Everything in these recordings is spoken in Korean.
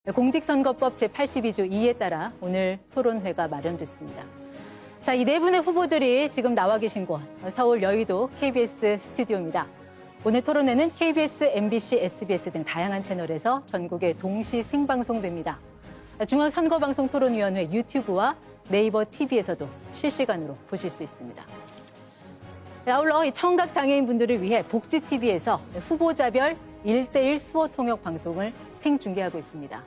공직선거법 제82조 2에 따라 오늘 토론회가 마련됐습니다. 자, 이 네 분의 후보들이 지금 나와 계신 곳, 서울 여의도 KBS 스튜디오입니다. 오늘 토론회는 KBS, MBC, SBS 등 다양한 채널에서 전국에 동시 생방송됩니다. 중앙선거방송토론위원회 유튜브와 네이버 TV에서도 실시간으로 보실 수 있습니다. 아울러 이 청각장애인분들을 위해 복지TV에서 후보자별 1:1 수어 통역 방송을 생중계하고 있습니다.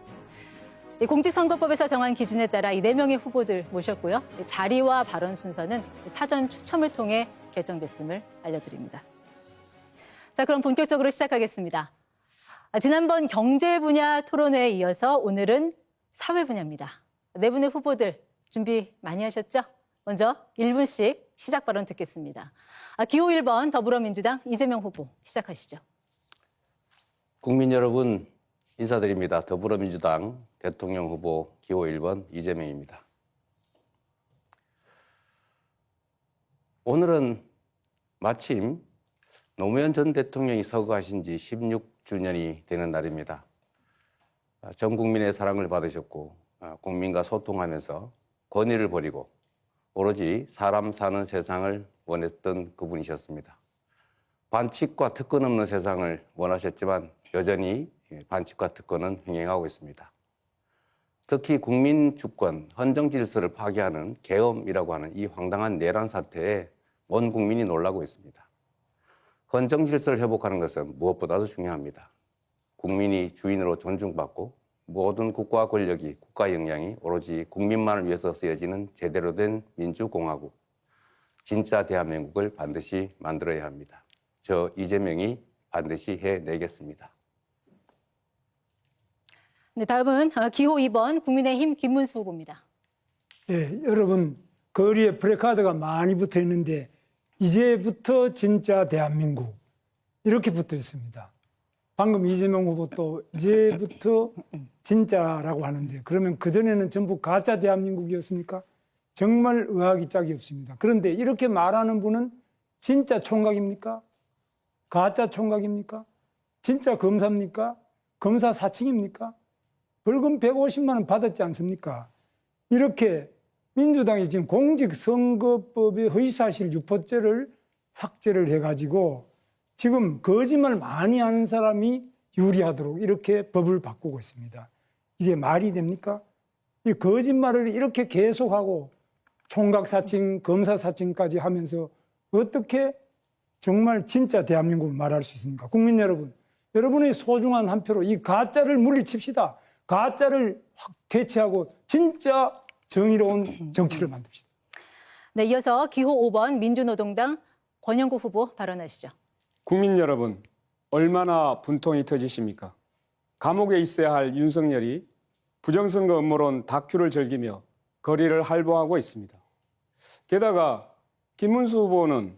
공직선거법에서 정한 기준에 따라 이 4명의 후보들 모셨고요. 자리와 발언 순서는 사전 추첨을 통해 결정됐음을 알려드립니다. 자, 그럼 본격적으로 시작하겠습니다. 지난번 경제 분야 토론회에 이어서 오늘은 사회 분야입니다. 4분의 후보들 준비 많이 하셨죠? 먼저 1분씩 시작 발언 듣겠습니다. 기호 1번 더불어민주당 이재명 후보 시작하시죠. 국민 여러분 인사드립니다. 더불어민주당 대통령 후보 기호 1번 이재명입니다. 오늘은 마침 노무현 전 대통령이 서거하신 지 16주년이 되는 날입니다. 전 국민의 사랑을 받으셨고 국민과 소통하면서 권위를 버리고 오로지 사람 사는 세상을 원했던 그분이셨습니다. 반칙과 특권 없는 세상을 원하셨지만 여전히 반칙과 특권은 횡행하고 있습니다. 특히 국민 주권, 헌정 질서를 파괴하는 계엄이라고 하는 이 황당한 내란 사태에 온 국민이 놀라고 있습니다. 헌정 질서를 회복하는 것은 무엇보다도 중요합니다. 국민이 주인으로 존중받고 모든 국가 권력이, 국가 역량이 오로지 국민만을 위해서 쓰여지는 제대로 된 민주공화국, 진짜 대한민국을 반드시 만들어야 합니다. 저 이재명이 반드시 해내겠습니다. 네, 다음은 기호 2번 국민의힘 김문수 후보입니다. 예, 여러분 거리에 프래카드가 많이 붙어 있는데 이제부터 진짜 대한민국 이렇게 붙어 있습니다. 방금 이재명 후보 또 이제부터 진짜라고 하는데 그러면 그전에는 전부 가짜 대한민국이었습니까? 정말 의학이 짝이 없습니다. 그런데 이렇게 말하는 분은 진짜 총각입니까? 가짜 총각입니까? 진짜 검사입니까? 검사 사칭입니까? 벌금 150만 원 받았지 않습니까? 이렇게 민주당이 지금 공직선거법의 허위사실 유포죄를 삭제를 해가지고 지금 거짓말 많이 하는 사람이 유리하도록 이렇게 법을 바꾸고 있습니다. 이게 말이 됩니까? 이 거짓말을 이렇게 계속하고 총각 사칭, 검사 사칭까지 하면서 어떻게 정말 진짜 대한민국을 말할 수 있습니까? 국민 여러분, 여러분의 소중한 한 표로 이 가짜를 물리칩시다. 가짜를 확 퇴치하고 진짜 정의로운 정치를 만듭시다. 네, 이어서 기호 5번 민주노동당 권영구 후보 발언하시죠. 국민 여러분, 얼마나 분통이 터지십니까? 감옥에 있어야 할 윤석열이 부정선거 음모론 다큐를 즐기며 거리를 활보하고 있습니다. 게다가 김문수 후보는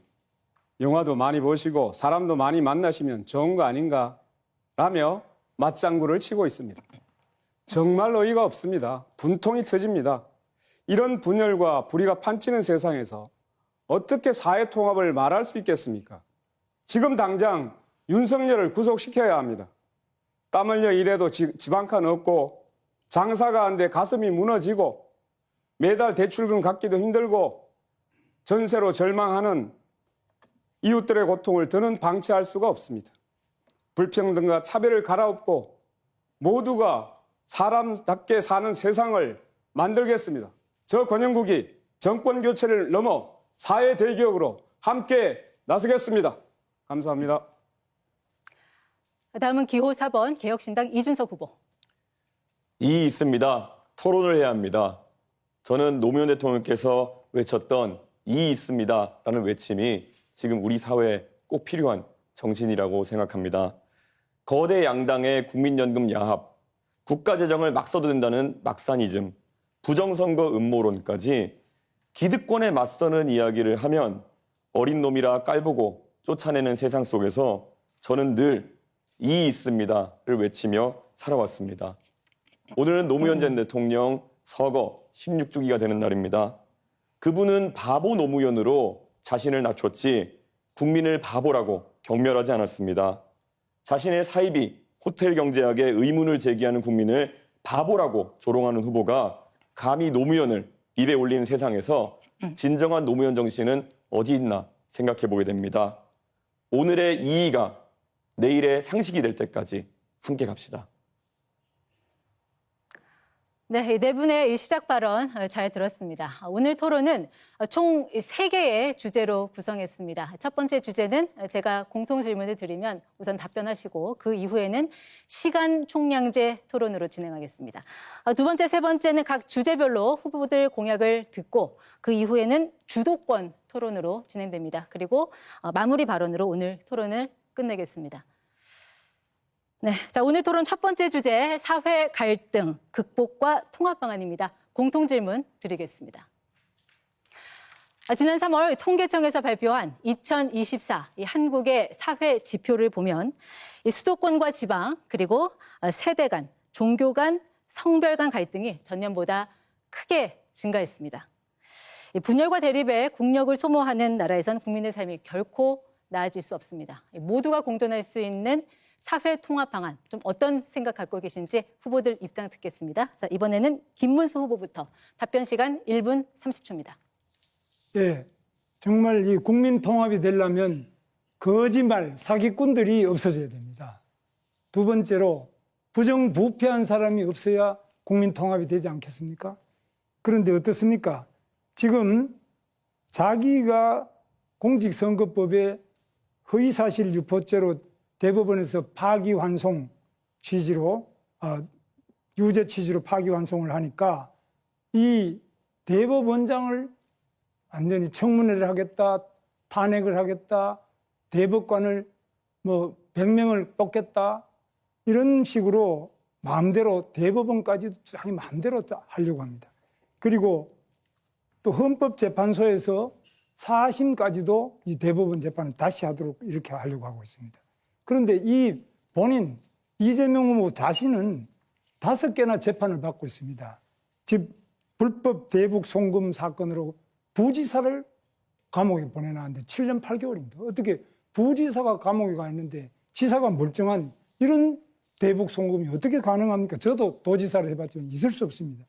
영화도 많이 보시고 사람도 많이 만나시면 좋은 거 아닌가 라며 맞장구를 치고 있습니다. 정말 어이가 없습니다. 분통이 터집니다. 이런 분열과 불의가 판치는 세상에서 어떻게 사회통합을 말할 수 있겠습니까? 지금 당장 윤석열을 구속시켜야 합니다. 땀 흘려 일해도 집 한 칸 없고 장사가 안 돼 가슴이 무너지고 매달 대출금 갚기도 힘들고 전세로 절망하는 이웃들의 고통을 더는 방치할 수가 없습니다. 불평등과 차별을 갈아엎고 모두가 사람답게 사는 세상을 만들겠습니다. 저 권영국이 정권 교체를 넘어 사회 대기업으로 함께 나서겠습니다. 감사합니다. 다음은 기호 4번 개혁신당 이준석 후보. 이 있습니다. 토론을 해야 합니다. 저는 노무현 대통령께서 외쳤던 이 있습니다라는 외침이 지금 우리 사회에 꼭 필요한 정신이라고 생각합니다. 거대 양당의 국민연금 야합, 국가재정을 막 써도 된다는 막사니즘, 부정선거 음모론까지 기득권에 맞서는 이야기를 하면 어린 놈이라 깔보고 쫓아내는 세상 속에서 저는 늘 이 있습니다를 외치며 살아왔습니다. 오늘은 노무현 전 대통령 서거 16주기가 되는 날입니다. 그분은 바보 노무현으로 자신을 낮췄지 국민을 바보라고 경멸하지 않았습니다. 자신의 사이비, 호텔 경제학에 의문을 제기하는 국민을 바보라고 조롱하는 후보가 감히 노무현을 입에 올리는 세상에서 진정한 노무현 정신은 어디 있나 생각해 보게 됩니다. 오늘의 이의가 내일의 상식이 될 때까지 함께 갑시다. 네, 네 분의 이 시작 발언 잘 들었습니다. 오늘 토론은 총 3개의 주제로 구성했습니다. 첫 번째 주제는 제가 공통 질문을 드리면 우선 답변하시고 그 이후에는 시간 총량제 토론으로 진행하겠습니다. 두 번째, 세 번째는 각 주제별로 후보들 공약을 듣고 그 이후에는 주도권 토론으로 진행됩니다. 그리고 마무리 발언으로 오늘 토론을 끝내겠습니다. 네, 자, 오늘 토론 첫 번째 주제 사회 갈등 극복과 통합 방안입니다. 공통 질문 드리겠습니다. 지난 3월 통계청에서 발표한 2024 이 한국의 사회 지표를 보면 이 수도권과 지방 그리고 세대 간, 종교 간, 성별 간 갈등이 전년보다 크게 증가했습니다. 이 분열과 대립에 국력을 소모하는 나라에선 국민의 삶이 결코 나아질 수 없습니다. 모두가 공존할 수 있는 사회 통합 방안, 좀 어떤 생각 갖고 계신지 후보들 입장 듣겠습니다. 자, 이번에는 김문수 후보부터 답변 시간 1분 30초입니다. 예, 정말 이 국민 통합이 되려면 거짓말, 사기꾼들이 없어져야 됩니다. 두 번째로 부정부패한 사람이 없어야 국민 통합이 되지 않겠습니까? 그런데 어떻습니까? 지금 자기가 공직선거법에 허위사실 유포죄로 대법원에서 파기환송 취지로 유죄 취지로 파기환송을 하니까 이 대법원장을 완전히 청문회를 하겠다, 탄핵을 하겠다, 대법관을 뭐 100명을 뽑겠다 이런 식으로 마음대로 대법원까지도 자기 마음대로 하려고 합니다. 그리고 또 헌법재판소에서 4심까지도 이 대법원 재판을 다시 하도록 이렇게 하려고 하고 있습니다. 그런데 이 본인 이재명 후보 자신은 5개나 재판을 받고 있습니다. 즉 불법 대북 송금 사건으로 부지사를 감옥에 보내놨는데 7년 8개월입니다. 어떻게 부지사가 감옥에 가 있는데 지사가 멀쩡한 이런 대북 송금이 어떻게 가능합니까? 저도 도지사를 해봤지만 있을 수 없습니다.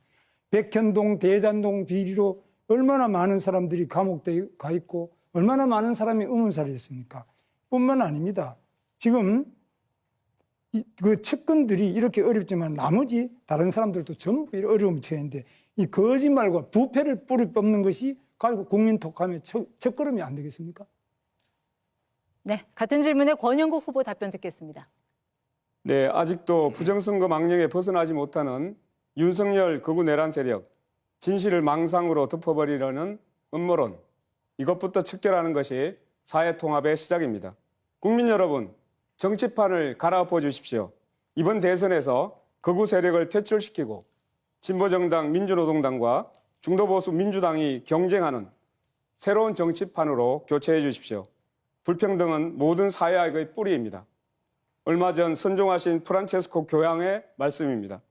백현동, 대잔동 비리로 얼마나 많은 사람들이 감옥에 가 있고 얼마나 많은 사람이 의문사를 했습니까? 뿐만 아닙니다. 지금 그 측근들이 이렇게 어렵지만 나머지 다른 사람들도 전부 어려움을 처했는데 이 거짓말과 부패를 뿌리 뽑는 것이 결국 국민 통합의 첫걸음이 안 되겠습니까? 네, 같은 질문에 권영국 후보 답변 듣겠습니다. 네, 아직도 부정선거 망령에 벗어나지 못하는 윤석열 극우 내란 세력, 진실을 망상으로 덮어버리려는 음모론, 이것부터 척결하는 것이 사회 통합의 시작입니다. 국민 여러분, 정치판을 갈아엎어 주십시오. 이번 대선에서 극우 세력을 퇴출시키고 진보정당 민주노동당과 중도보수 민주당이 경쟁하는 새로운 정치판으로 교체해 주십시오. 불평등은 모든 사회악의 뿌리입니다. 얼마 전 선종하신 프란체스코 교황의 말씀입니다.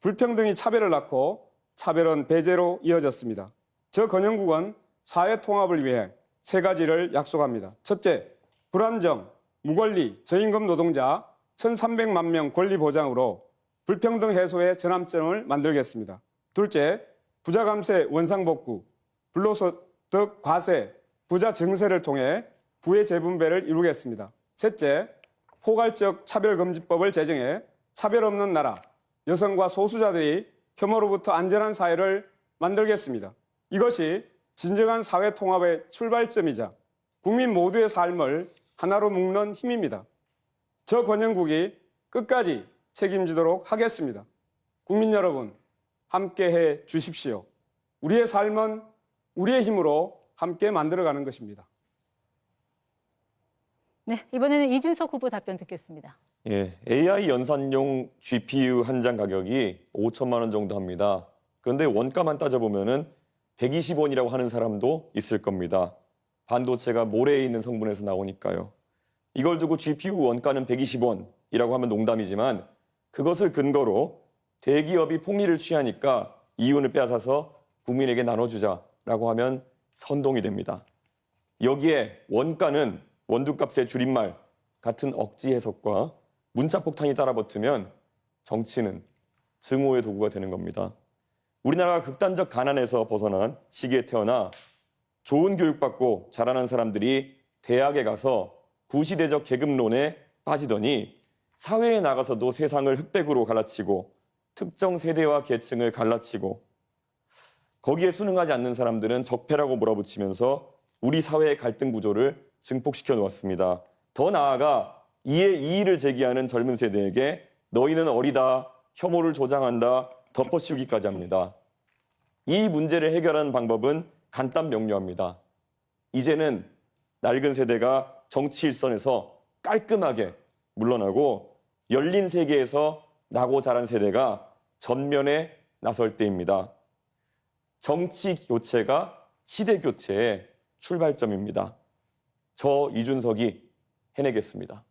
불평등이 차별을 낳고 차별은 배제로 이어졌습니다. 저 권영국은 사회 통합을 위해 3가지를 약속합니다. 첫째, 불안정, 무권리, 저임금 노동자 1,300만 명 권리 보장으로 불평등 해소의 전환점을 만들겠습니다. 둘째, 부자 감세 원상복구, 불로소득 과세, 부자 증세를 통해 부의 재분배를 이루겠습니다. 셋째, 포괄적 차별금지법을 제정해 차별 없는 나라, 여성과 소수자들이 혐오로부터 안전한 사회를 만들겠습니다. 이것이 진정한 사회 통합의 출발점이자 국민 모두의 삶을 하나로 묶는 힘입니다. 저 권영국이 끝까지 책임지도록 하겠습니다. 국민 여러분, 함께해 주십시오. 우리의 삶은 우리의 힘으로 함께 만들어가는 것입니다. 네, 이번에는 이준석 후보 답변 듣겠습니다. 예, AI 연산용 GPU 한 장 가격이 5천만 원 정도 합니다. 그런데 원가만 따져보면은 120원이라고 하는 사람도 있을 겁니다. 반도체가 모래에 있는 성분에서 나오니까요. 이걸 두고 GPU 원가는 120원이라고 하면 농담이지만 그것을 근거로 대기업이 폭리를 취하니까 이윤을 빼앗아서 국민에게 나눠주자라고 하면 선동이 됩니다. 여기에 원가는 원두값의 줄임말 같은 억지 해석과 문자폭탄이 따라붙으면 정치는 증오의 도구가 되는 겁니다. 우리나라가 극단적 가난에서 벗어난 시기에 태어나 좋은 교육받고 자라난 사람들이 대학에 가서 구시대적 계급론에 빠지더니 사회에 나가서도 세상을 흑백으로 갈라치고 특정 세대와 계층을 갈라치고 거기에 순응하지 않는 사람들은 적폐라고 몰아붙이면서 우리 사회의 갈등 구조를 증폭시켜 놓았습니다. 더 나아가 이에 이의를 제기하는 젊은 세대에게 너희는 어리다, 혐오를 조장한다, 덮어씌우기까지 합니다. 이 문제를 해결하는 방법은 간단 명료합니다. 이제는 낡은 세대가 정치 일선에서 깔끔하게 물러나고 열린 세계에서 나고 자란 세대가 전면에 나설 때입니다. 정치 교체가 시대 교체의 출발점입니다. 저 이준석이 해내겠습니다.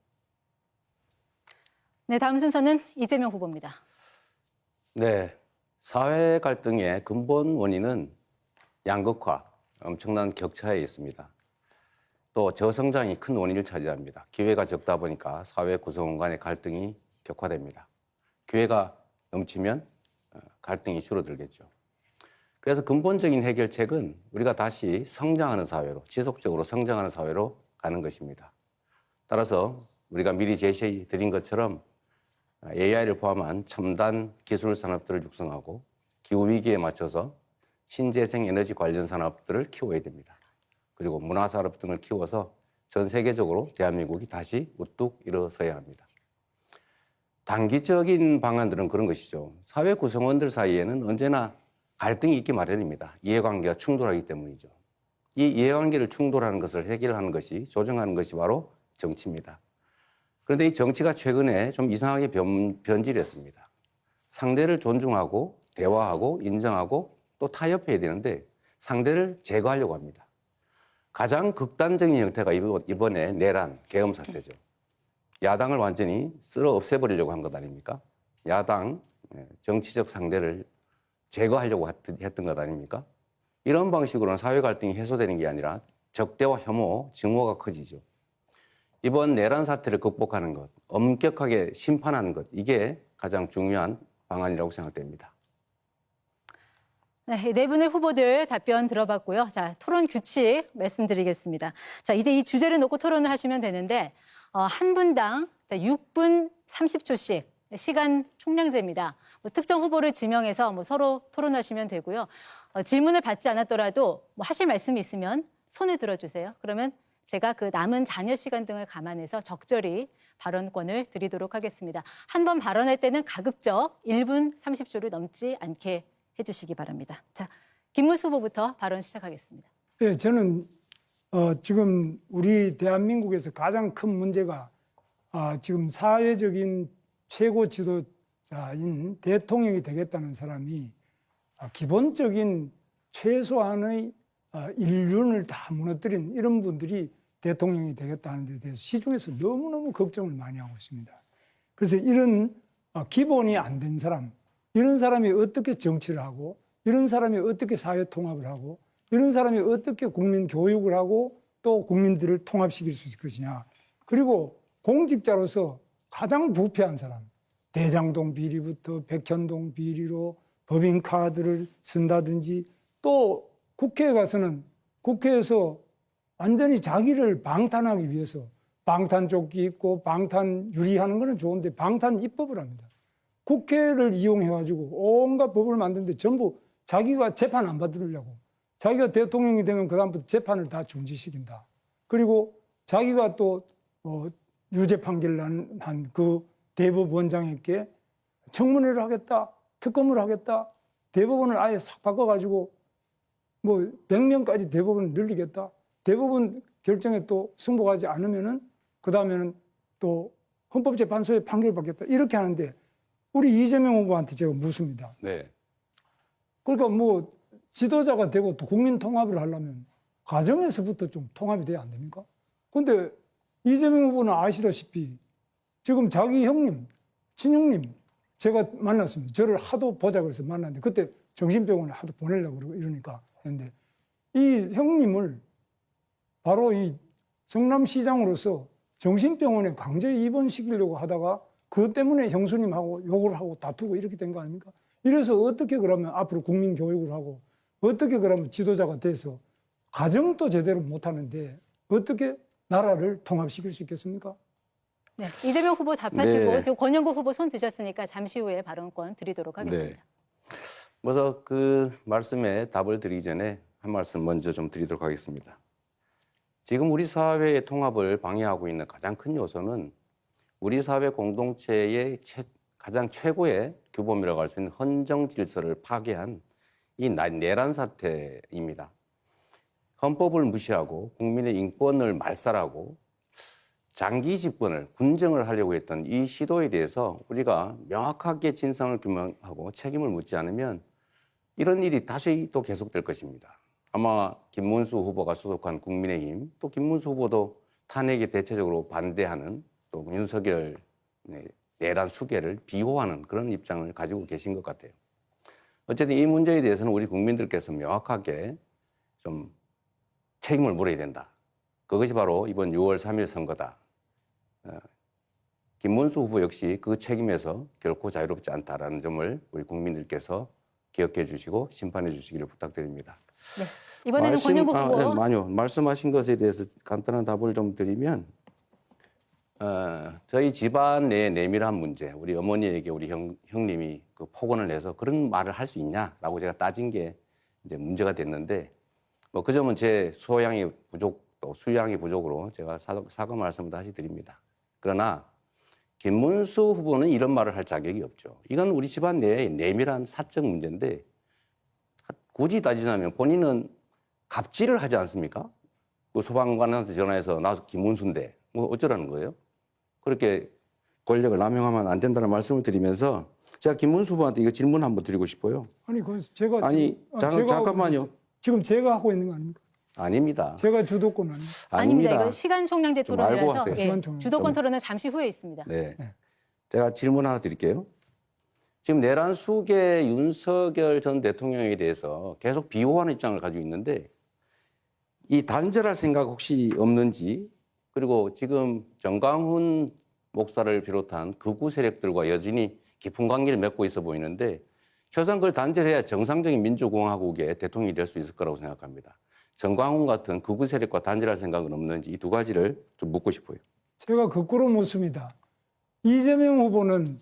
네, 다음 순서는 이재명 후보입니다. 네, 사회 갈등의 근본 원인은 양극화, 엄청난 격차에 있습니다. 또 저성장이 큰 원인을 차지합니다. 기회가 적다 보니까 사회 구성원 간의 갈등이 격화됩니다. 기회가 넘치면 갈등이 줄어들겠죠. 그래서 근본적인 해결책은 우리가 다시 성장하는 사회로, 지속적으로 성장하는 사회로 가는 것입니다. 따라서 우리가 미리 제시해 드린 것처럼 AI를 포함한 첨단 기술 산업들을 육성하고 기후위기에 맞춰서 신재생 에너지 관련 산업들을 키워야 됩니다. 그리고 문화산업 등을 키워서 전 세계적으로 대한민국이 다시 우뚝 일어서야 합니다. 단기적인 방안들은 그런 것이죠. 사회 구성원들 사이에는 언제나 갈등이 있기 마련입니다. 이해관계가 충돌하기 때문이죠. 이 이해관계를 충돌하는 것을 해결하는 것이, 조정하는 것이 바로 정치입니다. 그런데 이 정치가 최근에 좀 이상하게 변질했습니다. 상대를 존중하고 대화하고 인정하고 또 타협해야 되는데 상대를 제거하려고 합니다. 가장 극단적인 형태가 이번에 내란, 계엄 사태죠. 야당을 완전히 쓸어 없애버리려고 한 것 아닙니까? 야당, 정치적 상대를 제거하려고 했던 것 아닙니까? 이런 방식으로는 사회 갈등이 해소되는 게 아니라 적대와 혐오, 증오가 커지죠. 이번 내란 사태를 극복하는 것, 엄격하게 심판하는 것, 이게 가장 중요한 방안이라고 생각됩니다. 네, 네 분의 후보들 답변 들어봤고요. 자, 토론 규칙 말씀드리겠습니다. 자, 이제 이 주제를 놓고 토론을 하시면 되는데 한 분당 6분 30초씩 시간 총량제입니다. 특정 후보를 지명해서 서로 토론하시면 되고요. 질문을 받지 않았더라도 하실 말씀이 있으면 손을 들어주세요. 그러면 제가 그 남은 잔여 시간 등을 감안해서 적절히 발언권을 드리도록 하겠습니다. 한 번 발언할 때는 가급적 1분 30초를 넘지 않게 해주시기 바랍니다. 자, 김문수 후보부터 발언 시작하겠습니다. 네, 저는 지금 우리 대한민국에서 가장 큰 문제가 지금 사회적인 최고 지도자인 대통령이 되겠다는 사람이 기본적인 최소한의 인륜을 다 무너뜨린 이런 분들이 대통령이 되겠다는 데 대해서 시중에서 너무너무 걱정을 많이 하고 있습니다. 그래서 이런 기본이 안 된 사람, 이런 사람이 어떻게 정치를 하고, 이런 사람이 어떻게 사회 통합을 하고, 이런 사람이 어떻게 국민 교육을 하고 또 국민들을 통합시킬 수 있을 것이냐. 그리고 공직자로서 가장 부패한 사람, 대장동 비리부터 백현동 비리로 법인카드를 쓴다든지, 또 국회에 가서는 국회에서 완전히 자기를 방탄하기 위해서 방탄조끼 입고 방탄 유리하는 거는 좋은데 방탄 입법을 합니다. 국회를 이용해가지고 온갖 법을 만드는데 전부 자기가 재판 안 받으려고, 자기가 대통령이 되면 그다음부터 재판을 다 중지시킨다. 그리고 자기가 또 유죄 판결 난 그 대법원장에게 청문회를 하겠다, 특검을 하겠다, 대법원을 아예 싹 바꿔가지고 100명까지 대법원을 늘리겠다. 대법원 결정에 또 승복하지 않으면은 그 다음에는 또 헌법재판소에 판결받겠다. 이렇게 하는데 우리 이재명 후보한테 제가 묻습니다. 네. 그러니까 지도자가 되고 또 국민 통합을 하려면 가정에서부터 좀 통합이 돼야 안 됩니까? 근데 이재명 후보는 아시다시피 지금 자기 형님, 친형님 제가 만났습니다. 저를 하도 보자 그래서 만났는데 그때 정신병원에 하도 보내려고 그러고 이러니까 했는데 이 형님을 바로 이 성남시장으로서 정신병원에 강제 입원시키려고 하다가 그것 때문에 형수님하고 욕을 하고 다투고 이렇게 된 거 아닙니까? 이래서 어떻게 그러면 앞으로 국민 교육을 하고 어떻게 그러면 지도자가 돼서 가정도 제대로 못하는데 어떻게 나라를 통합시킬 수 있겠습니까? 네, 이재명 후보 답하시고 네. 지금 권영국 후보 손 드셨으니까 잠시 후에 발언권 드리도록 하겠습니다. 네. 먼저 그 말씀에 답을 드리기 전에 한 말씀 먼저 좀 드리도록 하겠습니다. 지금 우리 사회의 통합을 방해하고 있는 가장 큰 요소는 우리 사회 공동체의 가장 최고의 규범이라고 할 수 있는 헌정 질서를 파괴한 이 내란 사태입니다. 헌법을 무시하고 국민의 인권을 말살하고 장기 집권을 군정을 하려고 했던 이 시도에 대해서 우리가 명확하게 진상을 규명하고 책임을 묻지 않으면 이런 일이 다시 또 계속될 것입니다. 아마 김문수 후보가 소속한 국민의힘 또 김문수 후보도 탄핵에 대체적으로 반대하는 또 윤석열 내란 수계를 비호하는 그런 입장을 가지고 계신 것 같아요. 어쨌든 이 문제에 대해서는 우리 국민들께서 명확하게 좀 책임을 물어야 된다. 그것이 바로 이번 6월 3일 선거다. 김문수 후보 역시 그 책임에서 결코 자유롭지 않다라는 점을 우리 국민들께서 기억해 주시고 심판해 주시기를 부탁드립니다. 네, 이번에는 권영국 후보. 아니요. 말씀하신 것에 대해서 간단한 답을 좀 드리면 저희 집안 내 내밀한 문제, 우리 어머니에게 우리 형님이 그 폭언을 내서 그런 말을 할 수 있냐라고 제가 따진 게 이제 문제가 됐는데 뭐 그 점은 제 소양이 부족 또 수양이 부족으로 제가 사과 말씀을 다시 드립니다. 그러나 김문수 후보는 이런 말을 할 자격이 없죠. 이건 우리 집안 내의 내밀한 사적 문제인데 굳이 따지자면 본인은 갑질을 하지 않습니까? 그 소방관한테 전화해서 나 김문수인데 뭐 어쩌라는 거예요? 그렇게 권력을 남용하면 안 된다는 말씀을 드리면서 제가 김문수 후보한테 이거 질문 한번 드리고 싶어요. 아니, 그 제가 아니, 제가 잠깐만요. 지금 제가 하고 있는 거 아닙니까? 아닙니다. 제가 주도권 아닙니까? 아닙니다. 이거 시간 총량제 좀 알고 토론이라서 하세요. 시간 총량. 주도권 토론은 잠시 후에 있습니다. 네. 제가 질문 하나 드릴게요. 지금 내란 수계 윤석열 전 대통령에 대해서 계속 비호하는 입장을 가지고 있는데 이 단절할 생각 혹시 없는지 그리고 지금 정광훈 목사를 비롯한 극우 세력들과 여전히 깊은 관계를 맺고 있어 보이는데 최소한 그걸 단절해야 정상적인 민주공화국의 대통령이 될 수 있을 거라고 생각합니다. 정광훈 같은 극우 세력과 단절할 생각은 없는지 이 두 가지를 좀 묻고 싶어요. 제가 거꾸로 묻습니다. 이재명 후보는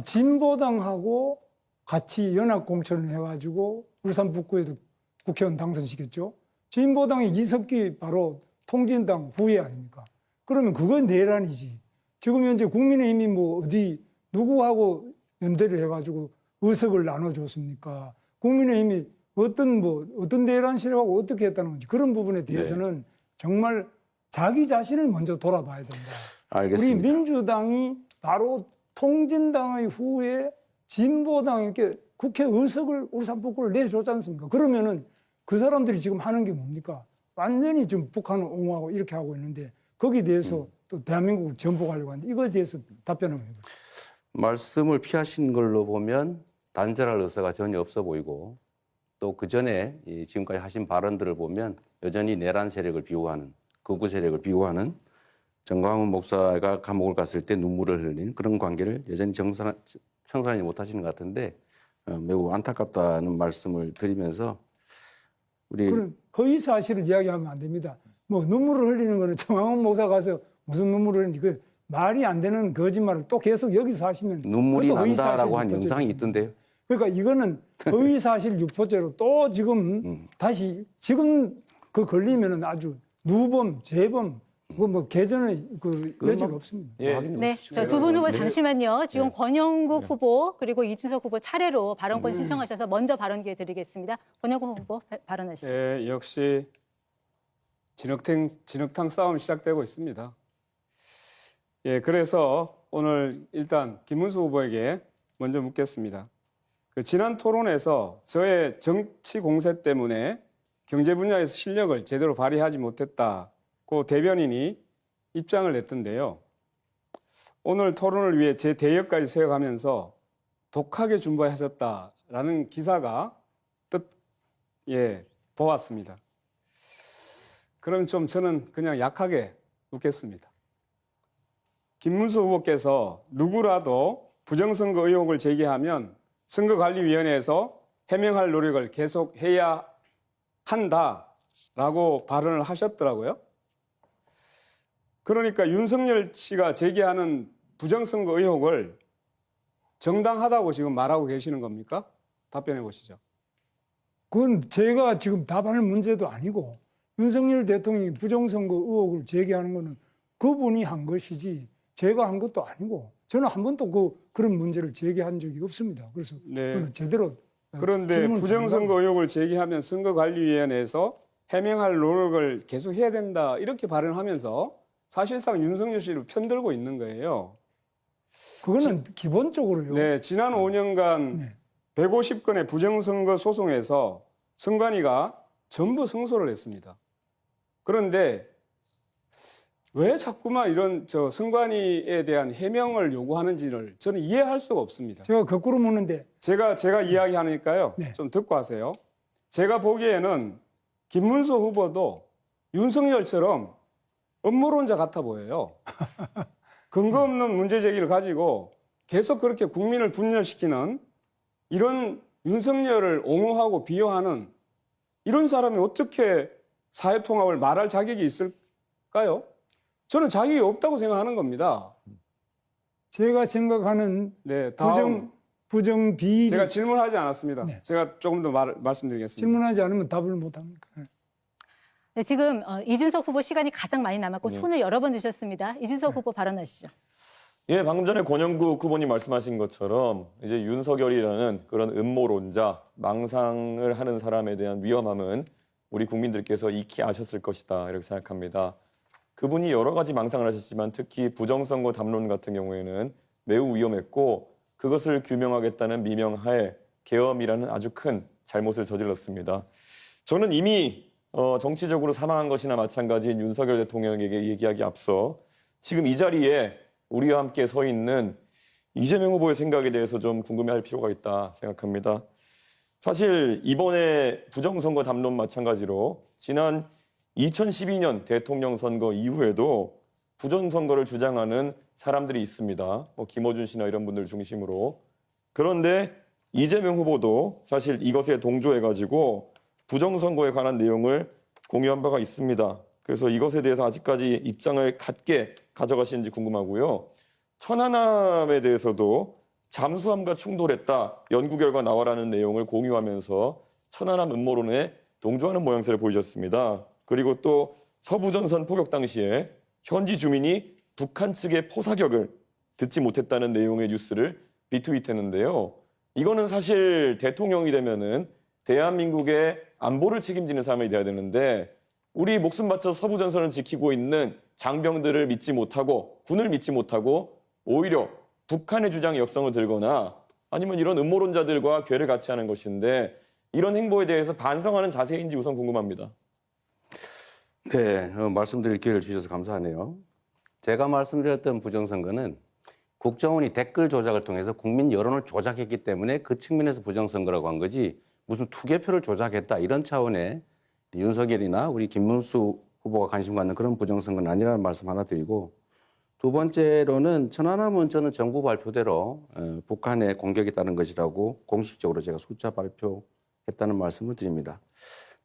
진보당하고 같이 연합 공천을 해가지고 울산 북구에도 국회의원 당선시켰죠. 진보당의 이석기 바로 통진당 후예 아닙니까? 그러면 그건 내란이지. 지금 현재 국민의힘이 뭐 어디 누구하고 연대를 해가지고 의석을 나눠줬습니까? 국민의힘이 어떤 내란 세력하고 어떻게 했다는 건지 그런 부분에 대해서는 정말 자기 자신을 먼저 돌아봐야 된다. 알겠습니다. 우리 민주당이 바로 통진당의 후에 진보당에게 국회 의석을 울산 북구를 내줬지 않습니까? 그러면은 그 사람들이 지금 하는 게 뭡니까? 완전히 지금 북한을 옹호하고 이렇게 하고 있는데 거기에 대해서 또 대한민국을 전복하려고 하는데 이거에 대해서 답변 한번 해보세요. 말씀을 피하신 걸로 보면 단절할 의사가 전혀 없어 보이고 또 그 전에 지금까지 하신 발언들을 보면 여전히 내란 세력을 비호하는 극우 세력을 비호하는 정광훈 목사가 감옥을 갔을 때 눈물을 흘린 그런 관계를 여전히 청산하지 못하시는 것 같은데 매우 안타깝다는 말씀을 드리면서 우리 그런 허위 사실을 이야기하면 안 됩니다. 뭐 눈물을 흘리는 거는 정광훈 목사 가서 무슨 눈물을 흘리는지 그 말이 안 되는 거짓말을 또 계속 여기서 하시면 눈물이 그것도 허위사실 난다라고 한 유포죄로 영상이 있던데요. 그러니까 이거는 허위사실 유포죄로 또 지금 다시 지금 그 걸리면은 아주 누범, 재범 뭐 개전의 그 여지가 없습니다. 예. 네, 저 두 분 후보 네. 잠시만요. 지금 권영국 후보 그리고 이준석 후보 차례로 발언권 신청하셔서 먼저 발언 기회 드리겠습니다. 권영국 후보 발언하시죠. 예, 역시 진흙탕 싸움이 시작되고 있습니다. 예, 그래서 오늘 일단 김문수 후보에게 먼저 묻겠습니다. 그 지난 토론에서 저의 정치 공세 때문에 경제 분야에서 실력을 제대로 발휘하지 못했다고 대변인이 입장을 냈던데요. 오늘 토론을 위해 제 대역까지 세워가면서 독하게 준비하셨다라는 기사가 보았습니다. 그럼 좀 저는 그냥 약하게 묻겠습니다. 김문수 후보께서 누구라도 부정선거 의혹을 제기하면 선거관리위원회에서 해명할 노력을 계속해야 한다라고 발언을 하셨더라고요. 그러니까 윤석열 씨가 제기하는 부정선거 의혹을 정당하다고 지금 말하고 계시는 겁니까? 답변해 보시죠. 그건 제가 지금 답할 문제도 아니고 윤석열 대통령이 부정선거 의혹을 제기하는 거는 그분이 한 것이지 제가 한 것도 아니고 저는 한 번도 그런 문제를 제기한 적이 없습니다. 그래서 네. 그건 제대로 그런데 질문을 부정선거 의혹을 제기하면 선거관리위원회에서 해명할 노력을 계속 해야 된다 이렇게 발언하면서 사실상 윤석열 씨를 편들고 있는 거예요. 그거는 기본적으로요. 네, 지난 5년간 네. 150건의 부정선거 소송에서 선관위가 전부 승소를 했습니다. 그런데 왜 자꾸만 이런 선관위에 대한 해명을 요구하는지를 저는 이해할 수가 없습니다. 제가 거꾸로 묻는데 제가 이야기하니까요. 네. 좀 듣고 하세요. 제가 보기에는 김문수 후보도 윤석열처럼 음모론자 같아 보여요. 근거 없는 문제 제기를 가지고 계속 그렇게 국민을 분열시키는 이런 윤석열을 옹호하고 비호하는 이런 사람이 어떻게 사회통합을 말할 자격이 있을까요? 저는 자격이 없다고 생각하는 겁니다. 제가 생각하는 네, 다음 부정 비리 제가 질문하지 않았습니다. 네. 제가 조금 더 말씀드리겠습니다. 질문하지 않으면 답을 못 합니까? 네, 지금 이준석 후보 시간이 가장 많이 남았고 네. 손을 여러 번 드셨습니다. 이준석 후보 발언하시죠. 예, 방금 전에 권영국 후보님 말씀하신 것처럼 이제 윤석열이라는 그런 음모론자, 망상을 하는 사람에 대한 위험함은 우리 국민들께서 익히 아셨을 것이다 이렇게 생각합니다. 그분이 여러 가지 망상을 하셨지만 특히 부정선거 담론 같은 경우에는 매우 위험했고 그것을 규명하겠다는 미명하에 계엄이라는 아주 큰 잘못을 저질렀습니다. 저는 이미 정치적으로 사망한 것이나 마찬가지인 윤석열 대통령에게 얘기하기 앞서 지금 이 자리에 우리와 함께 서 있는 이재명 후보의 생각에 대해서 좀 궁금해할 필요가 있다 생각합니다. 사실 이번에 부정선거 담론 마찬가지로 지난 2012년 대통령 선거 이후에도 부정선거를 주장하는 사람들이 있습니다. 김어준 씨나 이런 분들 중심으로. 그런데 이재명 후보도 사실 이것에 동조해가지고 부정선거에 관한 내용을 공유한 바가 있습니다. 그래서 이것에 대해서 아직까지 입장을 갖게 가져가시는지 궁금하고요. 천안함에 대해서도 잠수함과 충돌했다. 연구 결과 나와라는 내용을 공유하면서 천안함 음모론에 동조하는 모양새를 보이셨습니다. 그리고 또 서부전선 포격 당시에 현지 주민이 북한 측의 포사격을 듣지 못했다는 내용의 뉴스를 리트윗했는데요. 이거는 사실 대통령이 되면은 대한민국의 안보를 책임지는 사람이 돼야 되는데 우리 목숨 바쳐 서부전선을 지키고 있는 장병들을 믿지 못하고 군을 믿지 못하고 오히려 북한의 주장에 역성을 들거나 아니면 이런 음모론자들과 괴를 같이 하는 것인데 이런 행보에 대해서 반성하는 자세인지 우선 궁금합니다. 네, 말씀드릴 기회를 주셔서 감사하네요. 제가 말씀드렸던 부정선거는 국정원이 댓글 조작을 통해서 국민 여론을 조작했기 때문에 그 측면에서 부정선거라고 한 거지 무슨 투개표를 조작했다 이런 차원의 윤석열이나 우리 김문수 후보가 관심 갖는 그런 부정선거는 아니라는 말씀 하나 드리고 두 번째로는 천안함은 저는 정부 발표대로 북한의 공격에 따른 것이라고 공식적으로 제가 숫자 발표했다는 말씀을 드립니다.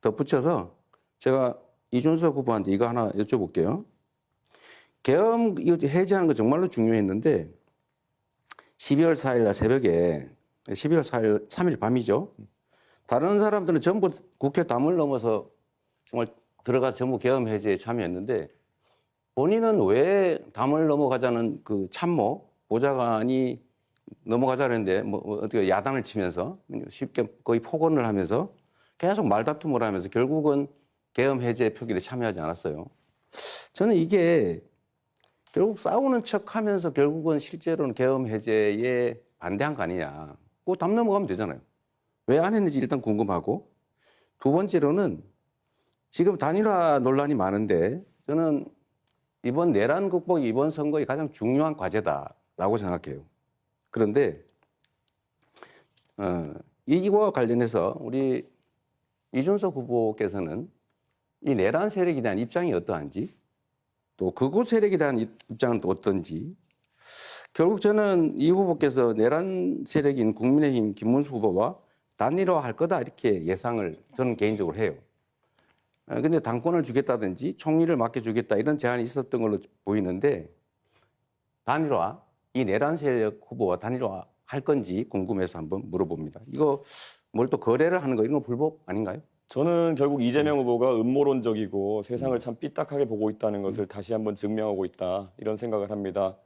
덧붙여서 제가 이준석 후보한테 이거 하나 여쭤볼게요. 계엄 해제하는 거 정말로 중요했는데 12월 4일 날 새벽에 12월 4일 3일 밤이죠. 다른 사람들은 전부 국회 담을 넘어서 정말 들어가 전부 계엄 해제에 참여했는데 본인은 왜 담을 넘어가자는 그 참모 보좌관이 넘어가자는데 뭐 어떻게 야단을 치면서 쉽게 거의 폭언을 하면서 계속 말다툼을 하면서 결국은 계엄 해제 표결에 참여하지 않았어요. 저는 이게 결국 싸우는 척하면서 결국은 실제로는 계엄 해제에 반대한 거 아니냐. 그거 담 넘어가면 되잖아요. 왜 안 했는지 일단 궁금하고 두 번째로는 지금 단일화 논란이 많은데 저는 이번 내란 극복이 이번 선거의 가장 중요한 과제다라고 생각해요. 그런데 이와 관련해서 우리 이준석 후보께서는 이 내란 세력에 대한 입장이 어떠한지 또 극우 세력에 대한 입장은 또 어떤지 결국 저는 이 후보께서 내란 세력인 국민의힘 김문수 후보와 단일화할 거다 이렇게 예상을 저는 개인적으로 해요. 근데 당권을 주겠다든지 총리를 맡겨주겠다 이런 제안이 있었던 걸로 보이는데 단일화, 이 내란 세력 후보와 단일화 할 건지 궁금해서 한번 물어봅니다. 이거 뭘 또 거래를 하는 거 이런 거 불법 아닌가요? 저는 결국 이재명 후보가 음모론적이고 세상을 참 삐딱하게 보고 있다는 것을 다시 한번 증명하고 있다 이런 생각을 합니다.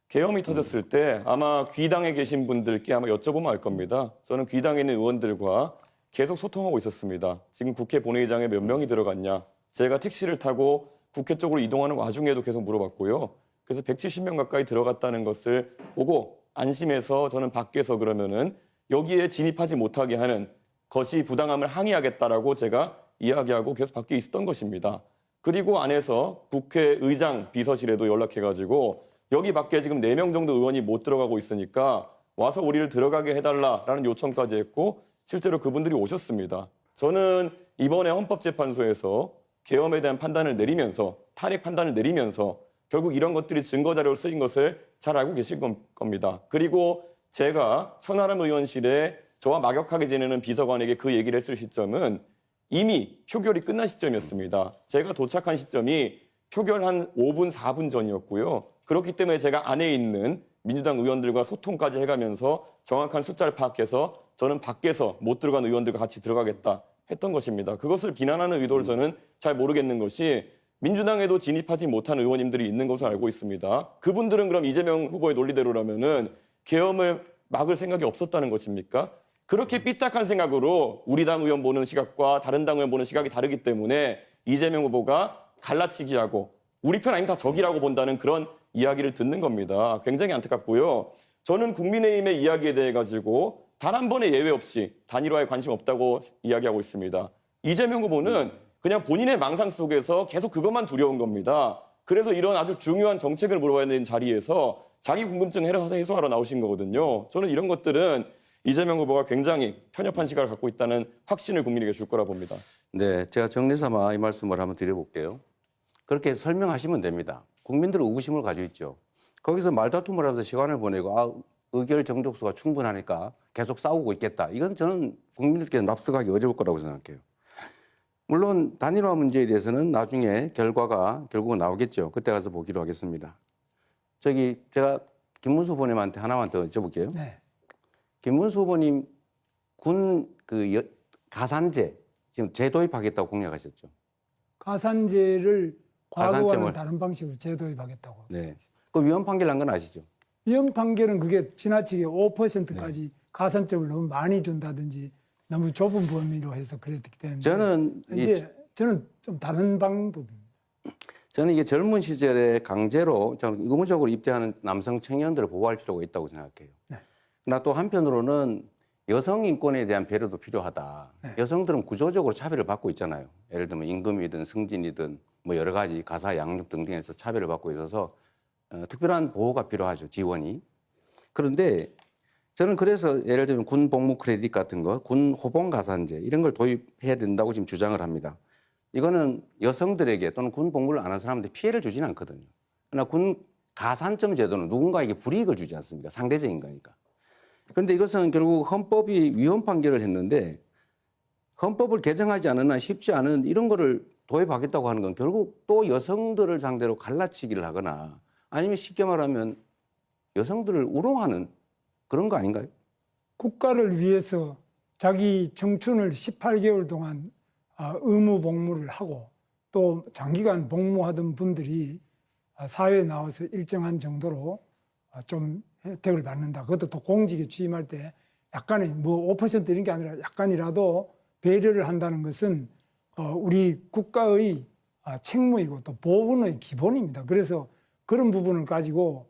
계엄이 터졌을 때 아마 귀당에 계신 분들께 아마 여쭤보면 알 겁니다. 저는 귀당에 있는 의원들과 계속 소통하고 있었습니다. 지금 국회 본회의장에 몇 명이 들어갔냐. 제가 택시를 타고 국회 쪽으로 이동하는 와중에도 계속 물어봤고요. 그래서 170명 가까이 들어갔다는 것을 보고 안심해서 저는 밖에서 그러면은 여기에 진입하지 못하게 하는 것이 부당함을 항의하겠다라고 제가 이야기하고 계속 밖에 있었던 것입니다. 그리고 안에서 국회의장 비서실에도 연락해가지고 여기 밖에 지금 4명 정도 의원이 못 들어가고 있으니까 와서 우리를 들어가게 해달라라는 요청까지 했고 실제로 그분들이 오셨습니다. 저는 이번에 헌법재판소에서 계엄에 대한 판단을 내리면서 탄핵 판단을 내리면서 결국 이런 것들이 증거자료로 쓰인 것을 잘 알고 계실 겁니다. 그리고 제가 천하람 의원실에 저와 막역하게 지내는 비서관에게 그 얘기를 했을 시점은 이미 표결이 끝난 시점이었습니다. 제가 도착한 시점이 표결 한 5분, 4분 전이었고요. 그렇기 때문에 제가 안에 있는 민주당 의원들과 소통까지 해가면서 정확한 숫자를 파악해서 저는 밖에서 못 들어간 의원들과 같이 들어가겠다 했던 것입니다. 그것을 비난하는 의도를 저는 잘 모르겠는 것이 민주당에도 진입하지 못한 의원님들이 있는 것으로 알고 있습니다. 그분들은 그럼 이재명 후보의 논리대로라면은 계엄을 막을 생각이 없었다는 것입니까? 그렇게 삐딱한 생각으로 우리 당 의원 보는 시각과 다른 당 의원 보는 시각이 다르기 때문에 이재명 후보가 갈라치기하고 우리 편 아니면 다 적이라고 본다는 그런 이야기를 듣는 겁니다. 굉장히 안타깝고요. 저는 국민의힘의 이야기에 대해 가지고 단 한 번의 예외 없이 단일화에 관심 없다고 이야기하고 있습니다. 이재명 후보는 그냥 본인의 망상 속에서 계속 그것만 두려운 겁니다. 그래서 이런 아주 중요한 정책을 물어봐야 되는 자리에서 자기 궁금증 해소하러 나오신 거거든요. 저는 이런 것들은 이재명 후보가 굉장히 편협한 시각을 갖고 있다는 확신을 국민에게 줄 거라 봅니다. 네, 제가 정리 삼아 이 말씀을 한번 드려볼게요. 그렇게 설명하시면 됩니다. 국민들은 의구심을 가지고 있죠. 거기서 말다툼을 하면서 시간을 보내고 의결 정족수가 충분하니까 계속 싸우고 있겠다. 이건 저는 국민들께 납득하기 어려울 거라고 생각해요. 물론 단일화 문제에 대해서는 나중에 결과가 결국은 나오겠죠. 그때 가서 보기로 하겠습니다. 제가 김문수 후보님한테 하나만 더 여쭤볼게요. 네. 김문수 후보님 군 가산제 지금 재도입하겠다고 공약하셨죠. 가산제를 과거와는 가산점을. 다른 방식으로 재도입하겠다고. 네. 그 위헌 판결 난 건 아시죠? 위헌 판결은 그게 지나치게 5%까지 가산점을 너무 많이 준다든지 너무 좁은 범위로 해서 그랬기 때문에 저는 저는 좀 다른 방법입니다. 저는 이게 젊은 시절에 강제로 의무적으로 입대하는 남성 청년들을 보호할 필요가 있다고 생각해요. 네. 그러나 또 한편으로는 여성 인권에 대한 배려도 필요하다. 네. 여성들은 구조적으로 차별을 받고 있잖아요. 예를 들면 임금이든 승진이든 뭐 여러 가지 가사 양육 등등에서 차별을 받고 있어서 특별한 보호가 필요하죠. 지원이. 그런데 저는 그래서 예를 들면 군 복무 크레딧 같은 거, 군 호봉 가산제 이런 걸 도입해야 된다고 지금 주장을 합니다. 이거는 여성들에게 또는 군 복무를 안 한 사람한테 피해를 주지는 않거든요. 그러나 군 가산점 제도는 누군가에게 불이익을 주지 않습니까? 상대적인 거니까. 그런데 이것은 결국 헌법이 위헌 판결을 했는데 헌법을 개정하지 않은 한 쉽지 않은 이런 거를 도입하겠다고 하는 건 결국 또 여성들을 상대로 갈라치기를 하거나 아니면 쉽게 말하면 여성들을 우롱하는 그런 거 아닌가요? 국가를 위해서 자기 청춘을 18개월 동안 의무 복무를 하고 또 장기간 복무하던 분들이 사회에 나와서 일정한 정도로 좀 혜택을 받는다. 그것도 또 공직에 취임할 때 약간의 뭐 5% 이런 게 아니라 약간이라도 배려를 한다는 것은 우리 국가의 책무이고 또 보훈의 기본입니다. 그래서 그런 부분을 가지고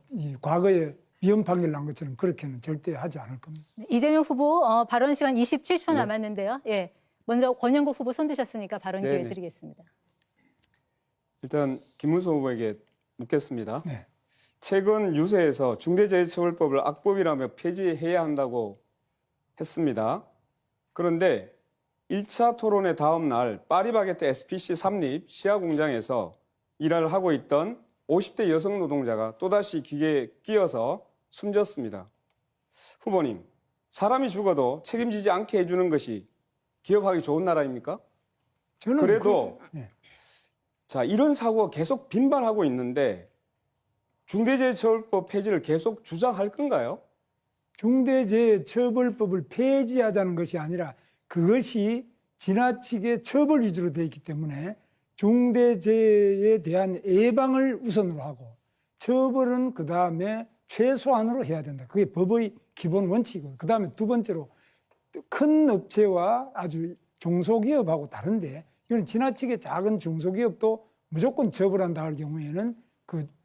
이 과거에 위헌 판결 난 것처럼 그렇게는 절대 하지 않을 겁니다. 이재명 후보 발언 시간 27초 남았는데요. 예, 먼저 권영국 후보 손 드셨으니까 발언 기회 네네. 드리겠습니다. 일단 김문수 후보에게 묻겠습니다. 네. 최근 유세에서 중대재해처벌법을 악법이라며 폐지해야 한다고 했습니다. 그런데 1차 토론의 다음 날 파리바게뜨 SPC 삼립 시야 공장에서 일을 하고 있던 50대 여성 노동자가 또다시 기계에 끼어서 숨졌습니다. 후보님, 사람이 죽어도 책임지지 않게 해주는 것이 기업하기 좋은 나라입니까? 저는 그래도 예. 자, 이런 사고가 계속 빈발하고 있는데 중대재해처벌법 폐지를 계속 주장할 건가요? 중대재해처벌법을 폐지하자는 것이 아니라 그것이 지나치게 처벌 위주로 되어 있기 때문에 중대재해에 대한 예방을 우선으로 하고 처벌은 그 다음에 최소한으로 해야 된다. 그게 법의 기본 원칙이고 그 다음에 두 번째로 큰 업체와 아주 중소기업하고 다른데 이건 지나치게 작은 중소기업도 무조건 처벌한다 할 경우에는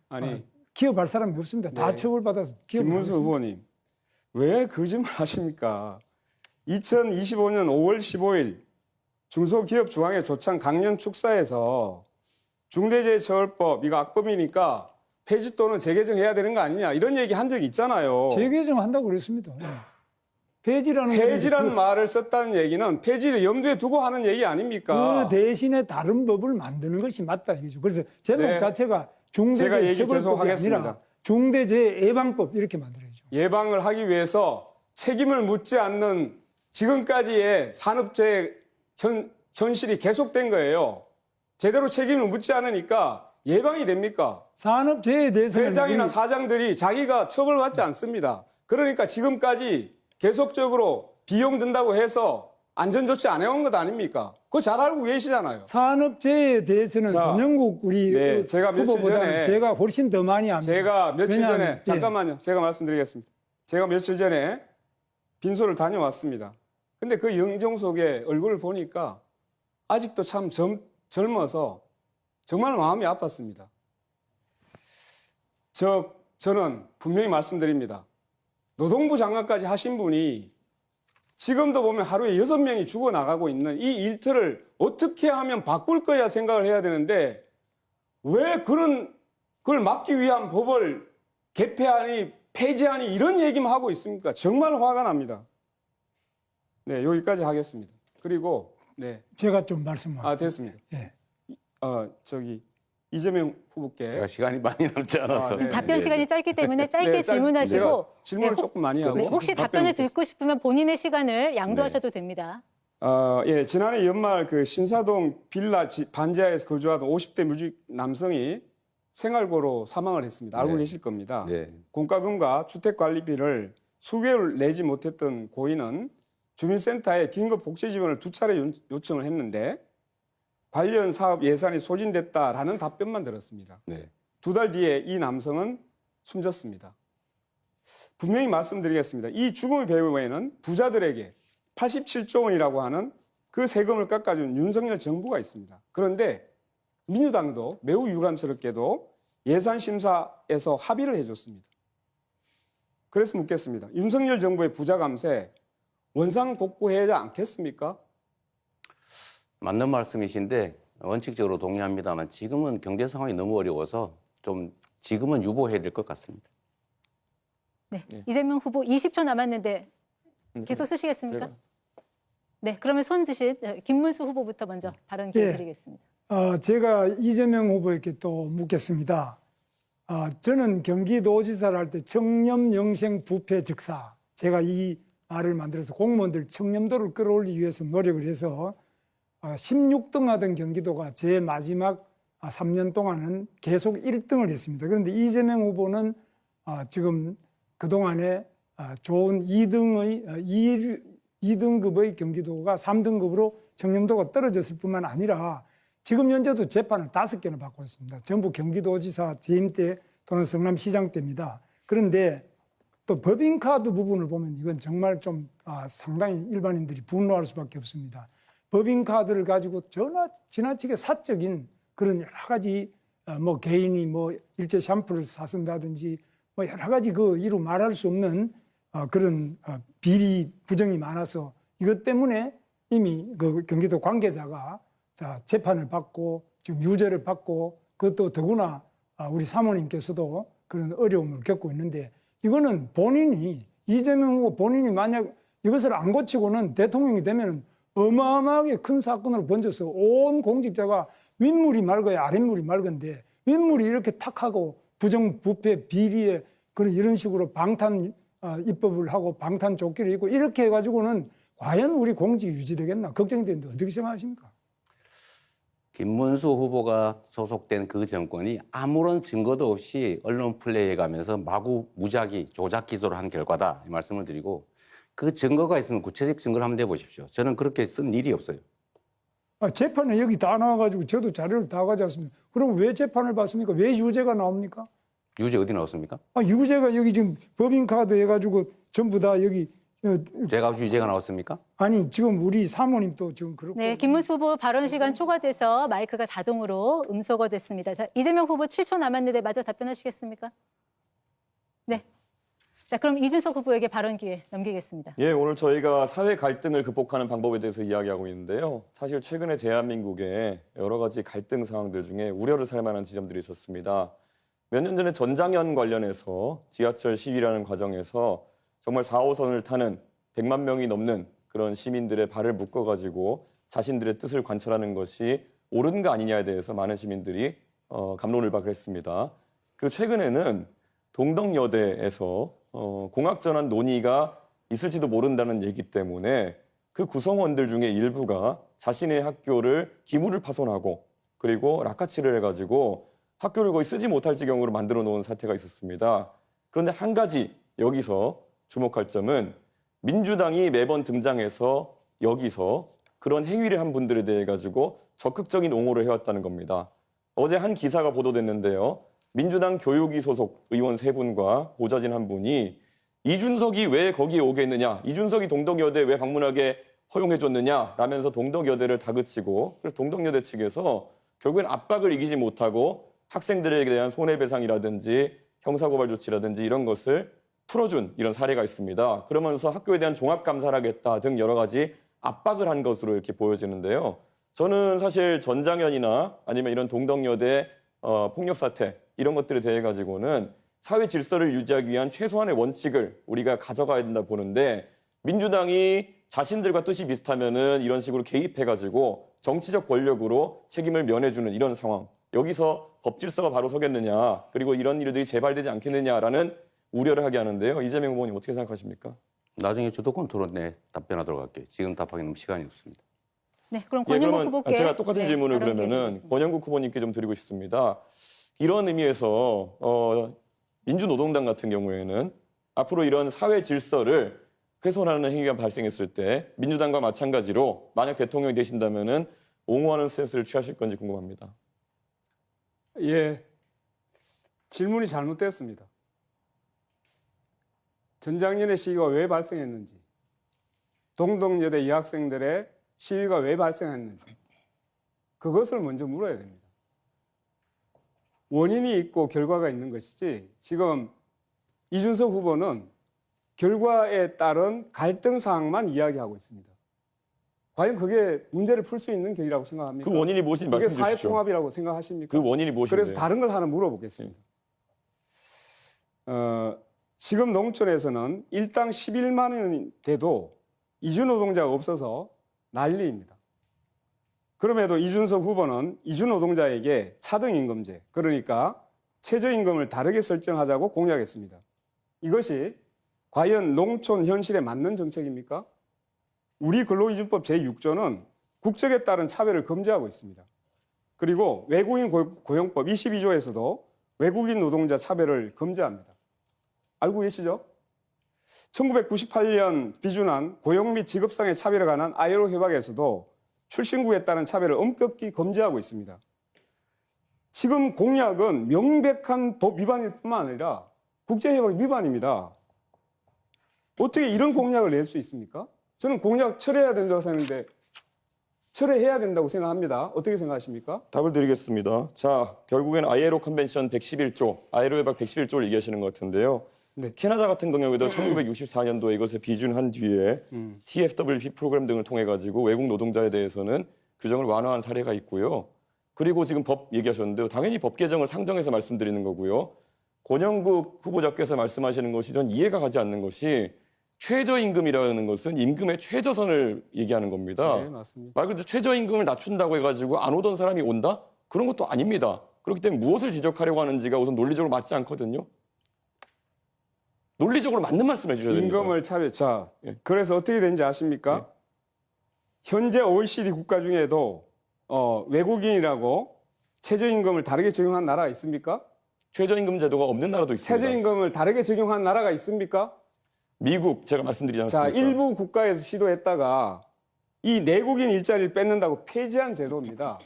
아니, 기업할 사람이 없습니다. 다 네. 처벌받아서 기업을 김문수 하겠습니다. 후보님, 왜 거짓말 하십니까? 2025년 5월 15일 중소기업 중앙회 조창 강연 축사에서 중대재해처벌법 이거 악법이니까 폐지 또는 재개정해야 되는 거 아니냐 이런 얘기 한 적이 있잖아요. 재개정한다고 그랬습니다. 예. 폐지라는 폐지라는 말을 썼다는 얘기는 폐지를 염두에 두고 하는 얘기 아닙니까? 그 대신에 다른 법을 만드는 것이 맞다 이거죠. 그래서 제목 네. 자체가 제가 얘기 계속 중대재해처벌법이 하겠습니다. 아니라 중대재해예방법 이렇게 만들어야죠. 예방을 하기 위해서 책임을 묻지 않는 지금까지의 산업재해 현실이 계속된 거예요. 제대로 책임을 묻지 않으니까 예방이 됩니까? 산업재해에 대해서는 회장이나 우리 사장들이 자기가 처벌받지 않습니다. 그러니까 지금까지 계속적으로 비용 든다고 해서 안전조치 안 해온 것 아닙니까? 그거 잘 알고 계시잖아요. 산업재해에 대해서는 자, 권영국 우리 네, 제가 며칠 후보보다는 전에 제가 훨씬 더 많이 압니다. 제가 며칠 왜냐하면, 전에 잠깐만요. 제가 말씀드리겠습니다. 제가 며칠 전에 빈소를 다녀왔습니다. 근데 그 영정석의 얼굴을 보니까 아직도 참 젊어서 정말 마음이 아팠습니다. 저는 분명히 말씀드립니다. 노동부 장관까지 하신 분이 지금도 보면 하루에 6명이 죽어나가고 있는 이 일터를 어떻게 하면 바꿀 거야 생각을 해야 되는데 왜 그걸 막기 위한 법을 개폐하니 폐지하니 이런 얘기만 하고 있습니까? 정말 화가 납니다. 네, 여기까지 하겠습니다. 그리고 네, 제가 좀 말씀을 됐습니다. 예. 이재명 후보께 제가 시간이 많이 남지 않아서. 네. 답변 시간이 짧기 때문에 짧게 네, 질문하시고 제가 질문을 네, 조금 많이 하고 네, 혹시 답변을 듣고 싶으면 본인의 시간을 양도하셔도 됩니다. 예, 지난해 연말 그 신사동 빌라 반지하에서 거주하던 50대 무직 남성이 생활고로 사망을 했습니다. 알고 네. 계실 겁니다. 네. 공과금과 주택관리비를 수개월 내지 못했던 고인은 주민센터에 긴급 복지 지원을 2차례 요청을 했는데 관련 사업 예산이 소진됐다라는 답변만 들었습니다. 네. 2달 뒤에 이 남성은 숨졌습니다. 분명히 말씀드리겠습니다. 이 죽음의 배후에는 부자들에게 87조 원이라고 하는 그 세금을 깎아준 윤석열 정부가 있습니다. 그런데 민주당도 매우 유감스럽게도 예산심사에서 합의를 해줬습니다. 그래서 묻겠습니다. 윤석열 정부의 부자 감세 원상복구해야 않겠습니까? 맞는 말씀이신데 원칙적으로 동의합니다만 지금은 경제 상황이 너무 어려워서 좀 지금은 유보해야 될 것 같습니다. 네, 이재명 후보 20초 남았는데 계속 쓰시겠습니까? 네, 그러면 손 드신 김문수 후보부터 먼저 발언 기회 예. 드리겠습니다. 제가 이재명 후보에게 또 묻겠습니다. 저는 경기도지사를 할 때 청렴영생 부패 즉사, 제가 이 말을 만들어서 공무원들 청렴도를 끌어올리기 위해서 노력을 해서 16등 하던 경기도가 제 마지막 3년 동안은 계속 1등을 했습니다. 그런데 이재명 후보는 지금 그동안에 좋은 2등급의 경기도가 3등급으로 청렴도가 떨어졌을 뿐만 아니라 지금 현재도 재판을 5개나 받고 있습니다. 전부 경기도지사 재임 때 또는 성남시장 때입니다. 그런데 또 법인카드 부분을 보면 이건 정말 좀 상당히 일반인들이 분노할 수밖에 없습니다. 법인카드를 가지고 지나치게 사적인 그런 여러 가지 뭐 개인이 뭐 일제 샴푸를 사쓴다든지 뭐 여러 가지 그 이루 말할 수 없는 그런 비리 부정이 많아서 이것 때문에 이미 그 경기도 관계자가 재판을 받고 지금 유죄를 받고 그것도 더구나 우리 사모님께서도 그런 어려움을 겪고 있는데 이거는 본인이 이재명 후보 본인이 만약 이것을 안 고치고는 대통령이 되면 어마어마하게 큰 사건으로 번져서 온 공직자가 윗물이 맑아야 아랫물이 맑은데 인물이 이렇게 탁하고 부정부패 비리에 그런 이런 식으로 방탄 입법을 하고 방탄 조끼를 입고 이렇게 해가지고는 과연 우리 공직이 유지되겠나 걱정이 되는데 어떻게 생각하십니까? 김문수 후보가 소속된 그 정권이 아무런 증거도 없이 언론 플레이해가면서 마구 무작위 조작 기소를 한 결과다 이 말씀을 드리고 그 증거가 있으면 구체적 증거를 한번 내보십시오. 저는 그렇게 쓴 일이 없어요. 재판에 여기 다 나와가지고 저도 자료를 다 가져왔습니다. 그럼 왜 재판을 받습니까? 왜 유죄가 나옵니까? 유죄 어디 나왔습니까? 유죄가 여기 지금 법인카드 해가지고 전부 다 여기 제가 없이 유죄가 나왔습니까? 아니 지금 우리 사모님도 지금 그렇고 네, 김문수 후보 발언 시간 초과돼서 마이크가 자동으로 음소거 됐습니다. 자, 이재명 후보 7초 남았는데 마저 답변하시겠습니까? 네. 자, 그럼 이준석 후보에게 발언 기회 넘기겠습니다. 예, 오늘 저희가 사회 갈등을 극복하는 방법에 대해서 이야기하고 있는데요. 사실 최근에 대한민국에 여러 가지 갈등 상황들 중에 우려를 살 만한 지점들이 있었습니다. 몇 년 전에 전장현 관련해서 지하철 시위라는 과정에서 정말 4호선을 타는 100만 명이 넘는 그런 시민들의 발을 묶어가지고 자신들의 뜻을 관철하는 것이 옳은가 아니냐에 대해서 많은 시민들이 갑론을 박했습니다. 그리고 최근에는 동덕여대에서 공학전환 논의가 있을지도 모른다는 얘기 때문에 그 구성원들 중에 일부가 자신의 학교를 기물을 파손하고 그리고 락카치를 해가지고 학교를 거의 쓰지 못할 지경으로 만들어 놓은 사태가 있었습니다. 그런데 한 가지 여기서 주목할 점은 민주당이 매번 등장해서 여기서 그런 행위를 한 분들에 대해 가지고 적극적인 옹호를 해왔다는 겁니다. 어제 한 기사가 보도됐는데요. 민주당 교육위 소속 의원 3분과 보좌진 1분이 이준석이 왜 거기에 오겠느냐, 이준석이 동덕여대 왜 방문하게 허용해줬느냐 라면서 동덕여대를 다그치고 그래서 동덕여대 측에서 결국엔 압박을 이기지 못하고 학생들에게 대한 손해배상이라든지 형사고발 조치라든지 이런 것을 풀어준 이런 사례가 있습니다. 그러면서 학교에 대한 종합감사를 하겠다 등 여러 가지 압박을 한 것으로 이렇게 보여지는데요. 저는 사실 전장현이나 아니면 이런 동덕여대 폭력 사태 이런 것들에 대해 가지고는 사회 질서를 유지하기 위한 최소한의 원칙을 우리가 가져가야 된다 보는데 민주당이 자신들과 뜻이 비슷하면은 이런 식으로 개입해 가지고 정치적 권력으로 책임을 면해주는 이런 상황. 여기서 법 질서가 바로 서겠느냐 그리고 이런 일들이 재발되지 않겠느냐라는 우려를 하게 하는데요. 이재명 후보님 어떻게 생각하십니까? 나중에 주도권 토론에 답변하도록 할게요. 지금 답하기는 시간이 없습니다. 네, 그럼 권영국 후보께 제가 똑같은 질문을 발언 기회 그러면은 드리겠습니다. 권영국 후보님께 좀 드리고 싶습니다. 이런 의미에서 민주노동당 같은 경우에는 앞으로 이런 사회 질서를 훼손하는 행위가 발생했을 때 민주당과 마찬가지로 만약 대통령이 되신다면은 옹호하는 스탠스를 취하실 건지 궁금합니다. 예, 질문이 잘못됐습니다. 전장년의 시위가 왜 발생했는지, 동덕여대 여학생들의 시위가 왜 발생했는지 그것을 먼저 물어야 됩니다. 원인이 있고 결과가 있는 것이지 지금 이준석 후보는 결과에 따른 갈등 사항만 이야기하고 있습니다. 과연 그게 문제를 풀 수 있는 길이라고 생각합니까? 그 원인이 무엇인지 그게 말씀해 사회 주십시오. 통합이라고 생각하십니까? 그 원인이 무엇인데요? 그래서 다른 걸 하나 물어보겠습니다. 지금 농촌에서는 일당 11만 원이 돼도 이주노동자가 없어서 난리입니다. 그럼에도 이준석 후보는 이주노동자에게 차등임금제, 그러니까 최저임금을 다르게 설정하자고 공약했습니다. 이것이 과연 농촌 현실에 맞는 정책입니까? 우리 근로기준법 제6조는 국적에 따른 차별을 금지하고 있습니다. 그리고 외국인 고용법 22조에서도 외국인 노동자 차별을 금지합니다. 알고 계시죠? 1998년 비준한 고용 및 직업상의 차별에 관한 ILO 협약에서도 출신국에 따른 차별을 엄격히 금지하고 있습니다. 지금 공약은 명백한 법 위반일 뿐만 아니라 국제협약 위반입니다. 어떻게 이런 공약을 낼 수 있습니까? 저는 공약 철회해야 된다고 생각하는데 철회해야 된다고 생각합니다. 어떻게 생각하십니까? 답을 드리겠습니다. 자, 결국엔 ILO 컨벤션 111조, ILO 협약 111조를 얘기하시는 것 같은데요. 네. 캐나다 같은 경우에도 1964년도에 이것을 비준한 뒤에 TFWP 프로그램 등을 통해 가지고 외국 노동자에 대해서는 규정을 완화한 사례가 있고요. 그리고 지금 법 얘기하셨는데요. 당연히 법 개정을 상정해서 말씀드리는 거고요. 권영국 후보자께서 말씀하시는 것이 전 이해가 가지 않는 것이 최저임금이라는 것은 임금의 최저선을 얘기하는 겁니다. 네, 맞습니다. 말 그대로 최저임금을 낮춘다고 해가지고 안 오던 사람이 온다? 그런 것도 아닙니다. 그렇기 때문에 무엇을 지적하려고 하는지가 우선 논리적으로 맞지 않거든요. 논리적으로 맞는 말씀을 해주셔야 됩니다. 임금을 차별. 자, 예. 그래서 어떻게 되는지 아십니까? 현재 OECD 국가 중에도 외국인이라고 최저임금을 다르게 적용한 나라가 있습니까? 최저임금 제도가 없는 나라도 있습니다. 최저임금을 다르게 적용한 나라가 있습니까? 미국 제가 말씀드리지 않았습니까? 자, 일부 국가에서 시도했다가 이 내국인 일자리를 뺏는다고 폐지한 제도입니다.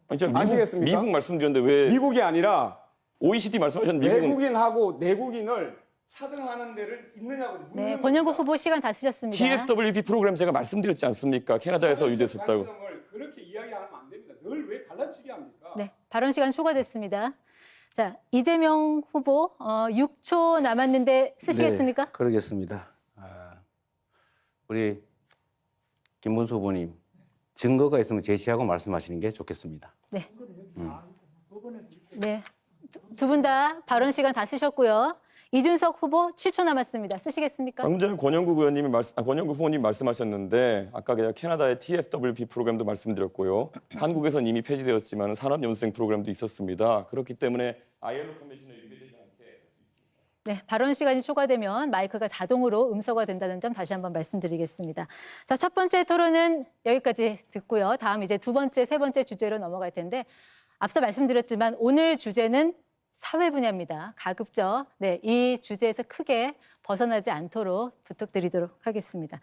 아니, 제가 아시겠습니까? 미국 말씀드렸는데 왜 미국이 아니라 OECD 말씀하셨는데 미국은 외국인하고 내국인을 사등하는 데를 있느냐고 묻는 네, 겁니다. 권영국 후보 시간 다 쓰셨습니다. TFWP 프로그램 제가 말씀드렸지 않습니까? 캐나다에서 유대했었다고. 가치점을 그렇게 이야기하면 안 됩니다. 늘 왜 갈라치기 합니까? 네, 발언 시간 초과됐습니다. 자, 이재명 후보 6초 남았는데 쓰시겠습니까? 네, 그러겠습니다. 우리 김문수 후보님 증거가 있으면 제시하고 말씀하시는 게 좋겠습니다. 네. 네. 두 분 다 발언 시간 다 쓰셨고요. 이준석 후보 7초 남았습니다. 쓰시겠습니까? 방금 전에 권영국 후보님 말씀하셨는데 아까 그냥 캐나다의 TFWP 프로그램도 말씀드렸고요. 한국에서는 이미 폐지되었지만 산업연수생 프로그램도 있었습니다. 그렇기 때문에 ILO 컨벤션에 위배되지 않게. 네, 발언 시간이 초과되면 마이크가 자동으로 음소가 된다는 점 다시 한번 말씀드리겠습니다. 자, 첫 번째 토론은 여기까지 듣고요. 다음 이제 두 번째, 세 번째 주제로 넘어갈 텐데 앞서 말씀드렸지만 오늘 주제는 사회 분야입니다. 가급적 이 주제에서 크게 벗어나지 않도록 부탁드리도록 하겠습니다.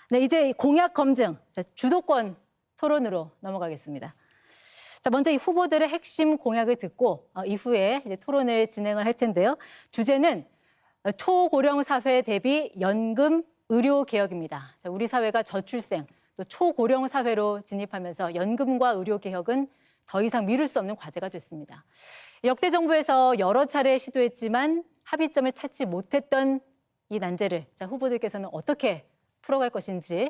네, 이제 공약 검증, 주도권 토론으로 넘어가겠습니다. 자, 먼저 이 후보들의 핵심 공약을 듣고 이후에 이제 토론을 진행을 할 텐데요. 주제는 초고령 사회 대비 연금 의료 개혁입니다. 자, 우리 사회가 저출생, 또 초고령 사회로 진입하면서 연금과 의료 개혁은 더 이상 미룰 수 없는 과제가 됐습니다. 역대 정부에서 여러 차례 시도했지만 합의점을 찾지 못했던 이 난제를 후보들께서는 어떻게 풀어갈 것인지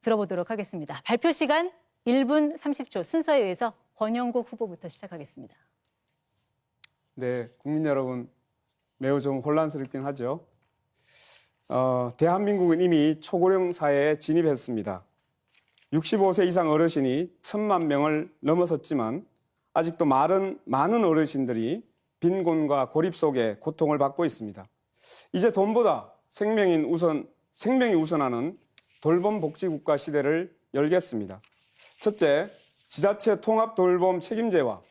들어보도록 하겠습니다. 발표 시간 1분 30초 순서에 의해서 권영국 후보부터 시작하겠습니다. 네, 국민 여러분 매우 좀 혼란스럽긴 하죠. 대한민국은 이미 초고령 사회에 진입했습니다. 65세 이상 어르신이 1,000만 명을 넘어섰지만 아직도 많은 어르신들이 빈곤과 고립 속에 고통을 받고 있습니다. 이제 돈보다 생명이 우선하는 돌봄복지국가 시대를 열겠습니다. 첫째, 지자체 통합 돌봄 책임제와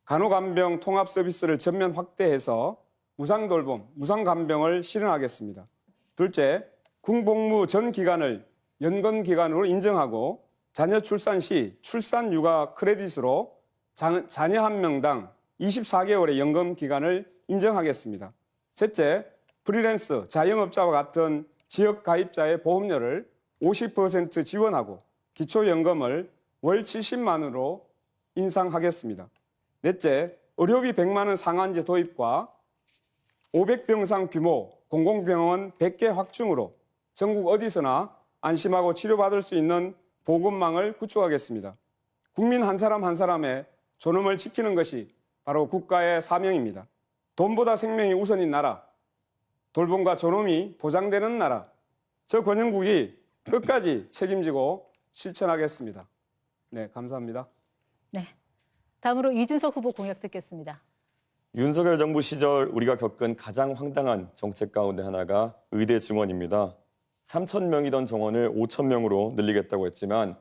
간호간병 통합 서비스를 전면 확대해서 무상돌봄, 무상간병을 실현하겠습니다. 둘째, 군복무 전 기간을 연금기간으로 인정하고 자녀 출산 시 출산육아 크레딧으로 자녀 한 명당 24개월의 연금기간을 인정하겠습니다. 셋째, 프리랜서, 자영업자와 같은 지역가입자의 보험료를 50% 지원하고 기초연금을 월 70만 원으로 인상하겠습니다. 넷째, 의료비 100만 원 상한제 도입과 500병상 규모 공공병원 100개 확충으로 전국 어디서나 안심하고 치료받을 수 있는 보건망을 구축하겠습니다. 국민 한 사람 한 사람의 존엄을 지키는 것이 바로 국가의 사명입니다. 돈보다 생명이 우선인 나라, 돌봄과 존엄이 보장되는 나라, 저 권영국이 끝까지 책임지고 실천하겠습니다. 네, 감사합니다. 네, 다음으로 이준석 후보 공약 듣겠습니다. 윤석열 정부 시절 우리가 겪은 가장 황당한 정책 가운데 하나가 의대 증원입니다. 3,000명이던 정원을 5,000명으로 늘리겠다고 했지만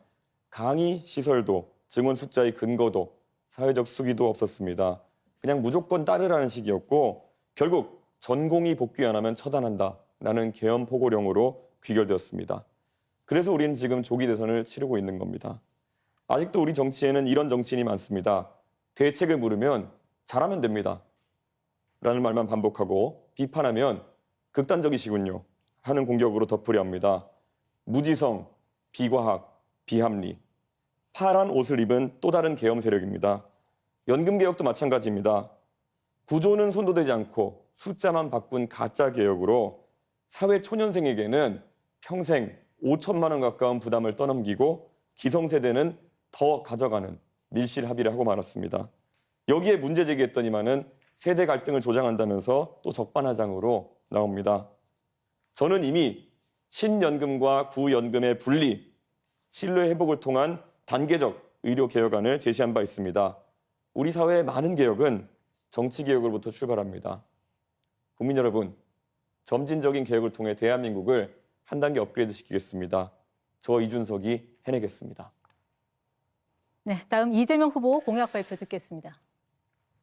강의 시설도 증원 숫자의 근거도 사회적 수기도 없었습니다. 그냥 무조건 따르라는 식이었고 결국 전공의 복귀 안 하면 처단한다라는 계엄 포고령으로 귀결되었습니다. 그래서 우리는 지금 조기 대선을 치르고 있는 겁니다. 아직도 우리 정치에는 이런 정치인이 많습니다. 대책을 물으면 잘하면 됩니다. 라는 말만 반복하고 비판하면 극단적이시군요. 하는 공격으로 덮으려 합니다. 무지성, 비과학, 비합리. 파란 옷을 입은 또 다른 계엄 세력입니다. 연금 개혁도 마찬가지입니다. 구조는 손도 대지 않고 숫자만 바꾼 가짜 개혁으로 사회 초년생에게는 평생 5천만 원 가까운 부담을 떠넘기고 기성세대는 더 가져가는 밀실 합의를 하고 말았습니다. 여기에 문제 제기했더니만은 세대 갈등을 조장한다면서 또 적반하장으로 나옵니다. 저는 이미 신연금과 구연금의 분리, 신뢰 회복을 통한 단계적 의료 개혁안을 제시한 바 있습니다. 우리 사회의 많은 개혁은 정치 개혁으로부터 출발합니다. 국민 여러분, 점진적인 개혁을 통해 대한민국을 한 단계 업그레이드 시키겠습니다. 저 이준석이 해내겠습니다. 네, 다음 이재명 후보 공약 발표 듣겠습니다.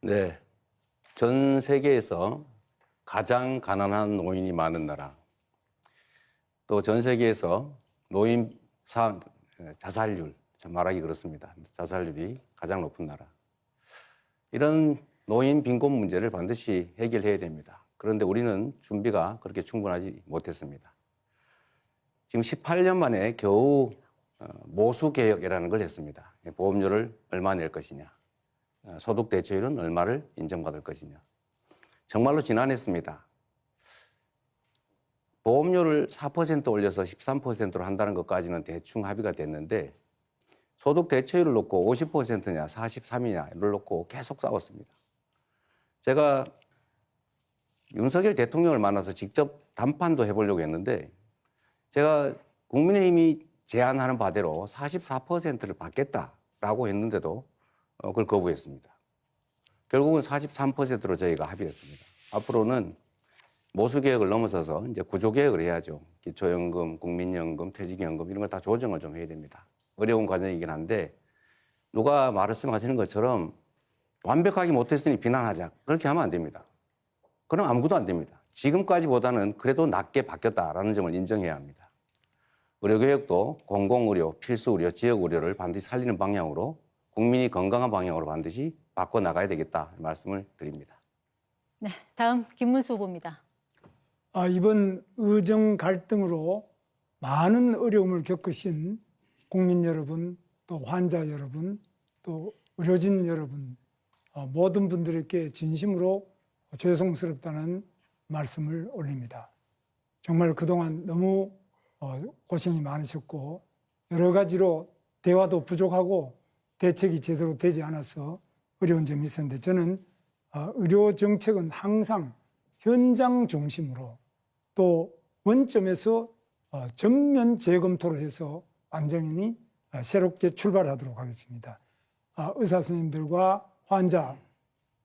네. 전 세계에서 가장 가난한 노인이 많은 나라, 또 전 세계에서 자살률, 참 말하기 그렇습니다. 자살률이 가장 높은 나라. 이런 노인 빈곤 문제를 반드시 해결해야 됩니다. 그런데 우리는 준비가 그렇게 충분하지 못했습니다. 지금 18년 만에 겨우 모수개혁이라는 걸 했습니다. 보험료를 얼마 낼 것이냐, 소득 대체율은 얼마를 인정받을 것이냐. 정말로 지난했습니다. 보험료를 4% 올려서 13%로 한다는 것까지는 대충 합의가 됐는데 소득 대체율을 놓고 50%냐 43이냐를 놓고 계속 싸웠습니다. 제가 윤석열 대통령을 만나서 직접 담판도 해보려고 했는데 제가 국민의힘이 제안하는 바대로 44%를 받겠다라고 했는데도 그걸 거부했습니다. 결국은 43%로 저희가 합의했습니다. 앞으로는 모수개혁을 넘어서서 이제 구조개혁을 해야죠. 기초연금, 국민연금, 퇴직연금 이런 걸 다 조정을 좀 해야 됩니다. 어려운 과정이긴 한데 누가 말씀하시는 것처럼 완벽하게 못했으니 비난하자. 그렇게 하면 안 됩니다. 그럼 아무것도 안 됩니다. 지금까지보다는 그래도 낮게 바뀌었다라는 점을 인정해야 합니다. 의료개혁도 공공의료, 필수의료, 지역의료를 반드시 살리는 방향으로 국민이 건강한 방향으로 반드시 바꿔나가야 되겠다 말씀을 드립니다. 네, 다음 김문수 후보입니다. 이번 의정 갈등으로 많은 어려움을 겪으신 국민 여러분, 또 환자 여러분, 또 의료진 여러분, 모든 분들에게 진심으로 죄송스럽다는 말씀을 올립니다. 정말 그동안 너무 고생이 많으셨고 여러 가지로 대화도 부족하고 대책이 제대로 되지 않아서 어려운 점이 있었는데 저는 의료 정책은 항상 현장 중심으로 또 원점에서 전면 재검토를 해서 완전히 새롭게 출발하도록 하겠습니다. 의사 선생님들과 환자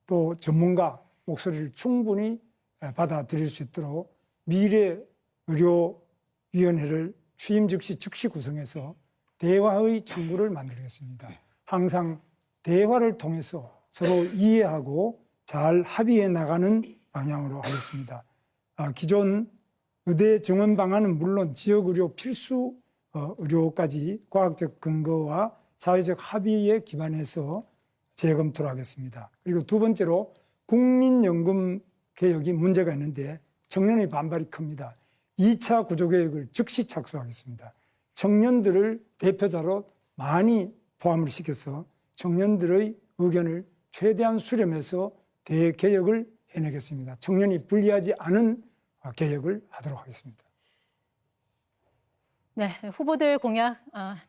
또 전문가 목소리를 충분히 받아들일 수 있도록 미래의료위원회를 취임 즉시 구성해서 대화의 창구를 만들겠습니다. 항상 대화를 통해서 서로 이해하고 잘 합의해 나가는 방향으로 하겠습니다. 기존 의대 정원 방안은 물론 지역의료 필수 의료까지 과학적 근거와 사회적 합의에 기반해서 재검토를 하겠습니다. 그리고 두 번째로 국민연금 개혁이 문제가 있는데 청년의 반발이 큽니다. 2차 구조개혁을 즉시 착수하겠습니다. 청년들을 대표자로 많이 포함을 시켜서 청년들의 의견을 최대한 수렴해서 대개혁을 해내겠습니다. 청년이 불리하지 않은 개혁을 하도록 하겠습니다. 네, 후보들 공약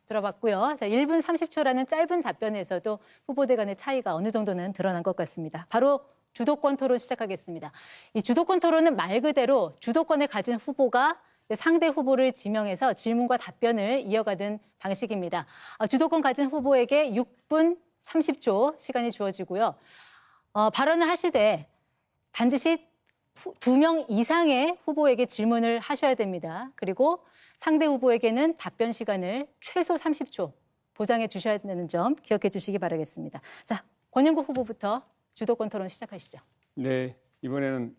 들어봤고요. 자, 1분 30초라는 짧은 답변에서도 후보들 간의 차이가 어느 정도는 드러난 것 같습니다. 바로 주도권 토론 시작하겠습니다. 이 주도권 토론은 말 그대로 주도권을 가진 후보가 상대 후보를 지명해서 질문과 답변을 이어가는 방식입니다. 주도권 가진 후보에게 6분 30초 시간이 주어지고요. 발언을 하실 때 반드시 2명 이상의 후보에게 질문을 하셔야 됩니다. 그리고 상대 후보에게는 답변 시간을 최소 30초 보장해 주셔야 되는 점 기억해 주시기 바라겠습니다. 자, 권영국 후보부터 주도권 토론 시작하시죠. 네, 이번에는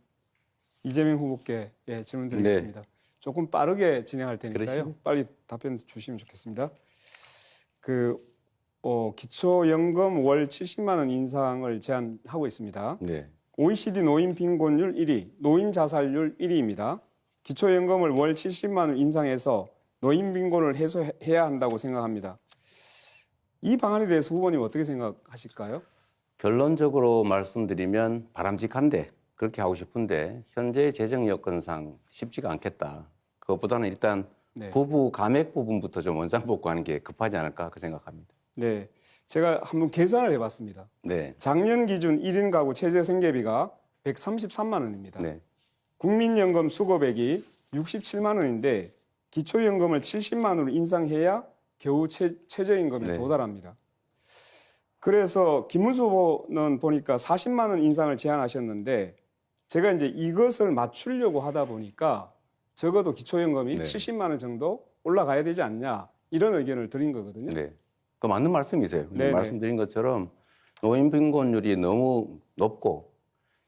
이재명 후보께 질문 드리겠습니다. 네. 조금 빠르게 진행할 테니까요. 그러시죠. 빨리 답변 주시면 좋겠습니다. 기초연금 월 70만 원 인상을 제안하고 있습니다. 네. OECD 노인 빈곤율 1위, 노인 자살률 1위입니다. 기초연금을 월 70만 원 인상해서 노인 빈곤을 해소해야 한다고 생각합니다. 이 방안에 대해서 후보님 어떻게 생각하실까요? 결론적으로 말씀드리면 바람직한데 그렇게 하고 싶은데 현재 재정 여건상 쉽지가 않겠다. 그것보다는 일단 네. 부부 감액 부분부터 좀 원상복구하는 게 급하지 않을까 그 생각합니다. 네, 제가 한번 계산을 해봤습니다. 네. 작년 기준 1인 가구 최저 생계비가 133만 원입니다. 네. 국민연금 수급액이 67만 원인데 기초연금을 70만 원으로 인상해야 겨우 최저임금에 네. 도달합니다. 그래서 김문수 후보는 보니까 40만 원 인상을 제안하셨는데 제가 이제 이것을 맞추려고 하다 보니까 적어도 기초연금이 네. 70만 원 정도 올라가야 되지 않냐 이런 의견을 드린 거거든요. 네. 그 맞는 말씀이세요. 네네. 말씀드린 것처럼 노인 빈곤율이 너무 높고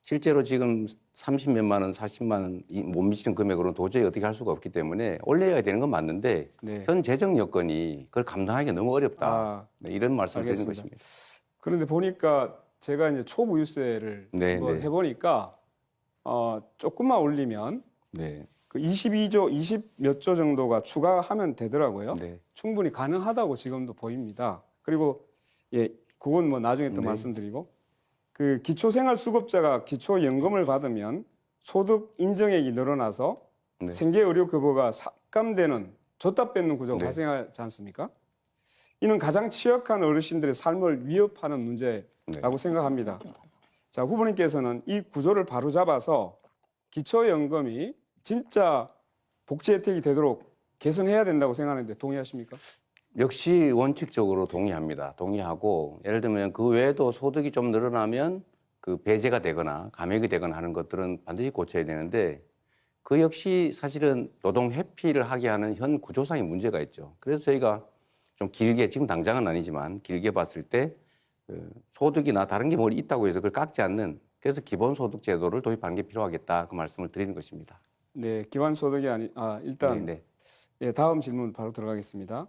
실제로 지금 30몇만 원, 40만 원 못 미치는 금액으로는 도저히 어떻게 할 수가 없기 때문에 올려야 되는 건 맞는데 네. 현 재정 여건이 그걸 감당하기가 너무 어렵다. 아, 네, 이런 말씀을 드리는 알겠습니다. 것입니다. 그런데 보니까 제가 이제 초부유세를 네, 한번 네. 해보니까 조금만 올리면 네. 그 22조, 20몇 조 정도가 추가하면 되더라고요. 네. 충분히 가능하다고 지금도 보입니다. 그리고 예, 그건 뭐 나중에 또 네. 말씀드리고 그 기초생활수급자가 기초연금을 받으면 소득 인정액이 늘어나서 네. 생계의료급여가 삭감되는 줬다 뺏는 구조가 네. 발생하지 않습니까? 이는 가장 취약한 어르신들의 삶을 위협하는 문제라고 네. 생각합니다. 자, 후보님께서는 이 구조를 바로잡아서 기초연금이 진짜 복지 혜택이 되도록 개선해야 된다고 생각하는데 동의하십니까? 역시 원칙적으로 동의합니다. 동의하고 예를 들면 그 외에도 소득이 좀 늘어나면 그 배제가 되거나 감액이 되거나 하는 것들은 반드시 고쳐야 되는데 그 역시 사실은 노동 회피를 하게 하는 현 구조상의 문제가 있죠. 그래서 저희가 좀 길게 지금 당장은 아니지만 길게 봤을 때 그 소득이나 다른 게 뭐 있다고 해서 그걸 깎지 않는 그래서 기본소득 제도를 도입하는 게 필요하겠다 그 말씀을 드리는 것입니다. 네, 기반소득이 일단 네, 네. 예, 다음 질문 바로 들어가겠습니다.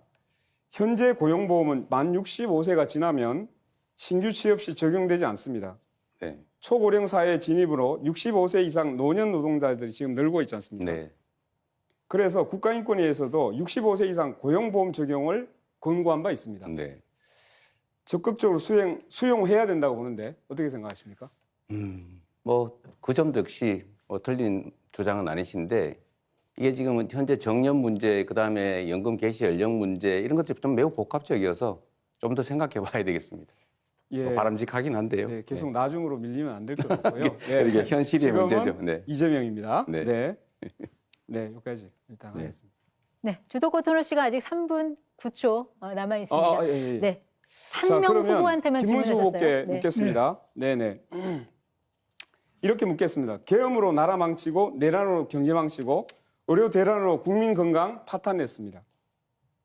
현재 고용보험은 만 65세가 지나면 신규 취업 시 적용되지 않습니다. 네. 초고령 사회 진입으로 65세 이상 노년 노동자들이 지금 늘고 있지 않습니까? 네. 그래서 국가인권위에서도 65세 이상 고용보험 적용을 권고한 바 있습니다. 네. 적극적으로 수용해야 된다고 보는데 어떻게 생각하십니까? 뭐 그 점도 역시 뭐 틀린 주장은 아니신데 이게 지금은 현재 정년 문제 그다음에 연금 개시 연령 문제 이런 것들이 좀 매우 복합적이어서 좀 더 생각해 봐야 되겠습니다. 예, 뭐 바람직하긴 한데요. 네, 계속 나중으로 밀리면 안 될 것 같고요. 네, 이게 현실의 지금은 문제죠. 네. 이재명입니다. 네. 네, 네, 여기까지 일단 네. 하겠습니다. 네, 주도권 토론 시간 아직 3분 9초 남아 있습니다. 예, 예. 네, 자, 한 명 그러면 후보한테만 김문수 질문하셨어요. 후보께 네. 묻겠습니다. 네, 네. 이렇게 묻겠습니다. 계엄으로 나라 망치고 내란으로 경제 망치고 의료 대란으로 국민 건강 파탄냈습니다.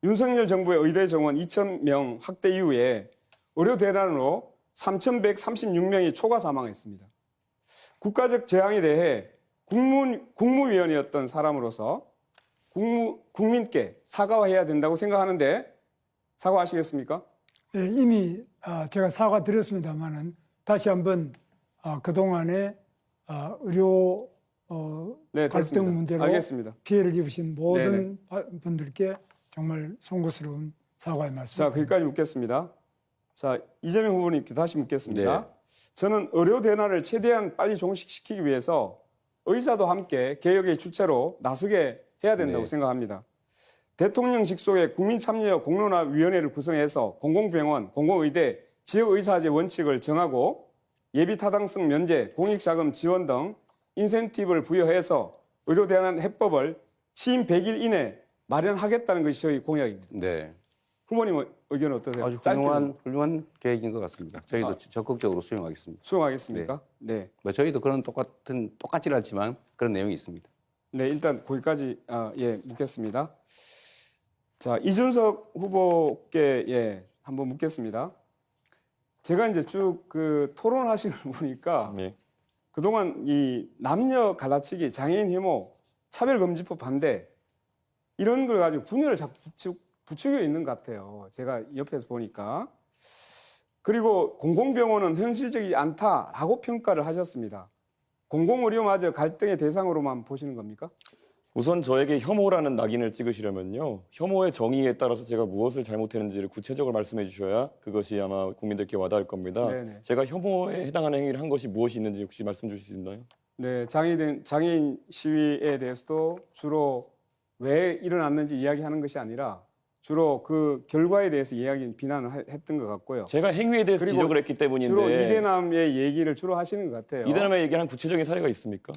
윤석열 정부의 의대 정원 2,000명 확대 이후에 의료 대란으로 3,136명이 초과 사망했습니다. 국가적 재앙에 대해 국무위원이었던 사람으로서 국민께 사과해야 된다고 생각하는데 사과하시겠습니까? 예, 이미 제가 사과드렸습니다만은 다시 한번 그동안에 의료 네, 갈등 됐습니다. 문제로 알겠습니다. 피해를 입으신 모든 분들께 정말 송구스러운 사과의 말씀. 자, 거기까지 묻겠습니다. 자, 이재명 후보님께 다시 묻겠습니다. 네. 저는 의료 대란을 최대한 빨리 종식시키기 위해서 의사도 함께 개혁의 주체로 나서게 해야 된다고 네. 생각합니다. 대통령 직속의 국민참여 공론화위원회를 구성해서 공공병원, 공공의대, 지역의사제 원칙을 정하고 예비타당성 면제, 공익자금 지원 등 인센티브를 부여해서 의료 대란 해법을 취임 100일 이내 마련하겠다는 것이 저희 공약입니다. 네. 후보님 의견은 어떠세요? 아주 짧게 훌륭한 계획인 것 같습니다. 저희도 적극적으로 수용하겠습니다. 수용하겠습니까? 네. 뭐 저희도 그런 똑같지는 않지만 그런 내용이 있습니다. 네, 일단 거기까지 묻겠습니다. 자, 이준석 후보께 한번 묻겠습니다. 제가 이제 쭉 그 토론하시는 걸 보니까 네. 그동안 이 남녀 갈라치기, 장애인 혐오, 차별금지법 반대 이런 걸 가지고 분열을 자꾸 부추겨 있는 것 같아요. 제가 옆에서 보니까. 그리고 공공병원은 현실적이지 않다라고 평가를 하셨습니다. 공공의료마저 갈등의 대상으로만 보시는 겁니까? 우선 저에게 혐오라는 낙인을 찍으시려면요. 혐오의 정의에 따라서 제가 무엇을 잘못했는지를 구체적으로 말씀해 주셔야 그것이 아마 국민들께 와닿을 겁니다. 네네. 제가 혐오에 해당하는 행위를 한 것이 무엇이 있는지 혹시 말씀 주실 수 있나요? 네, 장애인 시위에 대해서도 주로 왜 일어났는지 이야기하는 것이 아니라 주로 그 결과에 대해서 비난을 했던 것 같고요. 제가 행위에 대해서 그리고 지적을 했기 때문인데 주로 이대남의 얘기를 주로 하시는 것 같아요. 이대남의 얘기하는 구체적인 사례가 있습니까?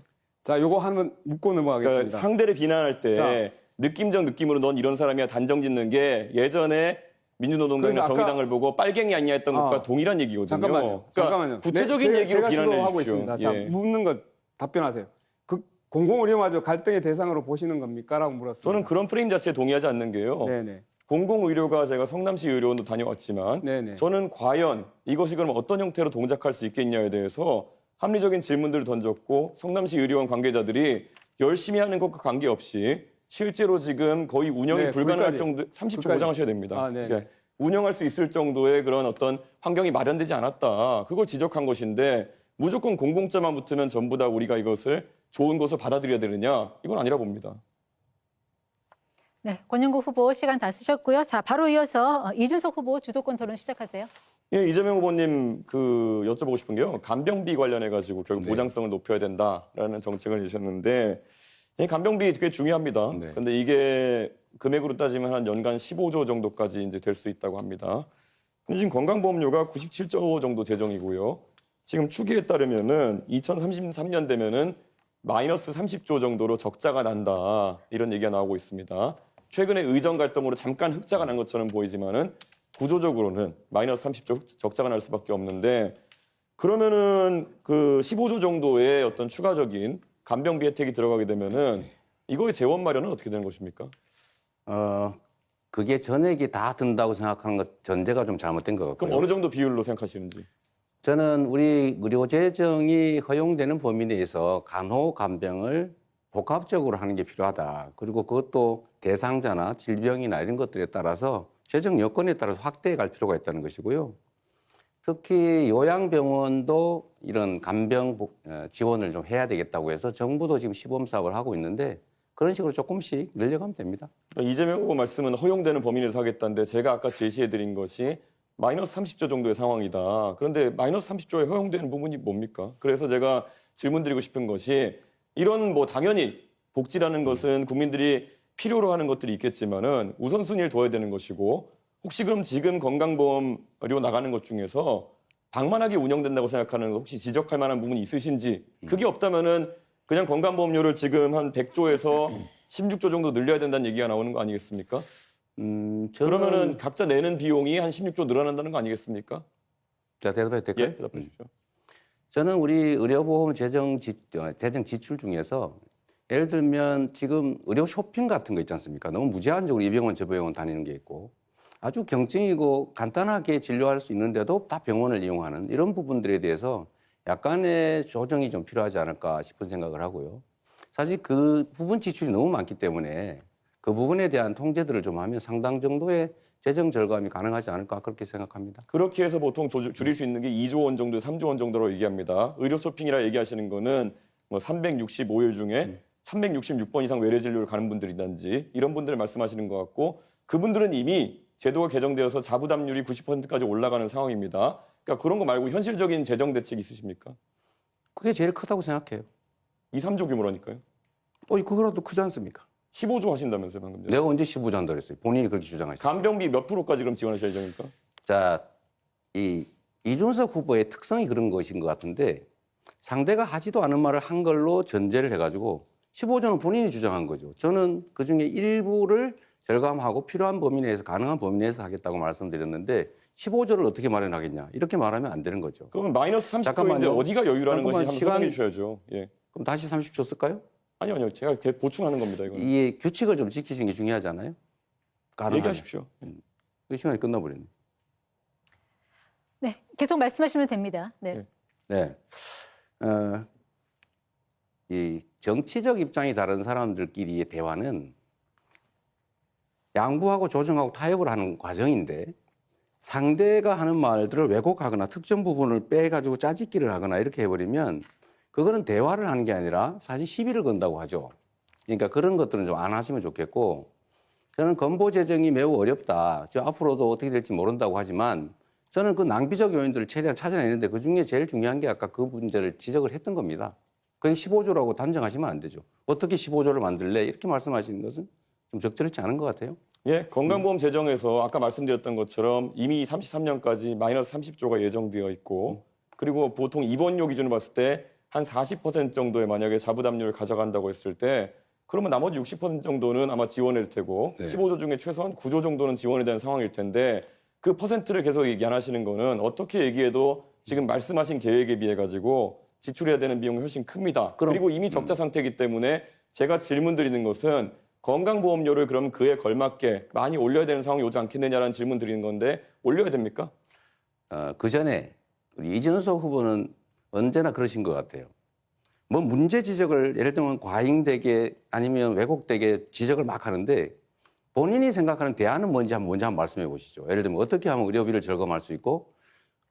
자, 요거 한번 묻고 넘어가겠습니다. 그러니까 상대를 비난할 때 자. 느낌적 느낌으로 넌 이런 사람이야 단정 짓는 게 예전에 민주노동당이나 그래서 아까- 정의당을 보고 빨갱이 아니냐 했던 것과 동일한 얘기거든요. 잠깐만요. 그러니까 잠깐만요. 구체적인 네, 얘기로 제가 비난해 하고 주십시오. 있습니다. 자, 예. 묻는 것 답변하세요. 그 공공의료마저 갈등의 대상으로 보시는 겁니까? 라고 물었습니다. 저는 그런 프레임 자체에 동의하지 않는 게요. 네네. 공공의료가 제가 성남시 의료원도 다녀왔지만 네네. 저는 과연 이것이 그럼 어떤 형태로 동작할 수 있겠냐에 대해서 합리적인 질문들을 던졌고 성남시 의료원 관계자들이 열심히 하는 것과 관계없이 실제로 지금 거의 운영이 네, 불가능할 거기까지. 정도 30초 거기까지. 보장하셔야 됩니다. 아, 네. 그러니까 운영할 수 있을 정도의 그런 어떤 환경이 마련되지 않았다. 그걸 지적한 것인데 무조건 공공자만 붙으면 전부 다 우리가 이것을 좋은 것을 받아들여야 되느냐? 이건 아니라 봅니다. 네, 권영구 후보 시간 다 쓰셨고요. 자, 바로 이어서 이준석 후보 주도권 토론 시작하세요. 예, 이재명 후보님 여쭤보고 싶은 게요. 간병비 관련해 가지고 결국 네. 보장성을 높여야 된다라는 정책을 내셨는데 이 간병비 되게 중요합니다. 네. 그런데 이게 금액으로 따지면 한 연간 15조 정도까지 이제 될 수 있다고 합니다. 근데 지금 건강보험료가 97조 정도 재정이고요. 지금 추계에 따르면은 2033년 되면은 마이너스 30조 정도로 적자가 난다. 이런 얘기가 나오고 있습니다. 최근에 의정 갈등으로 잠깐 흑자가 난 것처럼 보이지만은 구조적으로는 마이너스 30조 적자가 날 수밖에 없는데 그러면은 그 15조 정도의 어떤 추가적인 간병비 혜택이 들어가게 되면은 이거의 재원 마련은 어떻게 되는 것입니까? 그게 전액이 다 든다고 생각하는 것 전제가 좀 잘못된 것 같고요. 그럼 어느 정도 비율로 생각하시는지? 저는 우리 의료재정이 허용되는 범위 내에서 간호, 간병을 복합적으로 하는 게 필요하다. 그리고 그것도 대상자나 질병이나 이런 것들에 따라서 재정 여건에 따라서 확대해 갈 필요가 있다는 것이고요. 특히 요양병원도 이런 간병 지원을 좀 해야 되겠다고 해서 정부도 지금 시범 사업을 하고 있는데 그런 식으로 조금씩 늘려가면 됩니다. 이재명 후보 말씀은 허용되는 범위 내에서 하겠다는데 제가 아까 제시해드린 것이 마이너스 30조 정도의 상황이다. 그런데 마이너스 30조에 허용되는 부분이 뭡니까? 그래서 제가 질문드리고 싶은 것이 이런 당연히 복지라는 것은 국민들이 필요로 하는 것들이 있겠지만은 우선순위를 둬야 되는 것이고 혹시 그럼 지금 건강보험료 나가는 것 중에서 방만하게 운영된다고 생각하는 혹시 지적할 만한 부분이 있으신지 그게 없다면은 그냥 건강보험료를 지금 한 100조에서 16조 정도 늘려야 된다는 얘기가 나오는 거 아니겠습니까? 그러면은 각자 내는 비용이 한 16조 늘어난다는 거 아니겠습니까? 자, 대답해도 될까요? 예, 대답해 주십시오. 저는 우리 의료보험 재정 지출 중에서 예를 들면 지금 의료 쇼핑 같은 거 있지 않습니까? 너무 무제한적으로 이 병원 저 병원 다니는 게 있고 아주 경증이고 간단하게 진료할 수 있는데도 다 병원을 이용하는 이런 부분들에 대해서 약간의 조정이 좀 필요하지 않을까 싶은 생각을 하고요. 사실 그 부분 지출이 너무 많기 때문에 그 부분에 대한 통제들을 좀 하면 상당 정도의 재정 절감이 가능하지 않을까 그렇게 생각합니다. 그렇게 해서 보통 줄일 수 있는 게 2조 원 정도, 3조 원 정도로 얘기합니다. 의료 쇼핑이라 얘기하시는 거는 365일 중에 366번 이상 외래 진료를 가는 분들이든지 이런 분들을 말씀하시는 것 같고 그분들은 이미 제도가 개정되어서 자부담률이 90%까지 올라가는 상황입니다. 그러니까 그런 거 말고 현실적인 재정 대책이 있으십니까? 그게 제일 크다고 생각해요. 2, 3조 규모라니까요. 그거라도 크지 않습니까? 15조 하신다면서요, 방금 전에. 내가 언제 15조 한다고 했어요? 본인이 그렇게 주장하시죠. 간병비 몇 프로까지 그럼 지원하실 예정입니까? 자, 이준석 후보의 특성이 그런 것인 것 같은데 상대가 하지도 않은 말을 한 걸로 전제를 해가지고 15조는 본인이 주장한 거죠. 저는 그중에 일부를 절감하고 필요한 범위 내에서 가능한 범위 내에서 하겠다고 말씀드렸는데 15조를 어떻게 마련하겠냐 이렇게 말하면 안 되는 거죠. 그러면 마이너스 30조인데 잠깐만요. 어디가 여유라는 것이 잠깐만, 한번 시간- 설명해 주셔야죠. 예. 그럼 다시 30조 쓸까요? 아니요. 제가 보충하는 겁니다, 이거는. 이 규칙을 좀 지키시는 게 중요하잖아요. 가능하면. 얘기하십시오. 그 시간이 끝나버렸네. 네, 계속 말씀하시면 됩니다. 네. 네. 네. 이 정치적 입장이 다른 사람들끼리의 대화는 양보하고 조정하고 타협을 하는 과정인데 상대가 하는 말들을 왜곡하거나 특정 부분을 빼가지고 짜집기를 하거나 이렇게 해버리면 그거는 대화를 하는 게 아니라 사실 시비를 건다고 하죠. 그러니까 그런 것들은 좀 안 하시면 좋겠고 저는 건보 재정이 매우 어렵다. 지금 앞으로도 어떻게 될지 모른다고 하지만 저는 그 낭비적 요인들을 최대한 찾아내는데 그중에 제일 중요한 게 아까 그 문제를 지적을 했던 겁니다. 그게 15조라고 단정하시면 안 되죠. 어떻게 15조를 만들래? 이렇게 말씀하시는 것은 좀 적절치 않은 것 같아요. 예, 건강보험 재정에서 아까 말씀드렸던 것처럼 이미 33년까지 마이너스 30조가 예정되어 있고 그리고 보통 입원료 기준으로 봤을 때 한 40% 정도의 만약에 자부담률을 가져간다고 했을 때 그러면 나머지 60% 정도는 아마 지원일 테고 네. 15조 중에 최소한 9조 정도는 지원에 대한 상황일 텐데 그 퍼센트를 계속 얘기 안 하시는 거는 어떻게 얘기해도 지금 말씀하신 계획에 비해 가지고 지출해야 되는 비용이 훨씬 큽니다. 그리고 이미 적자 상태이기 때문에 제가 질문 드리는 것은 건강보험료를 그럼 그에 걸맞게 많이 올려야 되는 상황이 오지 않겠느냐라는 질문 드리는 건데 올려야 됩니까? 그 전에 우리 이준석 후보는 언제나 그러신 것 같아요. 뭐 문제 지적을 예를 들면 과잉되게 아니면 왜곡되게 지적을 막 하는데 본인이 생각하는 대안은 뭔지 먼저 한번 말씀해 보시죠. 예를 들면 어떻게 하면 의료비를 절감할 수 있고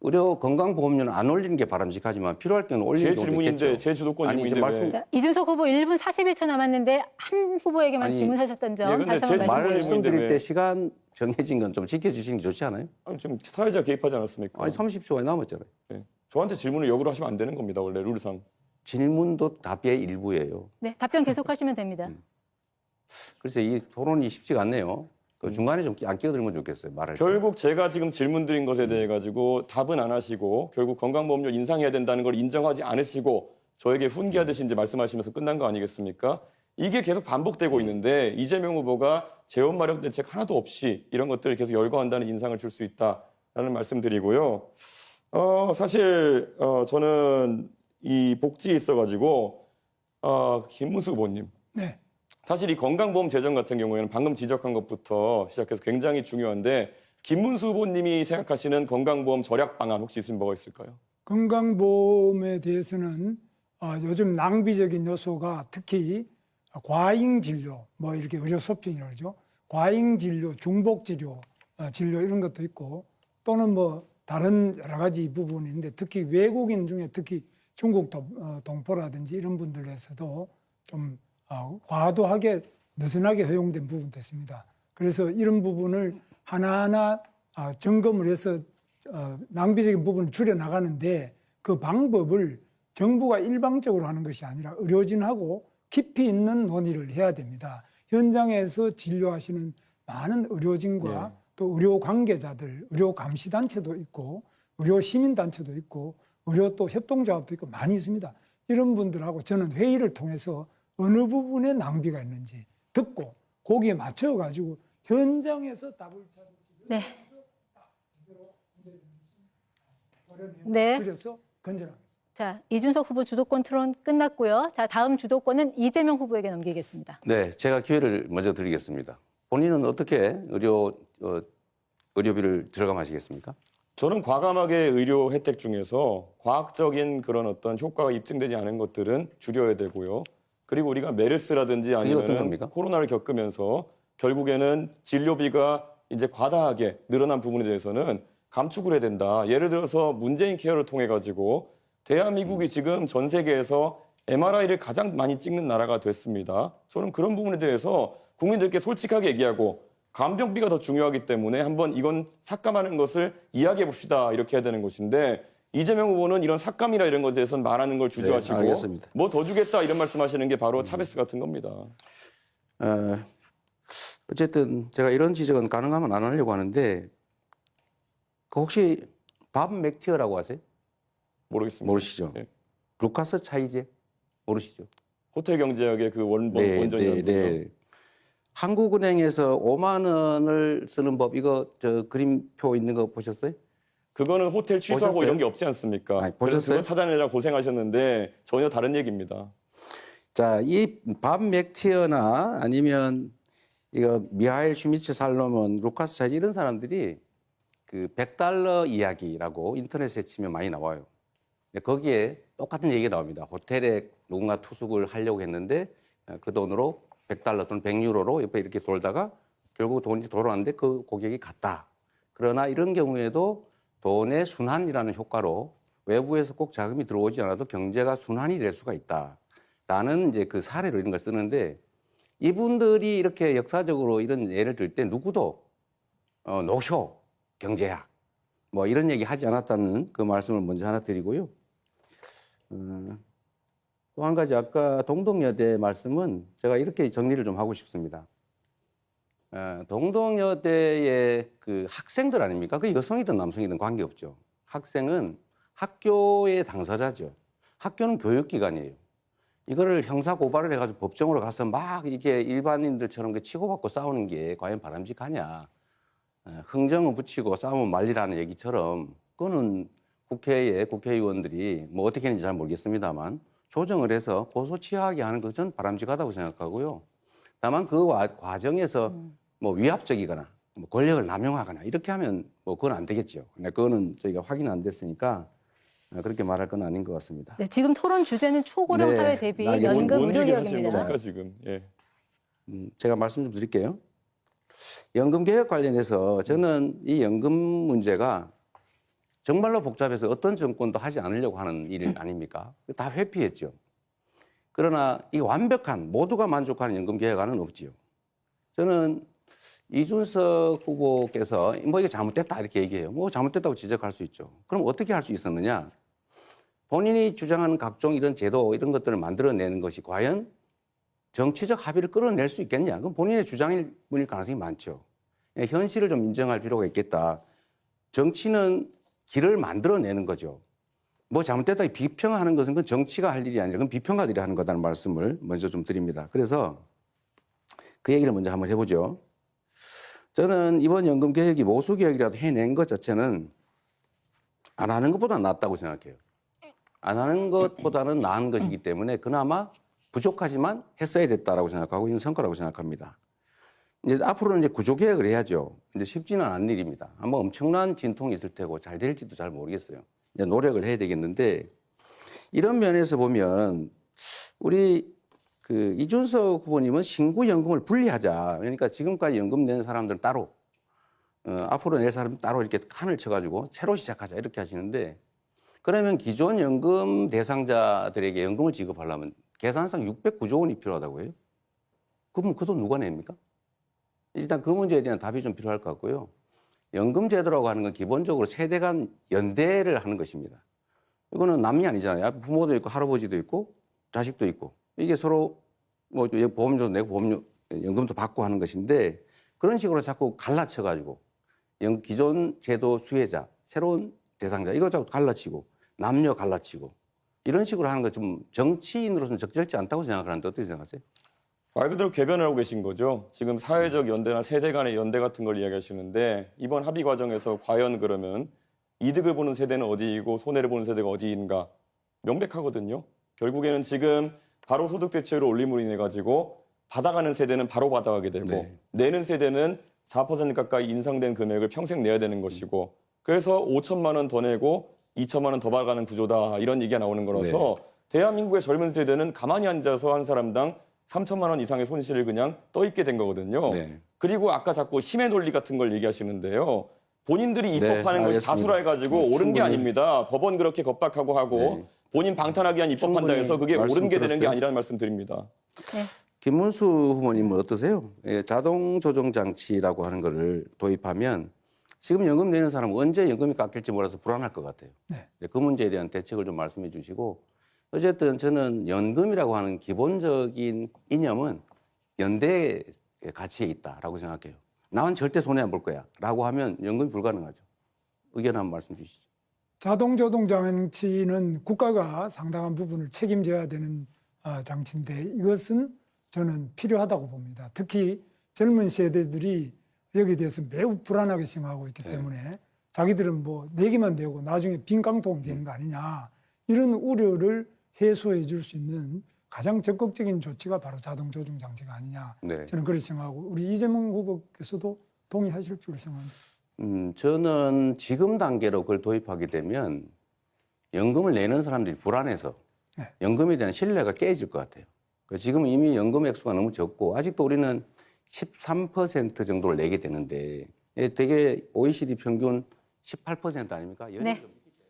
의료 건강보험료는 안 올리는 게 바람직하지만 필요할 때는 올리는 제 경우도 질문인데 있겠죠. 제 주도권 아니, 질문인데 말씀- 왜? 자, 이준석 후보 1분 41초 남았는데 한 후보에게만 아니, 질문하셨던 점 예, 근데 다시 한번 제 말씀드리겠습니다. 말씀드릴 왜- 때 시간 정해진 건 좀 지켜주시는 게 좋지 않아요? 아니, 지금 사회자 개입하지 않았습니까? 아니 30초가 남았잖아요. 네. 저한테 질문을 역으로 하시면 안 되는 겁니다. 원래 룰상. 질문도 답의 일부예요. 네, 답변 계속하시면 됩니다. 그래서 이 토론이 쉽지가 않네요. 그 중간에 좀 안 끼어들면 좋겠어요. 말할 때. 결국 제가 지금 질문 드린 것에 대해 가지고 답은 안 하시고 결국 건강보험료 인상해야 된다는 걸 인정하지 않으시고 저에게 훈계하듯이 이제 말씀하시면서 끝난 거 아니겠습니까? 이게 계속 반복되고 있는데 이재명 후보가 재원 마련 대책 하나도 없이 이런 것들을 계속 열거한다는 인상을 줄 수 있다라는 말씀드리고요. 사실 저는 이 복지에 있어가지고 김문수 후보님 네. 사실 이 건강보험 재정 같은 경우에는 방금 지적한 것부터 시작해서 굉장히 중요한데 김문수 후보님이 생각하시는 건강보험 절약 방안 혹시 있으면 뭐가 있을까요? 건강보험에 대해서는 요즘 낭비적인 요소가 특히 과잉 진료, 뭐 이렇게 의료 쇼핑이라고 그러죠. 과잉 진료, 중복 진료, 진료 이런 것도 있고 또는 뭐 다른 여러 가지 부분인데 특히 외국인 중에 특히 중국 동포라든지 이런 분들에서도 좀 과도하게 느슨하게 허용된 부분도 있습니다. 그래서 이런 부분을 하나하나 점검을 해서 낭비적인 부분을 줄여나가는데 그 방법을 정부가 일방적으로 하는 것이 아니라 의료진하고 깊이 있는 논의를 해야 됩니다. 현장에서 진료하시는 많은 의료진과 또 의료 관계자들, 의료 감시단체도 있고 의료 시민단체도 있고 의료 또 협동조합도 있고 많이 있습니다. 이런 분들하고 저는 회의를 통해서 어느 부분에 낭비가 있는지 듣고 거기에 맞춰가지고 현장에서 답을 찾으시고 네. 네. 줄여서 건전하겠습니다. 자, 이준석 후보 주도권 토론 끝났고요. 자, 다음 주도권은 이재명 후보에게 넘기겠습니다. 네, 제가 기회를 먼저 드리겠습니다. 본인은 어떻게 의료비를 절감하시겠습니까? 저는 과감하게 의료 혜택 중에서 과학적인 그런 어떤 효과가 입증되지 않은 것들은 줄여야 되고요. 그리고 우리가 메르스라든지 어떤 아니면 겁니까? 코로나를 겪으면서 결국에는 진료비가 이제 과다하게 늘어난 부분에 대해서는 감축을 해야 된다. 예를 들어서 문재인 케어를 통해 가지고 대한민국이 지금 전 세계에서 MRI를 가장 많이 찍는 나라가 됐습니다. 저는 그런 부분에 대해서 국민들께 솔직하게 얘기하고 간병비가 더 중요하기 때문에 한번 이건 삭감하는 것을 이야기해 봅시다. 이렇게 해야 되는 것인데 이재명 후보는 이런 삭감이나 이런 것에 대해서는 말하는 걸 주저하시고 네, 알겠습니다. 뭐 더 주겠다 이런 말씀하시는 게 바로 차베스 같은 겁니다. 어쨌든 제가 이런 지적은 가능하면 안 하려고 하는데 그 혹시 밥 맥티어라고 아세요? 모르겠습니다. 모르시죠? 네. 루카스 차이제 모르시죠? 호텔 경제학의 그 원전이라면서요. 네. 한국은행에서 5만 원을 쓰는 법 이거 저 그림표 있는 거 보셨어요? 그거는 호텔 취소하고 보셨어요? 이런 게 없지 않습니까? 아니, 그래서 보셨어요? 그거 찾아내느라 고생하셨는데 전혀 다른 얘기입니다. 자, 이 밥 맥티어나 아니면 이거 미하일 슈미츠 살로몬, 루카스 차이제 이런 사람들이 그 $100 이야기라고 인터넷에 치면 많이 나와요. 근데 거기에 똑같은 얘기가 나옵니다. 호텔에 누군가 투숙을 하려고 했는데 그 돈으로 $100 또는 100유로로 옆에 이렇게 돌다가 결국 돈이 돌아왔는데 그 고객이 갔다. 그러나 이런 경우에도 돈의 순환이라는 효과로 외부에서 꼭 자금이 들어오지 않아도 경제가 순환이 될 수가 있다. 라는 이제 그 사례로 이런 걸 쓰는데 이분들이 이렇게 역사적으로 이런 예를 들 때 누구도 노쇼, 경제학 뭐 이런 얘기 하지 않았다는 그 말씀을 먼저 하나 드리고요. 또 한 가지 아까 동덕여대 말씀은 제가 이렇게 정리를 좀 하고 싶습니다. 동덕여대의 그 학생들 아닙니까? 그 여성이든 남성이든 관계없죠. 학생은 학교의 당사자죠. 학교는 교육기관이에요. 이거를 형사 고발을 해가지고 법정으로 가서 막 이게 일반인들처럼 치고받고 싸우는 게 과연 바람직하냐. 흥정은 붙이고 싸우면 말리라는 얘기처럼 그거는 국회에 국회의원들이 뭐 어떻게 했는지 잘 모르겠습니다만 조정을 해서 고소 취하하게 하는 것은 바람직하다고 생각하고요. 다만 그 과정에서 뭐 위압적이거나 뭐 권력을 남용하거나 이렇게 하면 뭐 그건 안 되겠죠. 근데 그거는 저희가 확인 안 됐으니까 그렇게 말할 건 아닌 것 같습니다. 네, 지금 토론 주제는 초고령 네, 사회 대비 알겠습니다. 연금 뭔 의료 얘기를 하시는 개혁입니다. 겁니까, 지금? 예. 제가 말씀 좀 드릴게요. 연금 개혁 관련해서 저는 이 연금 문제가 정말로 복잡해서 어떤 정권도 하지 않으려고 하는 일 아닙니까? 다 회피했죠. 그러나 이 완벽한 모두가 만족하는 연금 개혁안은 없지요. 저는 이준석 후보께서 뭐 이게 잘못됐다 이렇게 얘기해요. 뭐 잘못됐다고 지적할 수 있죠. 그럼 어떻게 할 수 있었느냐? 본인이 주장하는 각종 이런 제도 이런 것들을 만들어내는 것이 과연 정치적 합의를 끌어낼 수 있겠냐? 그건 본인의 주장일 뿐일 가능성이 많죠. 현실을 좀 인정할 필요가 있겠다. 정치는 길을 만들어내는 거죠. 뭐 잘못됐다 비평하는 것은 그건 정치가 할 일이 아니라 그건 비평가들이 하는 거다는 말씀을 먼저 좀 드립니다. 그래서 그 얘기를 먼저 한번 해보죠. 저는 이번 연금 개혁이 모수 개혁이라도 해낸 것 자체는 안 하는 것보다 낫다고 생각해요. 안 하는 것보다는 나은 것이기 때문에 그나마 부족하지만 했어야 됐다라고 생각하고 있는 성과라고 생각합니다. 이제 앞으로는 이제 구조 개혁을 해야죠. 근데 쉽지는 않은 일입니다. 아마 엄청난 진통이 있을 테고 잘 될지도 잘 모르겠어요. 이제 노력을 해야 되겠는데 이런 면에서 보면 우리 그 이준석 후보님은 신구 연금을 분리하자. 그러니까 지금까지 연금 낸 사람들은 따로 앞으로 낼 사람은 따로 이렇게 칸을 쳐가지고 새로 시작하자 이렇게 하시는데 그러면 기존 연금 대상자들에게 연금을 지급하려면 계산상 609조 원이 필요하다고 해요. 그럼 그 돈 누가 냅니까? 일단 그 문제에 대한 답이 좀 필요할 것 같고요. 연금 제도라고 하는 건 기본적으로 세대 간 연대를 하는 것입니다. 이거는 남이 아니잖아요. 부모도 있고 할아버지도 있고 자식도 있고 이게 서로 뭐 보험료도 내고 연금도 받고 하는 것인데 그런 식으로 자꾸 갈라쳐가지고 기존 제도 수혜자, 새로운 대상자 이거 자꾸 갈라치고 남녀 갈라치고 이런 식으로 하는 거 좀 정치인으로서는 적절치 않다고 생각하는데 어떻게 생각하세요? 말 그대로 궤변을 하고 계신 거죠. 지금 사회적 연대나 세대 간의 연대 같은 걸 이야기하시는데 이번 합의 과정에서 과연 그러면 이득을 보는 세대는 어디이고 손해를 보는 세대가 어디인가 명백하거든요. 결국에는 지금 바로 소득 대체율을 올림으로 인해 가지고 받아가는 세대는 바로 받아가게 되고 네. 내는 세대는 4% 가까이 인상된 금액을 평생 내야 되는 것이고 그래서 5천만 원 더 내고 2천만 원 더 받아가는 구조다 이런 얘기가 나오는 거라서 대한민국의 젊은 세대는 가만히 앉아서 한 사람당 3천만 원 이상의 손실을 그냥 떠있게 된 거거든요. 네. 그리고 아까 자꾸 힘의 논리 같은 걸 얘기하시는데요. 본인들이 네, 입법하는 것이 알겠습니다. 다수라 해가지고 옳은 게 충분히. 아닙니다. 법원 그렇게 겁박하고 하고 네. 본인 방탄하기 위한 입법한다 해서 그게 말씀 옳은 게 되는 게 들었어요. 아니라는 말씀 드립니다. 네. 김문수 후보님은 어떠세요? 예, 자동 조정 장치라고 하는 거를 도입하면 지금 연금 내는 사람은 언제 연금이 깎일지 몰라서 불안할 것 같아요. 네. 그 문제에 대한 대책을 좀 말씀해 주시고 어쨌든 저는 연금이라고 하는 기본적인 이념은 연대의 가치에 있다라고 생각해요. 나는 절대 손해 안 볼 거야 라고 하면 연금이 불가능하죠. 의견 한번 말씀 주시죠. 자동조동 장치는 국가가 상당한 부분을 책임져야 되는 장치인데 이것은 저는 필요하다고 봅니다. 특히 젊은 세대들이 여기에 대해서 매우 불안하게 생각하고 있기 때문에 자기들은 뭐 내기만 되고 나중에 빈깡통 되는 거 아니냐 이런 우려를 해소해 줄 수 있는 가장 적극적인 조치가 바로 자동조정 장치가 아니냐 네. 저는 그렇게 생각하고 우리 이재명 후보께서도 동의하실 줄 생각합니다. 저는 지금 단계로 그걸 도입하게 되면 연금을 내는 사람들이 불안해서 네. 연금에 대한 신뢰가 깨질 것 같아요. 지금 이미 연금 액수가 너무 적고 아직도 우리는 13% 정도를 내게 되는데 되게 OECD 평균 18% 아닙니까? 네.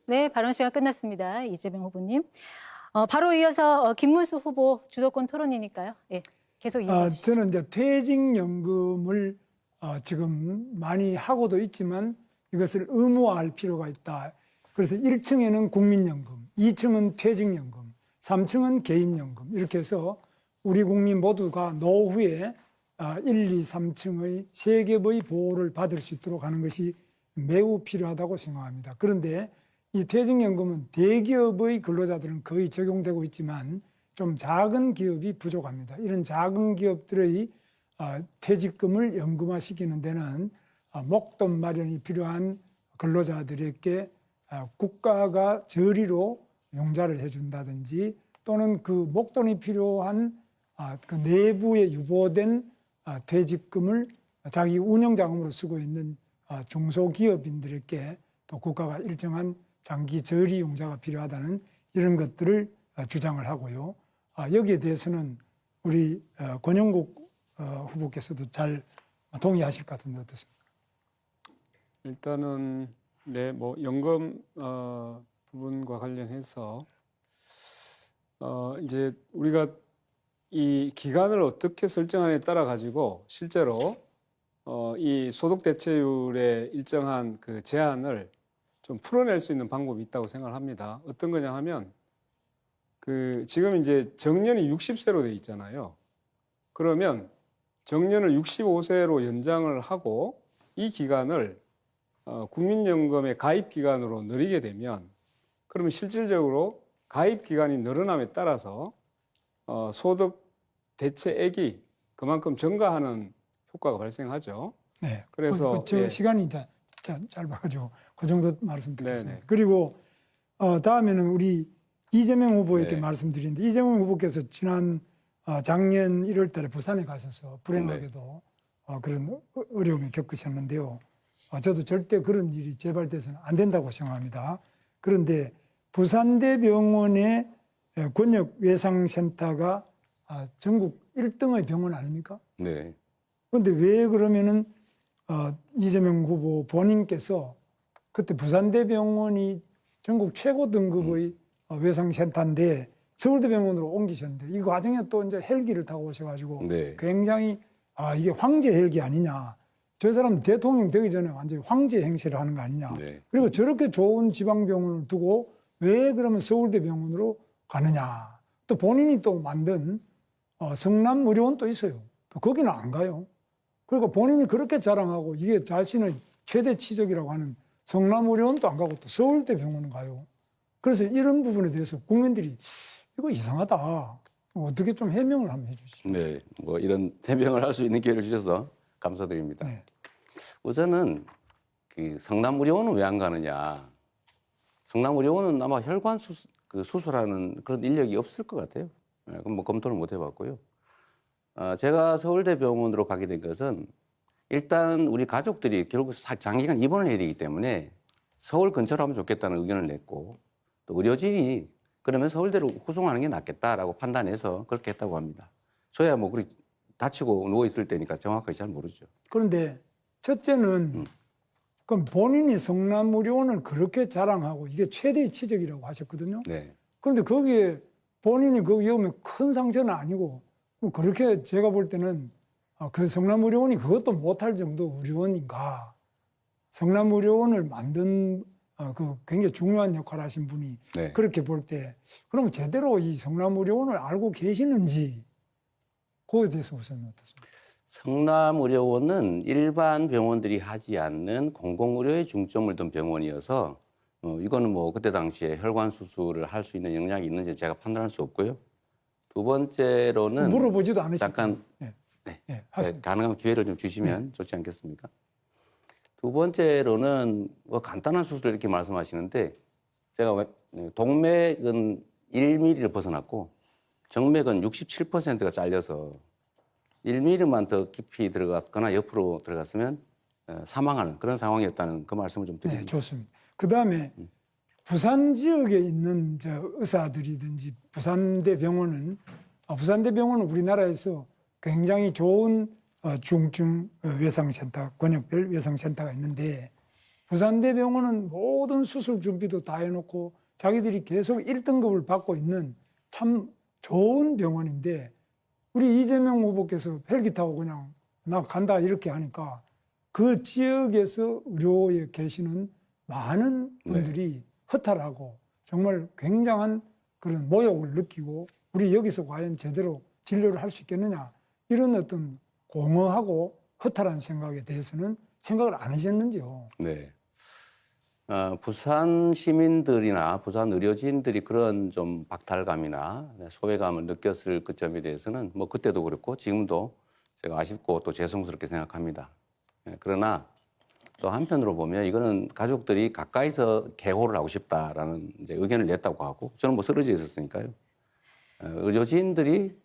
네, 발언 시간 끝났습니다. 이재명 후보님. 바로 이어서 김문수 후보 주도권 토론이니까요. 예, 계속 이어가 주시죠. 저는 이제 퇴직연금을 지금 많이 하고도 있지만 이것을 의무화할 필요가 있다. 그래서 1층에는 국민연금, 2층은 퇴직연금, 3층은 개인연금 이렇게 해서 우리 국민 모두가 노후에 1, 2, 3층의 세 겹의 보호를 받을 수 있도록 하는 것이 매우 필요하다고 생각합니다. 그런데 이 퇴직연금은 대기업의 근로자들은 거의 적용되고 있지만 좀 작은 기업이 부족합니다. 이런 작은 기업들의 퇴직금을 연금화시키는 데는 목돈 마련이 필요한 근로자들에게 국가가 저리로 용자를 해준다든지 또는 그 목돈이 필요한 그 내부에 유보된 퇴직금을 자기 운영 자금으로 쓰고 있는 중소기업인들에게 또 국가가 일정한 장기 저리 용자가 필요하다는 이런 것들을 주장을 하고요. 여기에 대해서는 우리 권영국 후보께서도 잘 동의하실 것 같은데 어떻습니까? 일단은 네, 뭐 연금 부분과 관련해서 이제 우리가 이 기간을 어떻게 설정하느냐에 따라 가지고 실제로 이 소득 대체율의 일정한 그 제한을 좀 풀어낼 수 있는 방법이 있다고 생각을 합니다. 어떤 거냐 하면 그 지금 이제 정년이 60세로 돼 있잖아요. 그러면 정년을 65세로 연장을 하고 이 기간을 국민연금의 가입 기간으로 늘리게 되면 그러면 실질적으로 가입 기간이 늘어남에 따라서 소득 대체액이 그만큼 증가하는 효과가 발생하죠. 네. 그래서 저 예. 시간이 짧아가지고 그 정도 말씀드리겠습니다. 네네. 그리고 다음에는 우리 이재명 후보에게 네. 말씀드리는데 이재명 후보께서 지난 작년 1월 달에 부산에 가셔서 불행하게도 그런 어려움을 겪으셨는데요. 저도 절대 그런 일이 재발돼서는 안 된다고 생각합니다. 그런데 부산대병원의 권역 외상센터가 전국 1등의 병원 아닙니까? 네. 그런데 왜 그러면은 이재명 후보 본인께서 그때 부산대병원이 전국 최고 등급의 외상센터인데 서울대병원으로 옮기셨는데 이 과정에 또 이제 헬기를 타고 오셔가지고 네. 굉장히 이게 황제 헬기 아니냐. 저 사람 대통령 되기 전에 완전히 황제 행세를 하는 거 아니냐. 네. 그리고 저렇게 좋은 지방병원을 두고 왜 그러면 서울대병원으로 가느냐. 또 본인이 또 만든 성남의료원 또 있어요. 또 거기는 안 가요. 그리고 본인이 그렇게 자랑하고 이게 자신의 최대 치적이라고 하는 성남의료원도 안 가고 또 서울대병원은 가요. 그래서 이런 부분에 대해서 국민들이 이거 이상하다. 어떻게 좀 해명을 한번 해주시죠. 네. 뭐 이런 해명을 할 수 있는 기회를 주셔서 감사드립니다. 네. 우선은 그 성남의료원은 왜 안 가느냐. 성남의료원은 아마 혈관 수술하는 그런 인력이 없을 것 같아요. 그럼 뭐 검토를 못 해봤고요. 제가 서울대병원으로 가게 된 것은 일단 우리 가족들이 결국 장기간 입원을 해야 되기 때문에 서울 근처로 하면 좋겠다는 의견을 냈고 또 의료진이 그러면 서울대로 후송하는 게 낫겠다라고 판단해서 그렇게 했다고 합니다. 저야 뭐 그렇게 다치고 누워 있을 때니까 정확하게 잘 모르죠. 그런데 첫째는 그럼 본인이 성남의료원을 그렇게 자랑하고 이게 최대의 치적이라고 하셨거든요. 네. 그런데 거기에 본인이 거기 오면 큰 상처는 아니고 뭐 그렇게 제가 볼 때는 그 성남의료원이 그것도 못할 정도 의료원인가. 성남의료원을 만든 그 굉장히 중요한 역할을 하신 분이 네. 그렇게 볼 때 그러면 제대로 이 성남의료원을 알고 계시는지 그거에 대해서 우선 어떻습니까? 성남의료원은 일반 병원들이 하지 않는 공공의료에 중점을 둔 병원이어서 이거는 뭐 그때 당시에 혈관 수술을 할 수 있는 역량이 있는지 제가 판단할 수 없고요. 두 번째로는 물어보지도 않으시고 잠깐 네. 네. 네, 하십니다. 가능하면 기회를 좀 주시면 좋지 않겠습니까? 두 번째로는 뭐 간단한 수술 이렇게 말씀하시는데 제가 동맥은 1mm를 벗어났고 정맥은 67%가 잘려서 1mm만 더 깊이 들어갔거나 옆으로 들어갔으면 사망하는 그런 상황이었다는 그 말씀을 좀 드립니다. 네, 좋습니다. 그 다음에 부산 지역에 있는 의사들이든지 부산대병원은 우리나라에서 굉장히 좋은 중증 외상센터, 권역별 외상센터가 있는데 부산대병원은 모든 수술 준비도 다 해놓고 자기들이 계속 1등급을 받고 있는 참 좋은 병원인데 우리 이재명 후보께서 헬기 타고 그냥 나 간다 이렇게 하니까 그 지역에서 의료에 계시는 많은 분들이 허탈하고 정말 굉장한 그런 모욕을 느끼고 우리 여기서 과연 제대로 진료를 할 수 있겠느냐 이런 어떤 공허하고 허탈한 생각에 대해서는 생각을 안 하셨는지요? 네. 부산 시민들이나 부산 의료진들이 그런 좀 박탈감이나 소외감을 느꼈을 그 점에 대해서는 뭐 그때도 그렇고 지금도 제가 아쉽고 또 죄송스럽게 생각합니다. 그러나 또 한편으로 보면 이거는 가족들이 가까이서 개호를 하고 싶다라는 이제 의견을 냈다고 하고 저는 뭐 쓰러져 있었으니까요. 의료진들이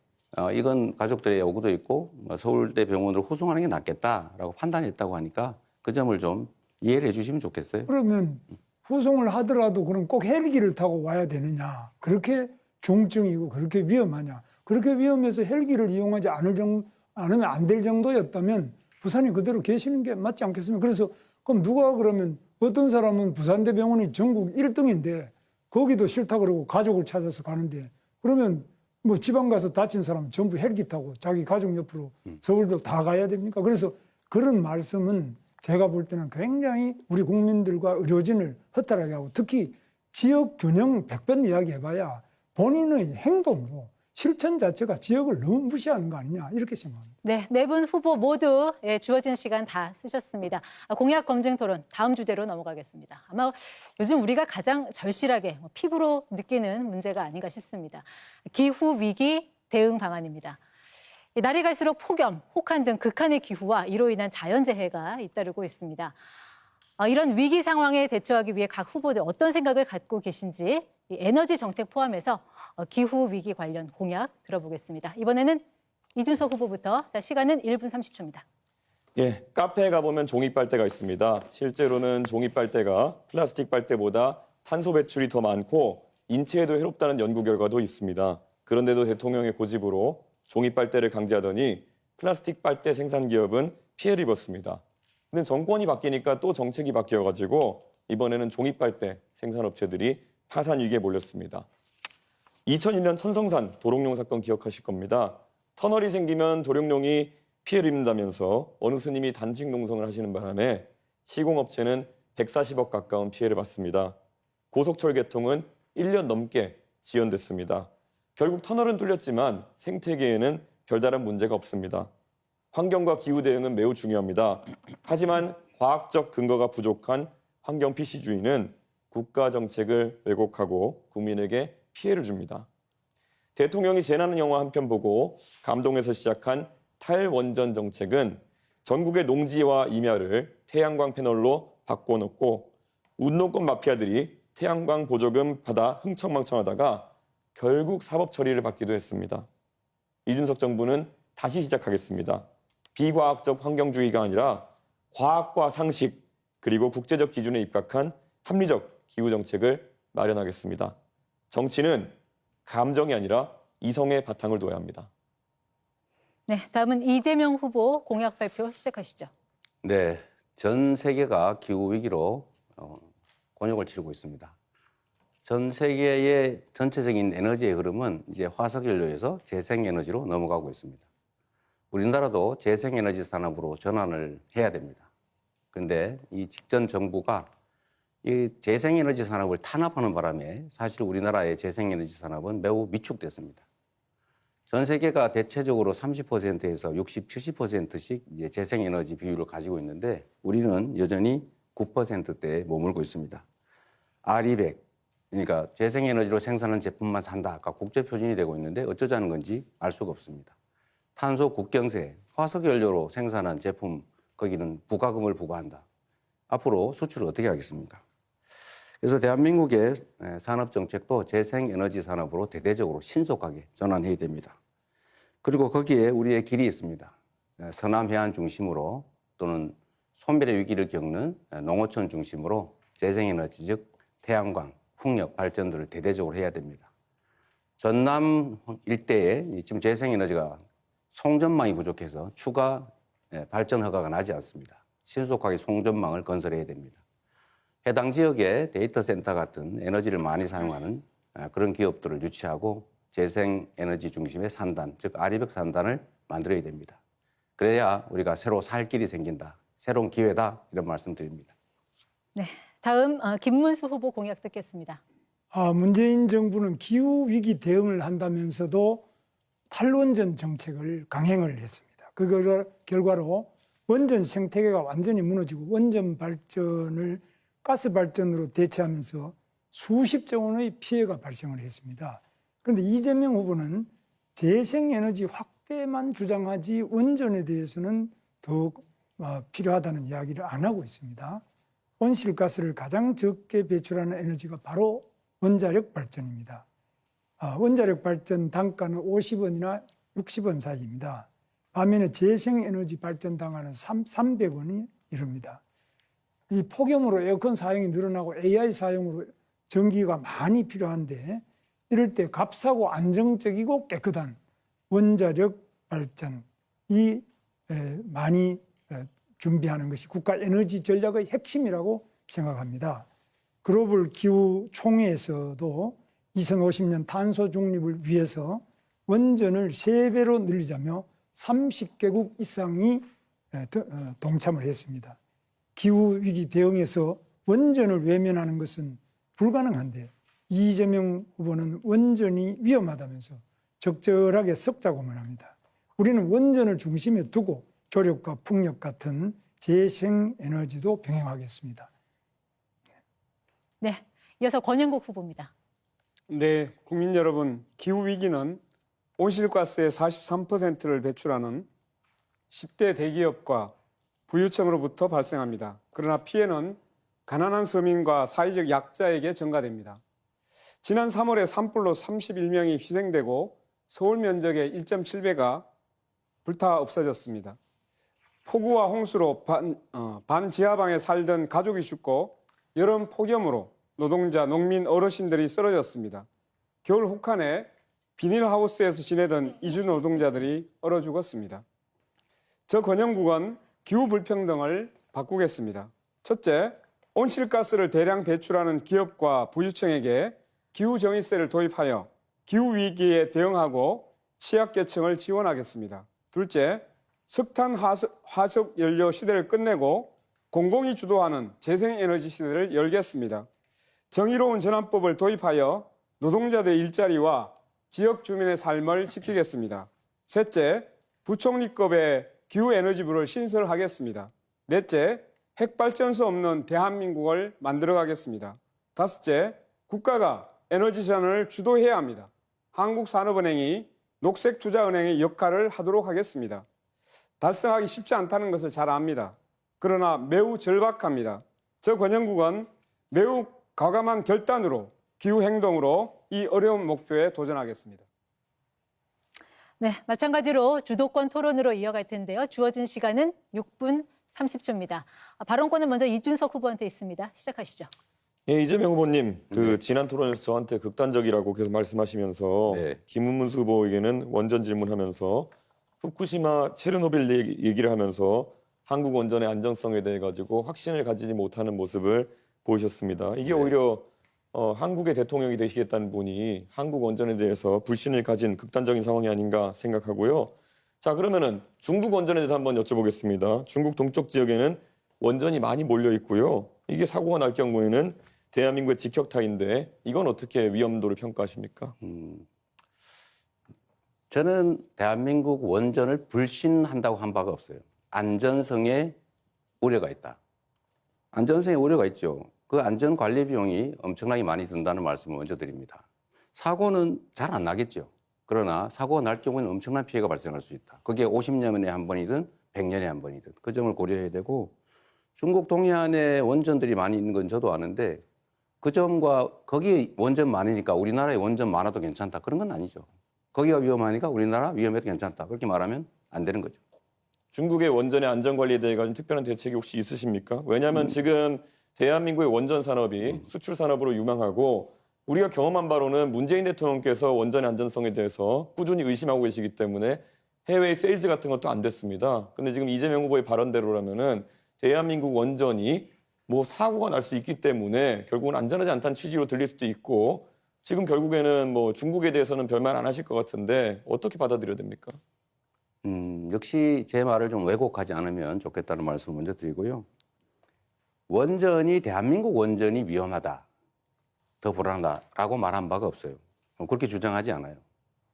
이건 가족들의 요구도 있고 서울대 병원으로 후송하는 게 낫겠다라고 판단했다고 하니까 그 점을 좀 이해를 해주시면 좋겠어요. 그러면 후송을 하더라도 그럼 꼭 헬기를 타고 와야 되느냐? 그렇게 중증이고 그렇게 위험하냐? 그렇게 위험해서 헬기를 이용하지 않으면 안 될 정도였다면 부산에 그대로 계시는 게 맞지 않겠습니까? 그래서 그럼 누가 그러면 어떤 사람은 부산대병원이 전국 1등인데 거기도 싫다 그러고 가족을 찾아서 가는데 그러면 뭐 지방 가서 다친 사람 전부 헬기 타고 자기 가족 옆으로 서울도 다 가야 됩니까? 그래서 그런 말씀은 제가 볼 때는 굉장히 우리 국민들과 의료진을 허탈하게 하고 특히 지역 균형 100번 이야기해봐야 본인의 행동으로 실천 자체가 지역을 너무 무시하는 거 아니냐 이렇게 생각합니다. 네, 네 분 후보 모두 주어진 시간 다 쓰셨습니다. 공약 검증 토론 다음 주제로 넘어가겠습니다. 아마 요즘 우리가 가장 절실하게 피부로 느끼는 문제가 아닌가 싶습니다. 기후 위기 대응 방안입니다. 날이 갈수록 폭염, 혹한 등 극한의 기후와 이로 인한 자연재해가 잇따르고 있습니다. 이런 위기 상황에 대처하기 위해 각 후보들 어떤 생각을 갖고 계신지 이 에너지 정책 포함해서 기후 위기 관련 공약 들어보겠습니다. 이번에는 이준석 후보부터. 자, 시간은 1분 30초입니다. 예, 카페에 가보면 종이 빨대가 있습니다. 실제로는 종이 빨대가 플라스틱 빨대보다 탄소 배출이 더 많고 인체에도 해롭다는 연구 결과도 있습니다. 그런데도 대통령의 고집으로 종이 빨대를 강제하더니 플라스틱 빨대 생산 기업은 피해를 입었습니다. 근데 정권이 바뀌니까 또 정책이 바뀌어가지고 이번에는 종이 빨대 생산업체들이 파산 위기에 몰렸습니다. 2001년 천성산 도롱뇽 사건 기억하실 겁니다. 터널이 생기면 도롱뇽이 피해를 입는다면서 어느 스님이 단식 농성을 하시는 바람에 시공업체는 140억 가까운 피해를 봤습니다. 고속철 개통은 1년 넘게 지연됐습니다. 결국 터널은 뚫렸지만 생태계에는 별다른 문제가 없습니다. 환경과 기후 대응은 매우 중요합니다. 하지만 과학적 근거가 부족한 환경 PC주의는 국가 정책을 왜곡하고 국민에게 피해를 줍니다. 대통령이 재난 영화 한 편 보고 감동해서 시작한 탈원전 정책은 전국의 농지와 임야를 태양광 패널로 바꿔놓고 운동권 마피아들이 태양광 보조금 받아 흥청망청하다가 결국 사법 처리를 받기도 했습니다. 이준석 정부는 다시 시작하겠습니다. 비과학적 환경주의가 아니라 과학과 상식 그리고 국제적 기준에 입각한 합리적 기후 정책을 마련하겠습니다. 정치는 감정이 아니라 이성의 바탕을 둬야 합니다. 네, 다음은 이재명 후보 공약 발표 시작하시죠. 네, 전 세계가 기후 위기로 곤욕을 치르고 있습니다. 전 세계의 전체적인 에너지의 흐름은 이제 화석연료에서 재생에너지로 넘어가고 있습니다. 우리나라도 재생에너지 산업으로 전환을 해야 됩니다. 그런데 이 직전 정부가 이 재생에너지 산업을 탄압하는 바람에 사실 우리나라의 재생에너지 산업은 매우 위축됐습니다. 전 세계가 대체적으로 30%에서 60, 70%씩 이제 재생에너지 비율을 가지고 있는데 우리는 여전히 9%대에 머물고 있습니다. R200, 그러니까 재생에너지로 생산한 제품만 산다가 국제표준이 되고 있는데 어쩌자는 건지 알 수가 없습니다. 탄소 국경세, 화석연료로 생산한 제품 거기는 부가금을 부과한다. 앞으로 수출을 어떻게 하겠습니까? 그래서 대한민국의 산업정책도 재생에너지 산업으로 대대적으로 신속하게 전환해야 됩니다. 그리고 거기에 우리의 길이 있습니다. 서남해안 중심으로 또는 소멸의 위기를 겪는 농어촌 중심으로 재생에너지 즉 태양광, 풍력 발전들을 대대적으로 해야 됩니다. 전남 일대에 지금 재생에너지가 송전망이 부족해서 추가 발전 허가가 나지 않습니다. 신속하게 송전망을 건설해야 됩니다. 해당 지역에 데이터 센터 같은 에너지를 많이 사용하는 그런 기업들을 유치하고 재생에너지 중심의 산단, 즉 R200 산단을 만들어야 됩니다. 그래야 우리가 새로 살 길이 생긴다. 새로운 기회다. 이런 말씀 드립니다. 네, 다음 김문수 후보 공약 듣겠습니다. 문재인 정부는 기후위기 대응을 한다면서도 탈원전 정책을 강행을 했습니다. 그 결과로 원전 생태계가 완전히 무너지고 원전 발전을 가스 발전으로 대체하면서 수십조 원의 피해가 발생을 했습니다. 그런데 이재명 후보는 재생에너지 확대만 주장하지 원전에 대해서는 더욱 필요하다는 이야기를 안 하고 있습니다. 온실가스를 가장 적게 배출하는 에너지가 바로 원자력 발전입니다. 원자력 발전 단가는 50원이나 60원 사이입니다. 반면에 재생에너지 발전 단가는 300원이 이릅니다. 이 폭염으로 에어컨 사용이 늘어나고 AI 사용으로 전기가 많이 필요한데 이럴 때 값싸고 안정적이고 깨끗한 원자력 발전이 많이 준비하는 것이 국가 에너지 전략의 핵심이라고 생각합니다. 글로벌 기후 총회에서도 2050년 탄소 중립을 위해서 원전을 3배로 늘리자며 30개국 이상이 동참을 했습니다. 기후위기 대응에서 원전을 외면하는 것은 불가능한데 이재명 후보는 원전이 위험하다면서 적절하게 섞자고만 합니다. 우리는 원전을 중심에 두고 조력과 풍력 같은 재생에너지도 병행하겠습니다. 네, 이어서 권영국 후보입니다. 네, 국민 여러분, 기후위기는 온실가스의 43%를 배출하는 10대 대기업과 부유층으로부터 발생합니다. 그러나 피해는 가난한 서민과 사회적 약자에게 전가됩니다. 지난 3월에 산불로 31명이 희생되고 서울 면적의 1.7배가 불타 없어졌습니다. 폭우와 홍수로 반지하방에 살던 가족이 죽고 여름 폭염으로 노동자, 농민, 어르신들이 쓰러졌습니다. 겨울 혹한에 비닐하우스에서 지내던 이주 노동자들이 얼어 죽었습니다. 저 권영국은 기후 불평등을 바꾸겠습니다. 첫째, 온실가스를 대량 배출하는 기업과 부유층에게 기후정의세를 도입하여 기후위기에 대응하고 취약계층을 지원하겠습니다. 둘째, 석탄 화석 연료 시대를 끝내고 공공이 주도하는 재생에너지 시대를 열겠습니다. 정의로운 전환법을 도입하여 노동자들의 일자리와 지역 주민의 삶을 지키겠습니다. 셋째, 부총리급의 기후에너지부를 신설하겠습니다. 넷째, 핵발전소 없는 대한민국을 만들어가겠습니다. 다섯째, 국가가 에너지전환을 주도해야 합니다. 한국산업은행이 녹색투자은행의 역할을 하도록 하겠습니다. 달성하기 쉽지 않다는 것을 잘 압니다. 그러나 매우 절박합니다. 저 권영국은 매우 과감한 결단으로 기후행동으로 이 어려운 목표에 도전하겠습니다. 네, 마찬가지로 주도권 토론으로 이어갈 텐데요. 주어진 시간은 6분 30초입니다. 발언권은 먼저 이준석 후보한테 있습니다. 시작하시죠. 예, 이재명 후보님, 지난 토론에서 저한테 극단적이라고 계속 말씀하시면서 네. 김문수 후보에게는 원전 질문하면서 후쿠시마 체르노빌 얘기를 하면서 한국 원전의 안정성에 대해 가지고 확신을 가지지 못하는 모습을 보이셨습니다. 이게 오히려 한국의 대통령이 되시겠다는 분이 한국 원전에 대해서 불신을 가진 극단적인 상황이 아닌가 생각하고요. 자, 그러면은 중국 원전에 대해서 한번 여쭤보겠습니다. 중국 동쪽 지역에는 원전이 많이 몰려 있고요. 이게 사고가 날 경우에는 대한민국의 직격탄인데 이건 어떻게 위험도를 평가하십니까? 저는 대한민국 원전을 불신한다고 한 바가 없어요. 안전성에 우려가 있다. 안전성에 우려가 있죠. 그 안전 관리 비용이 엄청나게 많이 든다는 말씀을 먼저 드립니다. 사고는 잘 안 나겠죠. 그러나 사고가 날 경우에는 엄청난 피해가 발생할 수 있다. 그게 50년에 한 번이든 100년에 한 번이든 그 점을 고려해야 되고 중국 동해안에 원전들이 많이 있는 건 저도 아는데 그 점과 거기 원전 많으니까 우리나라에 원전 많아도 괜찮다. 그런 건 아니죠. 거기가 위험하니까 우리나라 위험해도 괜찮다. 그렇게 말하면 안 되는 거죠. 중국의 원전의 안전관리에 대해 가지고 특별한 대책이 혹시 있으십니까? 왜냐하면 지금 대한민국의 원전 산업이 수출 산업으로 유망하고 우리가 경험한 바로는 문재인 대통령께서 원전의 안전성에 대해서 꾸준히 의심하고 계시기 때문에 해외 세일즈 같은 것도 안 됐습니다. 근데 지금 이재명 후보의 발언대로라면은 대한민국 원전이 뭐 사고가 날 수 있기 때문에 결국은 안전하지 않다는 취지로 들릴 수도 있고 지금 결국에는 뭐 중국에 대해서는 별말 안 하실 것 같은데 어떻게 받아들여야 됩니까? 역시 제 말을 좀 왜곡하지 않으면 좋겠다는 말씀을 먼저 드리고요. 원전이 대한민국 원전이 위험하다, 더 불안하다라고 말한 바가 없어요. 그렇게 주장하지 않아요.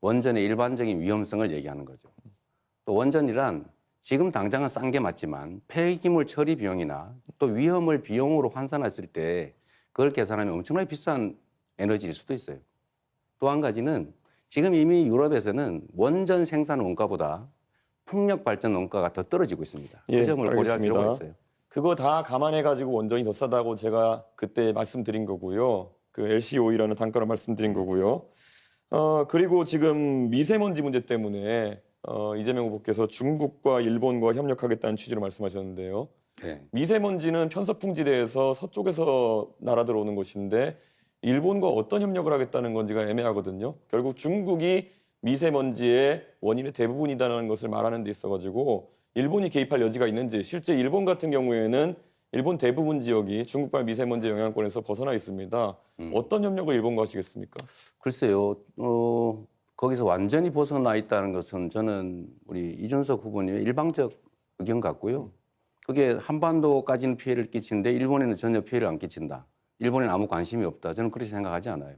원전의 일반적인 위험성을 얘기하는 거죠. 또 원전이란 지금 당장은 싼 게 맞지만 폐기물 처리 비용이나 또 위험을 비용으로 환산했을 때 그걸 계산하면 엄청나게 비싼 에너지일 수도 있어요. 또 한 가지는 지금 이미 유럽에서는 원전 생산 원가보다 풍력 발전 원가가 더 떨어지고 있습니다. 예, 그 점을 고려할 알겠습니다. 필요가 있어요. 그거 다 감안해가지고 원전이 더 싸다고 제가 그때 말씀드린 거고요. 그 LCOE라는 단가로 말씀드린 거고요. 그리고 지금 미세먼지 문제 때문에 이재명 후보께서 중국과 일본과 협력하겠다는 취지로 말씀하셨는데요. 네. 미세먼지는 편서풍지대에서 서쪽에서 날아들어오는 것인데 일본과 어떤 협력을 하겠다는 건지가 애매하거든요. 결국 중국이 미세먼지의 원인의 대부분이다라는 것을 말하는 데 있어가지고 일본이 개입할 여지가 있는지, 실제 일본 같은 경우에는 일본 대부분 지역이 중국발 미세먼지 영향권에서 벗어나 있습니다. 어떤 협력을 일본과 하시겠습니까? 글쎄요, 거기서 완전히 벗어나 있다는 것은 저는 우리 이준석 후보님의 일방적 의견 같고요. 그게 한반도까지는 피해를 끼치는데 일본에는 전혀 피해를 안 끼친다. 일본에는 아무 관심이 없다. 저는 그렇게 생각하지 않아요.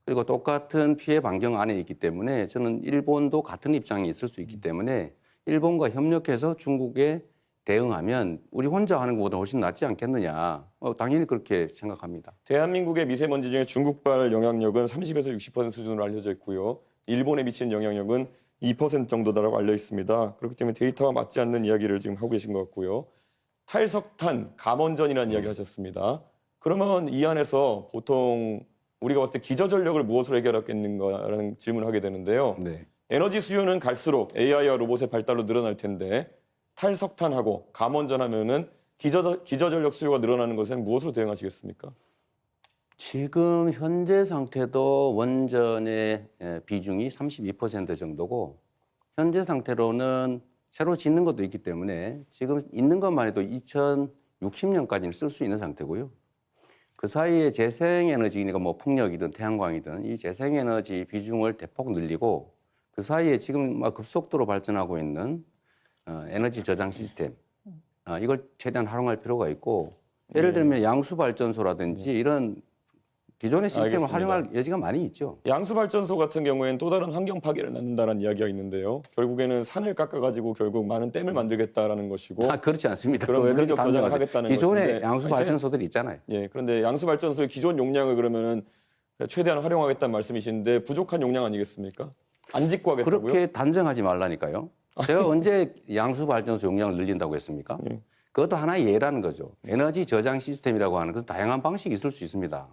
그리고 똑같은 피해 반경 안에 있기 때문에 저는 일본도 같은 입장에 있을 수 있기 때문에 일본과 협력해서 중국에 대응하면 우리 혼자 하는 것보다 훨씬 낫지 않겠느냐. 당연히 그렇게 생각합니다. 대한민국의 미세먼지 중에 중국발 영향력은 30에서 60% 수준으로 알려져 있고요. 일본에 미치는 영향력은 2% 정도다라고 알려 있습니다. 그렇기 때문에 데이터와 맞지 않는 이야기를 지금 하고 계신 것 같고요. 탈석탄, 감원전이라는 이야기를 하셨습니다. 그러면 이 안에서 보통 우리가 봤을 때 기저전력을 무엇으로 해결하겠는가라는 질문을 하게 되는데요. 네. 에너지 수요는 갈수록 AI와 로봇의 발달로 늘어날 텐데 탈석탄하고 감원전 하면은 기저전력 수요가 늘어나는 것은 무엇으로 대응하시겠습니까? 지금 현재 상태도 원전의 비중이 32% 정도고 현재 상태로는 새로 짓는 것도 있기 때문에 지금 있는 것만 해도 2060년까지는 쓸 수 있는 상태고요. 그 사이에 재생에너지니까 뭐 풍력이든 태양광이든 이 재생에너지 비중을 대폭 늘리고 그 사이에 지금 막 급속도로 발전하고 있는 에너지 저장 시스템 이걸 최대한 활용할 필요가 있고 예를 들면 양수 발전소라든지 이런 기존의 시스템을 알겠습니다. 활용할 여지가 많이 있죠. 양수발전소 같은 경우에는 또 다른 환경 파괴를 낳는다는 이야기가 있는데요. 결국에는 산을 깎아가지고 결국 많은 댐을 만들겠다라는 것이고 그렇지 않습니다. 그럼 왜 물리적 그렇게 저장을 단정하세요? 하겠다는 기존의 것인데 양수 발전소들이 있잖아요. 예, 그런데 양수발전소의 기존 용량을 그러면은 최대한 활용하겠다는 말씀이신데 부족한 용량 아니겠습니까? 안 짓고 하겠다고요? 그렇게 단정하지 말라니까요. 제가 언제 양수 발전소 용량을 늘린다고 했습니까? 예. 그것도 하나의 예라는 거죠. 에너지 저장 시스템이라고 하는 것은 다양한 방식이 있을 수 있습니다.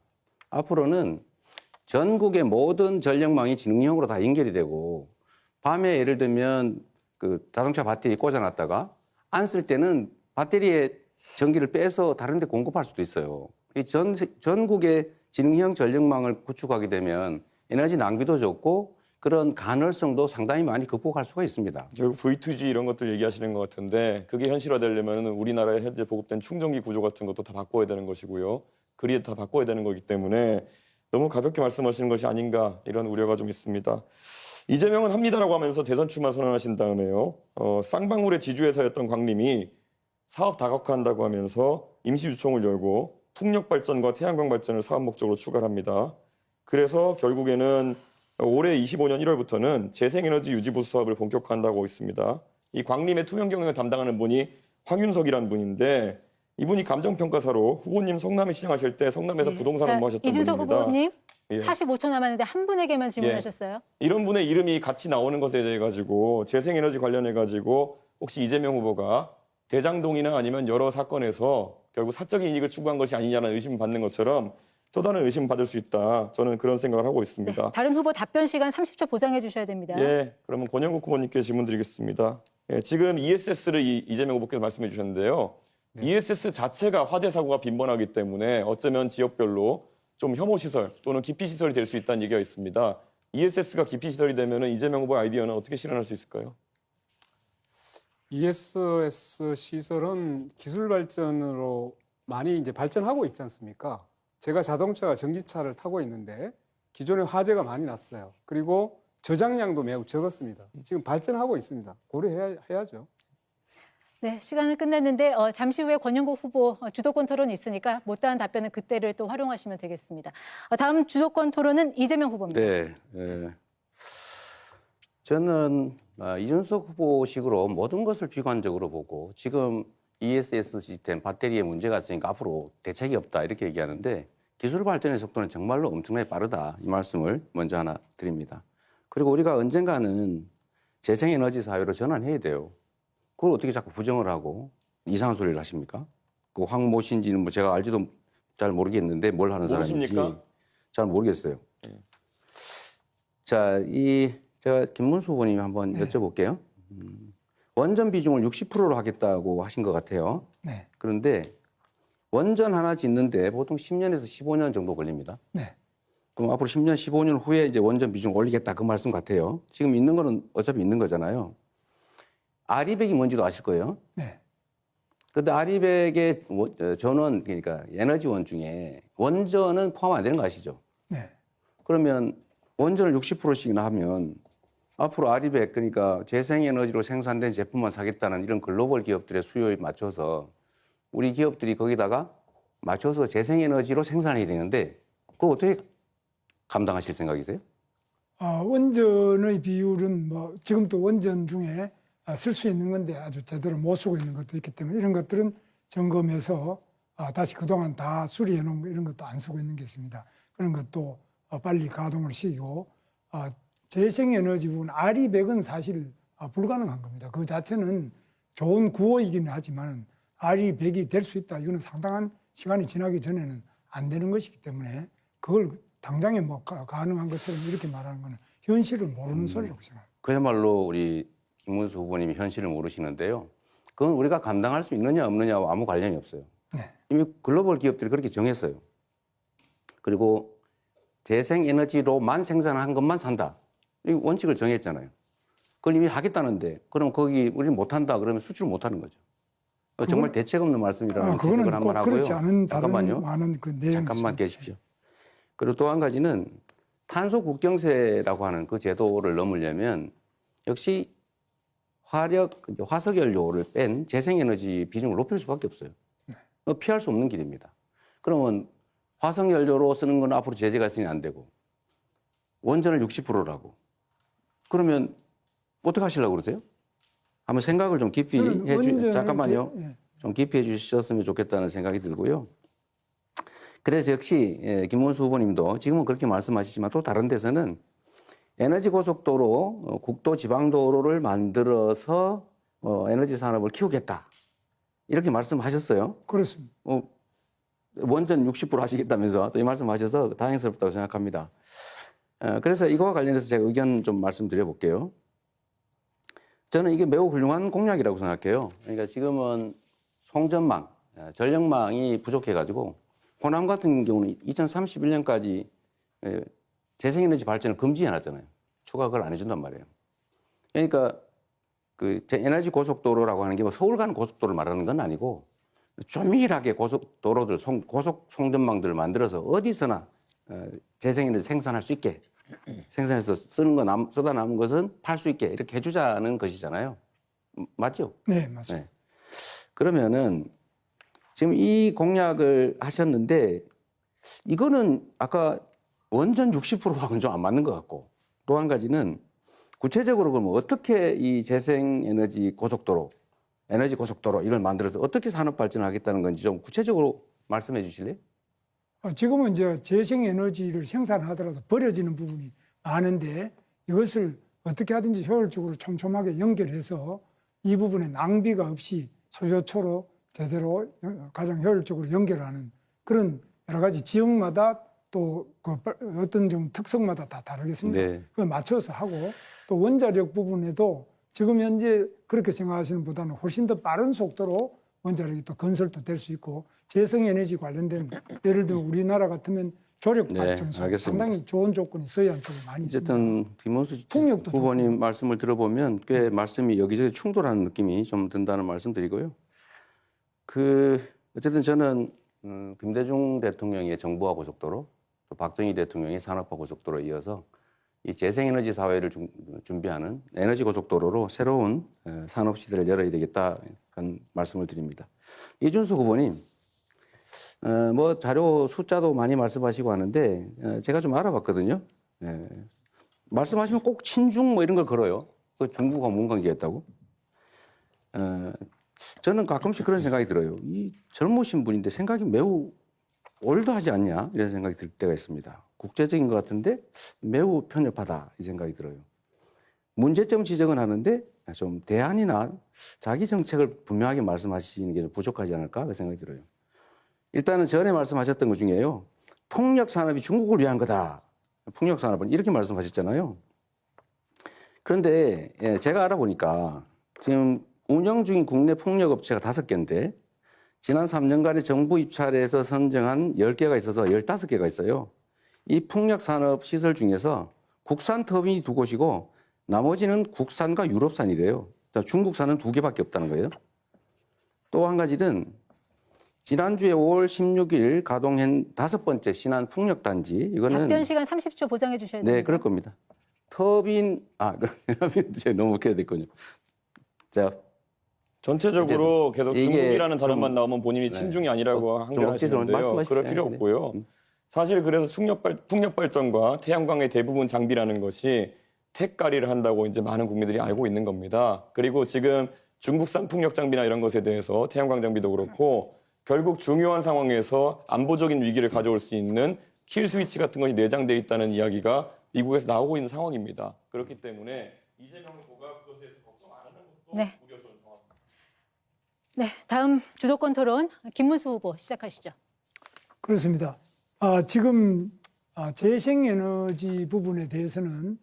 앞으로는 전국의 모든 전력망이 지능형으로 다 연결이 되고 밤에 예를 들면 그 자동차 배터리 꽂아놨다가 안 쓸 때는 배터리에 전기를 빼서 다른 데 공급할 수도 있어요. 이 전국의 지능형 전력망을 구축하게 되면 에너지 낭비도 적고 그런 간헐성도 상당히 많이 극복할 수가 있습니다. 결국 V2G 이런 것들 얘기하시는 것 같은데 그게 현실화되려면 우리나라에 현재 보급된 충전기 구조 같은 것도 다 바꿔야 되는 것이고요. 그리에 다 바꿔야 되는 거기 때문에 너무 가볍게 말씀하시는 것이 아닌가 이런 우려가 좀 있습니다. 이재명은 합니다라고 하면서 대선 출마 선언하신 다음에요. 쌍방울의 지주회사였던 광림이 사업 다각화한다고 하면서 임시 유총을 열고 풍력 발전과 태양광 발전을 사업 목적으로 추가합니다. 그래서 결국에는 올해 25년 1월부터는 재생에너지 유지보수 사업을 본격화한다고 있습니다. 이 광림의 투명 경영을 담당하는 분이 황윤석이라는 분인데 이분이 감정평가사로 후보님 성남에 시장하실 때 성남에서 부동산 업무하셨던 이준석 분입니다. 후보님 예. 45초 남았는데 한 분에게만 질문하셨어요. 이런 분의 이름이 같이 나오는 것에 대해 가지고 재생에너지 관련해 가지고 혹시 이재명 후보가 대장동이나 아니면 여러 사건에서 결국 사적인 이익을 추구한 것이 아니냐는 의심을 받는 것처럼 또 다른 의심을 받을 수 있다. 저는 그런 생각을 하고 네, 있습니다. 다른 후보 답변 시간 30초 보장해 주셔야 됩니다. 예, 그러면 권영국 후보님께 질문 드리겠습니다. 예, 지금 ESS를 이재명 후보께서 말씀해 주셨는데요. ESS 자체가 화재 사고가 빈번하기 때문에 어쩌면 지역별로 좀 혐오 시설 또는 기피 시설이 될 수 있다는 얘기가 있습니다. ESS가 기피 시설이 되면 이재명 후보의 아이디어는 어떻게 실현할 수 있을까요? ESS 시설은 기술 발전으로 많이 이제 발전하고 있지 않습니까? 제가 자동차가 전기차를 타고 있는데 기존에 화재가 많이 났어요. 그리고 저장량도 매우 적었습니다. 지금 발전하고 있습니다. 고려해야죠. 네, 시간은 끝났는데 잠시 후에 권영국 후보 주도권 토론이 있으니까 못다한 답변은 그때를 또 활용하시면 되겠습니다. 다음 주도권 토론은 이재명 후보입니다. 네. 저는 이준석 후보식으로 모든 것을 비관적으로 보고 지금 ESS 시스템 배터리에 문제가 있으니까 앞으로 대책이 없다 이렇게 얘기하는데 기술 발전의 속도는 정말로 엄청나게 빠르다 이 말씀을 먼저 하나 드립니다. 그리고 우리가 언젠가는 재생에너지 사회로 전환해야 돼요. 그걸 어떻게 자꾸 부정을 하고 이상한 소리를 하십니까? 그 황모 씨인지는 뭐 제가 알지도 잘 모르겠는데 뭘 하는 사람인지 모르십니까? 잘 모르겠어요. 자, 제가 김문수 후보님 한번 여쭤볼게요. 원전 비중을 60%로 하겠다고 하신 것 같아요. 네. 그런데 원전 하나 짓는데 보통 10년에서 15년 정도 걸립니다. 네. 그럼 앞으로 10년, 15년 후에 이제 원전 비중 올리겠다 그 말씀 같아요. 지금 있는 거는 어차피 있는 거잖아요. 아리백이 뭔지도 아실 거예요. 네. 그런데 아리백의 전원, 그러니까 에너지원 중에 원전은 포함 안 되는 거 아시죠? 네. 그러면 원전을 60%씩이나 하면 앞으로 아리백, 그러니까 재생에너지로 생산된 제품만 사겠다는 이런 글로벌 기업들의 수요에 맞춰서 우리 기업들이 거기다가 맞춰서 재생에너지로 생산해야 되는데 그거 어떻게 감당하실 생각이세요? 원전의 비율은 뭐 지금도 원전 중에 쓸 수 있는 건데 아주 제대로 못 쓰고 있는 것도 있기 때문에 이런 것들은 점검해서 다시 그동안 다 수리해 놓은 거 이런 것도 안 쓰고 있는 게 있습니다. 그런 것도 빨리 가동을 시키고 재생에너지 부분 아리백은 사실 불가능한 겁니다. 그 자체는 좋은 구호이기는 하지만 아리백이 될 수 있다. 이거는 상당한 시간이 지나기 전에는 안 되는 것이기 때문에 그걸 당장에 뭐 가능한 것처럼 이렇게 말하는 거는 현실을 모르는 소리라고 생각합니다. 그야말로 우리 김문수 후보님이 현실을 모르시는데요. 그건 우리가 감당할 수 있느냐 없느냐와 아무 관련이 없어요. 네. 이미 글로벌 기업들이 그렇게 정했어요. 그리고 재생에너지로만 생산한 것만 산다. 이 원칙을 정했잖아요. 그걸 이미 하겠다는데 그럼 거기 우리는 못한다 그러면 수출을 못하는 거죠. 정말 대책 없는 말씀이라는 그거는 지적을 한번 하고요. 그렇지 않은 잠깐만요. 많은 그 내용이 잠깐만 있습니다. 계십시오. 그리고 또 한 가지는 탄소 국경세라고 하는 그 제도를 넘으려면 역시 화석 연료를 뺀 재생에너지 비중을 높일 수밖에 없어요. 피할 수 없는 길입니다. 그러면 화석 연료로 쓰는 건 앞으로 제재가 있으니 안 되고 원전을 60%라고 그러면 어떻게 하시려고 그러세요? 한번 생각을 좀 깊이 잠깐만요. 좀 깊이 해주셨으면 좋겠다는 생각이 들고요. 그래서 역시 김문수 후보님도 지금은 그렇게 말씀하시지만 또 다른 데서는 에너지 고속도로, 국도 지방도로를 만들어서 에너지 산업을 키우겠다. 이렇게 말씀하셨어요. 그렇습니다. 원전 60% 하시겠다면서 또 이 말씀하셔서 다행스럽다고 생각합니다. 그래서 이거와 관련해서 제가 의견 좀 말씀드려 볼게요. 저는 이게 매우 훌륭한 공약이라고 생각해요. 그러니까 지금은 송전망, 전력망이 부족해가지고 호남 같은 경우는 2031년까지 재생에너지 발전을 금지해놨잖아요. 추가 그걸 안 해준단 말이에요. 그러니까 그 에너지 고속도로라고 하는 게 뭐 서울 가는 고속도로를 말하는 건 아니고 조밀하게 고속도로들, 고속 송전망들을 만들어서 어디서나 재생에너지 생산할 수 있게 생산해서 쓰다 남은 것은 팔 수 있게 이렇게 해주자는 것이잖아요. 맞죠? 네, 맞습니다. 네. 그러면은 지금 이 공약을 하셨는데 이거는 아까 원전 60%하고는 좀 안 맞는 것 같고 또 한 가지는 구체적으로 그러면 어떻게 이 재생에너지 고속도로, 에너지 고속도로 이걸 만들어서 어떻게 산업 발전하겠다는 건지 좀 구체적으로 말씀해 주실래요? 지금은 이제 재생에너지를 생산하더라도 버려지는 부분이 많은데 이것을 어떻게 하든지 효율적으로 촘촘하게 연결해서 이 부분에 낭비가 없이 소요초로 제대로 가장 효율적으로 연결하는 그런 여러 가지 지역마다 또 그 어떤 좀 특성마다 다 다르겠습니다. 네. 그걸 맞춰서 하고 또 원자력 부분에도 지금 현재 그렇게 생각하시는 보다는 훨씬 더 빠른 속도로 원자력이 또 건설도 될 수 있고 재생에너지 관련된 예를 들어 우리나라 같으면 조력 발전소 알겠습니다. 상당히 좋은 조건이 서해안 쪽에 많이 있습니다. 어쨌든 김원수 풍력도 후보님 말씀을 들어보면 꽤 말씀이 여기저기 충돌하는 느낌이 좀 든다는 말씀드리고요. 어쨌든 저는 김대중 대통령의 정부화 고속도로, 또 박정희 대통령의 산업화 고속도로에 이어서 이 재생에너지 사회를 준비하는 에너지 고속도로로 새로운 산업 시대를 열어야 되겠다 그런 말씀을 드립니다. 이준수 후보님, 뭐 자료 숫자도 많이 말씀하시고 하는데 제가 좀 알아봤거든요. 말씀하시면 꼭 친중 뭐 이런 걸 걸어요. 그 중국하고 뭔 관계였다고? 저는 가끔씩 그런 생각이 들어요. 이 젊으신 분인데 생각이 매우 올드하지 않냐 이런 생각이 들 때가 있습니다. 국제적인 것 같은데 매우 편협하다 이 생각이 들어요. 문제점 지적은 하는데 좀 대안이나 자기 정책을 분명하게 말씀하시는 게 좀 부족하지 않을까 그 생각이 들어요. 일단은 전에 말씀하셨던 것 중에요. 폭력 산업이 중국을 위한 거다. 폭력 산업은 이렇게 말씀하셨잖아요. 그런데 제가 알아보니까 지금 운영 중인 국내 폭력 업체가 5개인데 지난 3년간의 정부 입찰에서 선정한 10개가 있어서 15개가 있어요. 이 폭력 산업 시설 중에서 국산 터빈이 2곳이고 나머지는 국산과 유럽산이래요. 중국산은 2개밖에 없다는 거예요. 또 한 가지는 지난주에 5월 16일 가동한 5번째 신안 폭력단지. 이거는 답변 시간 30초 보장해 주셔야 됩니다. 네, 그럴 겁니다. 터빈, 너무 웃겨야 됐군요. 자, 전체적으로 계속 이게 중국이라는 좀- 단어만 나오면 본인이 친중이 아니라고 좀 억지로 항변하시는데요. 말씀하십시오. 그럴 필요 네. 없고요. 사실 그래서 풍력 발전과 태양광의 대부분 장비라는 것이 택가리를 한다고 이제 많은 국민들이 알고 있는 겁니다. 그리고 지금 중국산 풍력 장비나 이런 것에 대해서 태양광 장비도 그렇고 결국 중요한 상황에서 안보적인 위기를 가져올 수 있는 킬 스위치 같은 것이 내장되어 있다는 이야기가 미국에서 나오고 있는 상황입니다. 그렇기 때문에 이재명 후보가 그것에 대해서 걱정 안 하는 것도 네. 우려스러운 상황입니다. 네, 다음 주도권 토론 김문수 후보 시작하시죠. 그렇습니다. 지금 재생에너지 부분에 대해서는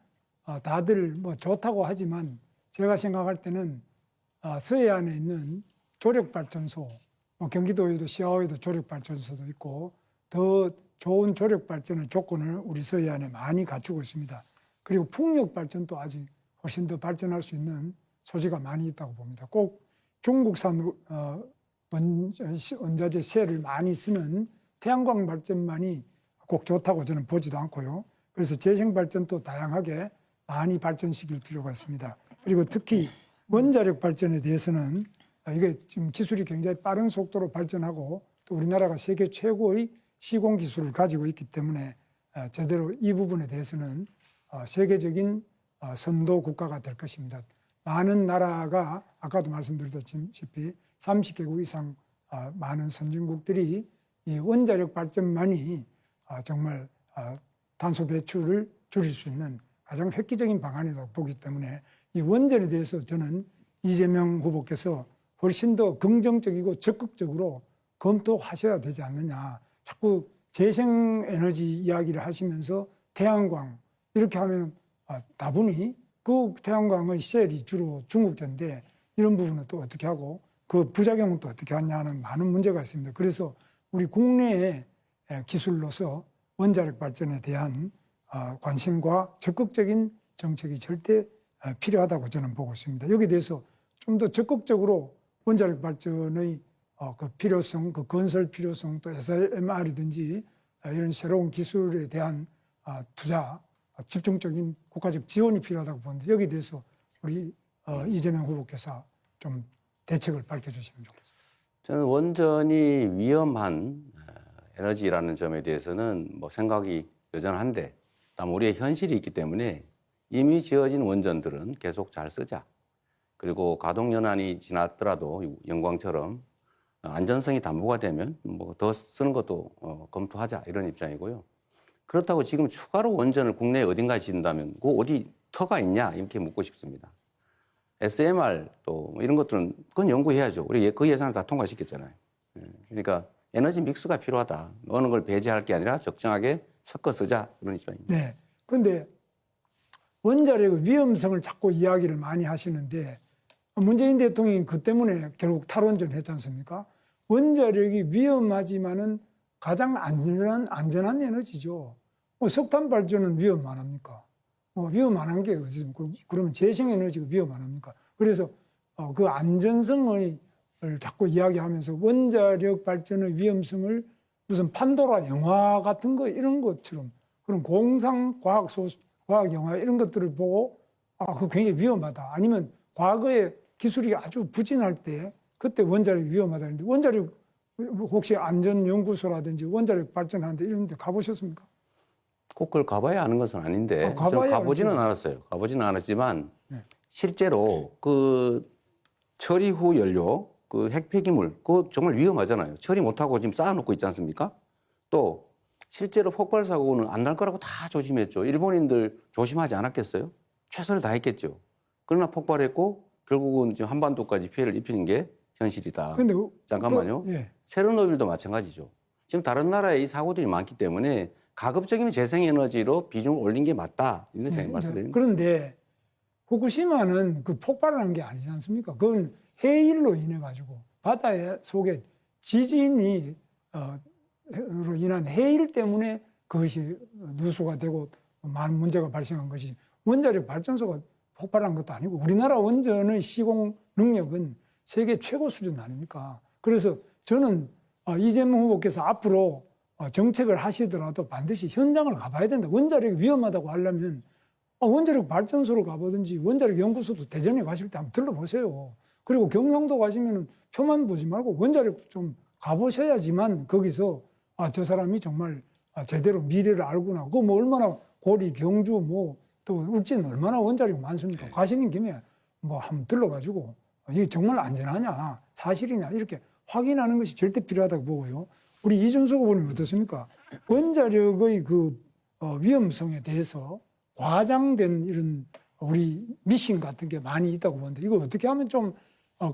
다들 뭐 좋다고 하지만 제가 생각할 때는 서해안에 있는 조력발전소, 뭐 경기도에도 시아오에도 조력발전소도 있고 더 좋은 조력발전의 조건을 우리 서해안에 많이 갖추고 있습니다. 그리고 풍력발전도 아직 훨씬 더 발전할 수 있는 소지가 많이 있다고 봅니다. 꼭 중국산 원자재 셀을 많이 쓰는 태양광 발전만이 꼭 좋다고 저는 보지도 않고요. 그래서 재생발전도 다양하게 많이 발전시킬 필요가 있습니다. 그리고 특히 원자력 발전에 대해서는 이게 지금 기술이 굉장히 빠른 속도로 발전하고 또 우리나라가 세계 최고의 시공 기술을 가지고 있기 때문에 제대로 이 부분에 대해서는 세계적인 선도 국가가 될 것입니다. 많은 나라가 아까도 말씀드렸다시피 30개국 이상 많은 선진국들이 이 원자력 발전만이 정말 탄소 배출을 줄일 수 있는 가장 획기적인 방안이라고 보기 때문에 이 원전에 대해서 저는 이재명 후보께서 훨씬 더 긍정적이고 적극적으로 검토하셔야 되지 않느냐. 자꾸 재생에너지 이야기를 하시면서 태양광 이렇게 하면 다분히 그 태양광의 셀이 주로 중국제인데 이런 부분은 또 어떻게 하고 그 부작용은 또 어떻게 하냐는 많은 문제가 있습니다. 그래서 우리 국내의 기술로서 원자력 발전에 대한 관심과 적극적인 정책이 절대 필요하다고 저는 보고 있습니다. 여기에 대해서 좀 더 적극적으로 원자력 발전의 그 필요성, 그 건설 필요성, 또 SMR이든지 이런 새로운 기술에 대한 투자, 집중적인 국가적 지원이 필요하다고 보는데 여기에 대해서 우리 이재명 후보께서 좀 대책을 밝혀주시면 좋겠습니다. 저는 원전이 위험한 에너지라는 점에 대해서는 뭐 생각이 여전한데, 다만 우리의 현실이 있기 때문에 이미 지어진 원전들은 계속 잘 쓰자. 그리고 가동 연한이 지났더라도 영광처럼 안전성이 담보가 되면 뭐 더 쓰는 것도 검토하자 이런 입장이고요. 그렇다고 지금 추가로 원전을 국내에 어딘가에 짓는다면 그 어디 터가 있냐 이렇게 묻고 싶습니다. SMR 또 이런 것들은 그건 연구해야죠. 우리 그 예산을 다 통과시켰잖아요. 그러니까 에너지 믹스가 필요하다. 어느 걸 배제할 게 아니라 적정하게 섞어 쓰자 그런 입장입니다. 네. 그런데 원자력의 위험성을 자꾸 이야기를 많이 하시는데 문재인 대통령이 그 때문에 결국 탈원전 했지 않습니까? 원자력이 위험하지만은 가장 안전한 에너지죠. 뭐 석탄 발전은 위험 안 합니까? 뭐 위험 안 한 게 어디 있습니까? 그러면 재생에너지가 위험 안 합니까? 그래서 그 안전성을 자꾸 이야기하면서 원자력 발전의 위험성을 무슨 판도라 영화 같은 거 이런 것처럼 그런 공상 과학 영화 이런 것들을 보고 그거 굉장히 위험하다. 아니면 과거에 기술이 아주 부진할 때 그때 원자력이 위험하다 했는데 원자력 혹시 안전연구소라든지 원자력 발전하는데 이런 데 가보셨습니까? 꼭 그걸 가봐야 아는 것은 아닌데 가봐야 저는 가보지는 알죠. 않았어요. 가보지는 않았지만 네. 실제로 그 처리 후 연료, 그 핵폐기물, 그거 정말 위험하잖아요. 처리 못하고 지금 쌓아놓고 있지 않습니까? 또 실제로 폭발 사고는 안 날 거라고 다 조심했죠. 일본인들 조심하지 않았겠어요? 최선을 다했겠죠. 그러나 폭발했고 결국은 지금 한반도까지 피해를 입히는 게 현실이다. 근데 잠깐만요. 예. 체르노빌도 마찬가지죠. 지금 다른 나라에 이 사고들이 많기 때문에 가급적이면 재생에너지로 비중을 올린 게 맞다. 이런 생각 말씀드립니다. 그런데 후쿠시마는 그 폭발하는 게 아니지 않습니까? 그건 해일로 인해 가지고 바다 속에 지진이 로 인한 해일 때문에 그것이 누수가 되고 많은 문제가 발생한 것이 원자력 발전소가 폭발한 것도 아니고 우리나라 원전의 시공 능력은 세계 최고 수준 아닙니까? 그래서 저는 이재명 후보께서 앞으로 정책을 하시더라도 반드시 현장을 가봐야 된다. 원자력이 위험하다고 하려면 원자력 발전소를 가보든지 원자력 연구소도 대전에 가실 때 한번 들러보세요. 그리고 경상도 가시면 표만 보지 말고 원자력 좀 가보셔야지만 거기서 저 사람이 정말 제대로 미래를 알구나. 그거 뭐 얼마나 고리, 경주 뭐 또 울진 얼마나 원자력이 많습니까? 가시는 김에 뭐 한번 들러가지고 이게 정말 안전하냐, 사실이냐 이렇게 확인하는 것이 절대 필요하다고 보고요. 우리 이준석 후보님 어떻습니까? 원자력의 그 위험성에 대해서 과장된 이런 우리 미신 같은 게 많이 있다고 보는데 이거 어떻게 하면 좀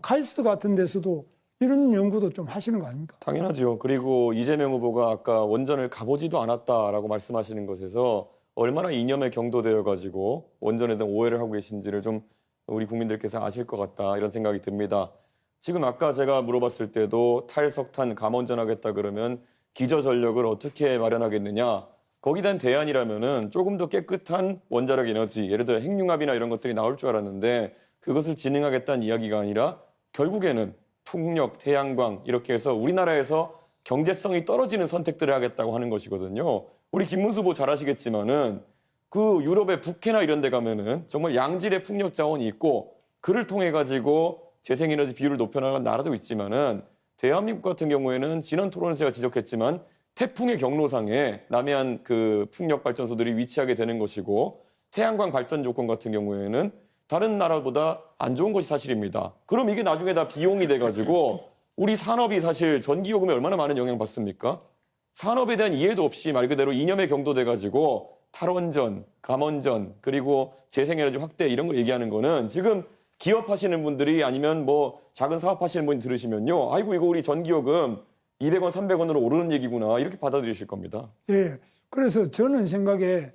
카이스트 같은 데서도 이런 연구도 좀 하시는 거 아닙니까? 당연하죠. 그리고 이재명 후보가 아까 원전을 가보지도 않았다라고 말씀하시는 것에서 얼마나 이념에 경도되어 가지고 원전에 대한 오해를 하고 계신지를 좀 우리 국민들께서 아실 것 같다 이런 생각이 듭니다. 지금 아까 제가 물어봤을 때도 탈석탄 감원전하겠다 그러면 기저전력을 어떻게 마련하겠느냐. 거기에 대한 대안이라면은 조금 더 깨끗한 원자력 에너지, 예를 들어 핵융합이나 이런 것들이 나올 줄 알았는데 그것을 진행하겠다는 이야기가 아니라 결국에는 풍력, 태양광 이렇게 해서 우리나라에서 경제성이 떨어지는 선택들을 하겠다고 하는 것이거든요. 우리 김문수 후보 잘 아시겠지만은 그 유럽의 북해나 이런 데 가면은 정말 양질의 풍력 자원이 있고 그를 통해 가지고 재생에너지 비율을 높여나간 나라도 있지만은 대한민국 같은 경우에는 지난 토론에서 제가 지적했지만 태풍의 경로상에 남해안 그 풍력 발전소들이 위치하게 되는 것이고 태양광 발전 조건 같은 경우에는 다른 나라보다 안 좋은 것이 사실입니다. 그럼 이게 나중에 다 비용이 돼가지고 우리 산업이 사실 전기요금에 얼마나 많은 영향 받습니까? 산업에 대한 이해도 없이 말 그대로 이념에 경도돼가지고 탈원전, 감원전, 그리고 재생에너지 확대 이런 거 얘기하는 거는 지금 기업하시는 분들이 아니면 뭐 작은 사업하시는 분이 들으시면요. 아이고 이거 우리 전기요금 200원, 300원으로 오르는 얘기구나 이렇게 받아들이실 겁니다. 예. 그래서 저는 생각에